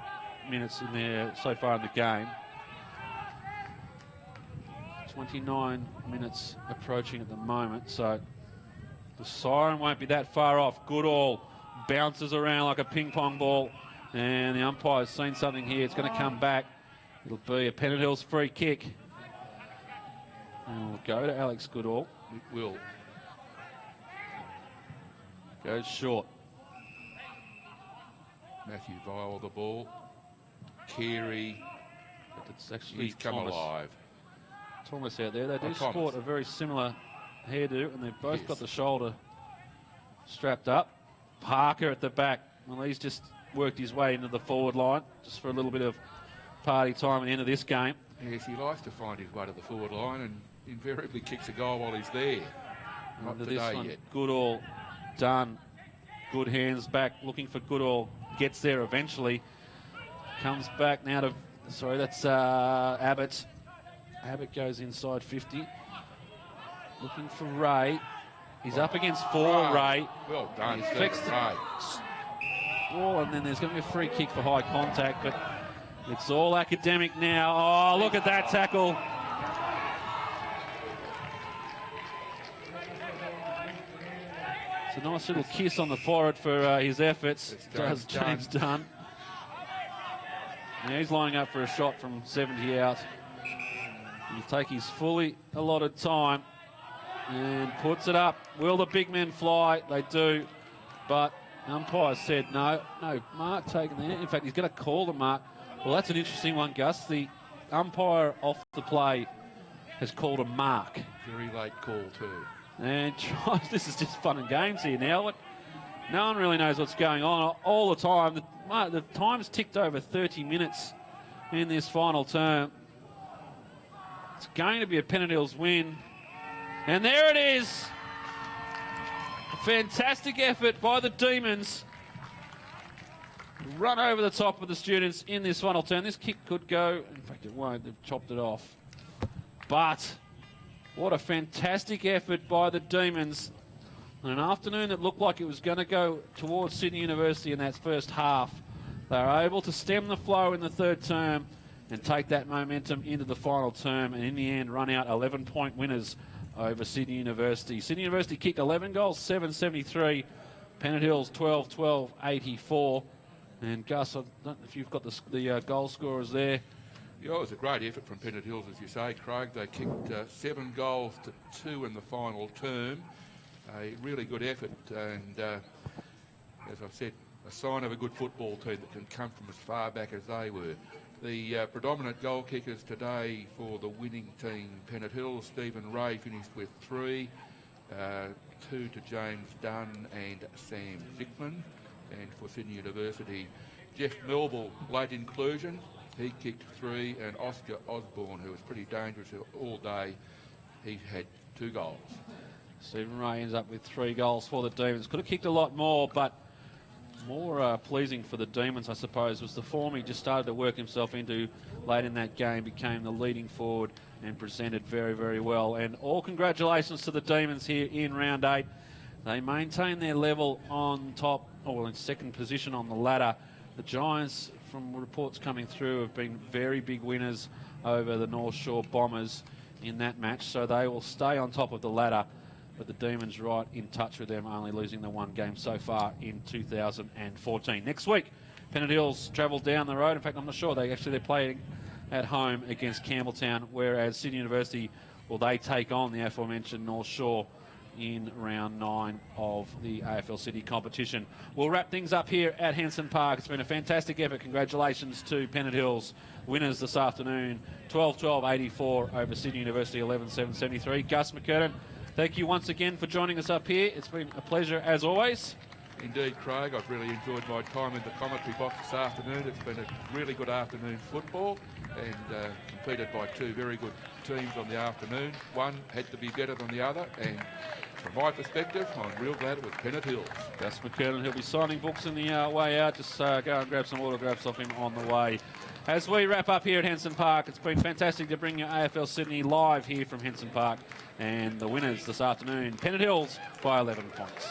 minutes in there so far in the game. 29 minutes approaching at the moment, so the siren won't be that far off. Goodall bounces around like a ping pong ball, and the umpire's seen something here. It's going to come back. It'll be a Pennant Hills free kick. And we'll go to Alex Goodall. It will. Goes short. Matthew Vile the ball. Carey. But it's actually He's come Thomas. alive. Thomas out there. They do Thomas. sport a very similar hairdo, and they've both Yes. got the shoulder strapped up. Parker at the back. Well, he's just worked his way into the forward line just for a little bit of party time at the end of this game. Yes, he likes to find his way to the forward line and invariably kicks a goal while he's there. Not Under today this one, yet. Goodall done. Good hands back, looking for Goodall. Gets there eventually. Comes back now to, sorry, that's Abbott. Abbott goes inside 50. Looking for Ray. He's up against 4, Ray. Well done, He fixed Ray. Oh, and then there's going to be a free kick for high contact, but It's all academic now. Oh, look at that tackle. It's a nice little kiss on the forehead for his efforts, does James Dunn. Now he's lining up for a shot from 70 out. He'll take his fully allotted time and puts it up. Will the big men fly? They do, but umpire said no mark taken there. In fact, he's going to call the mark. Well, that's an interesting one, Gus. The umpire off the play has called a mark. Very late call too. And this is just fun and games here now. No one really knows what's going on all the time. The time's ticked over 30 minutes in this final term. It's going to be a Pennant Hills win. And there it is. A fantastic effort by the Demons. Run over the top of the students in this final turn. This kick could go. In fact, it won't. They've chopped it off. But what a fantastic effort by the Demons. On an afternoon that looked like it was going to go towards Sydney University in that first half. They were able to stem the flow in the third term and take that momentum into the final term, and in the end run out 11-point winners over Sydney University. Sydney University kicked 11 goals, 773. Pennant Hills 12-12-84. And Gus, I don't know if you've got the goal scorers there. Yeah, it was a great effort from Pennant Hills, as you say, Craig. They kicked 7 goals to 2 in the final term. A really good effort, and as I've said, a sign of a good football team that can come from as far back as they were. The predominant goal kickers today for the winning team, Pennant Hills, Stephen Ray finished with 3, 2 to James Dunn and Sam Dickman. And for Sydney University, Jeff Melville, late inclusion, he kicked 3, and Oscar Osborne, who was pretty dangerous all day, he had 2 goals. Stephen Ray ends up with 3 goals for the Demons. Could have kicked a lot more, but more pleasing for the Demons, I suppose, was the form he just started to work himself into late in that game, became the leading forward and presented very, very well. And all congratulations to the Demons here in round 8. They maintain their level on top, or in second position on the ladder. The Giants, from reports coming through, have been very big winners over the North Shore Bombers in that match, so they will stay on top of the ladder. But the Demons right in touch with them, only losing the 1 game so far in 2014. Next week, Pennant Hills travel down the road. In fact, I'm not sure. They're playing at home against Campbelltown, whereas Sydney University, well, they take on the aforementioned North Shore in round 9 of the AFL City competition. We'll wrap things up here at Henson Park. It's been a fantastic effort. Congratulations to Pennant Hills, winners this afternoon, 12-12-84 over Sydney University, 11-7-73. Gus McKernan, thank you once again for joining us up here. It's been a pleasure as always. Indeed, Craig. I've really enjoyed my time in the commentary box this afternoon. It's been a really good afternoon football, and competed by 2 very good teams on the afternoon. One had to be better than the other, and from my perspective, I'm real glad it was Pennant Hills. Gus McKernan, he'll be signing books in the way out. Just go and grab some autographs off him on the way. As we wrap up here at Henson Park, it's been fantastic to bring you AFL Sydney live here from Henson Park. And the winners this afternoon, Pennant Hills by 11 points.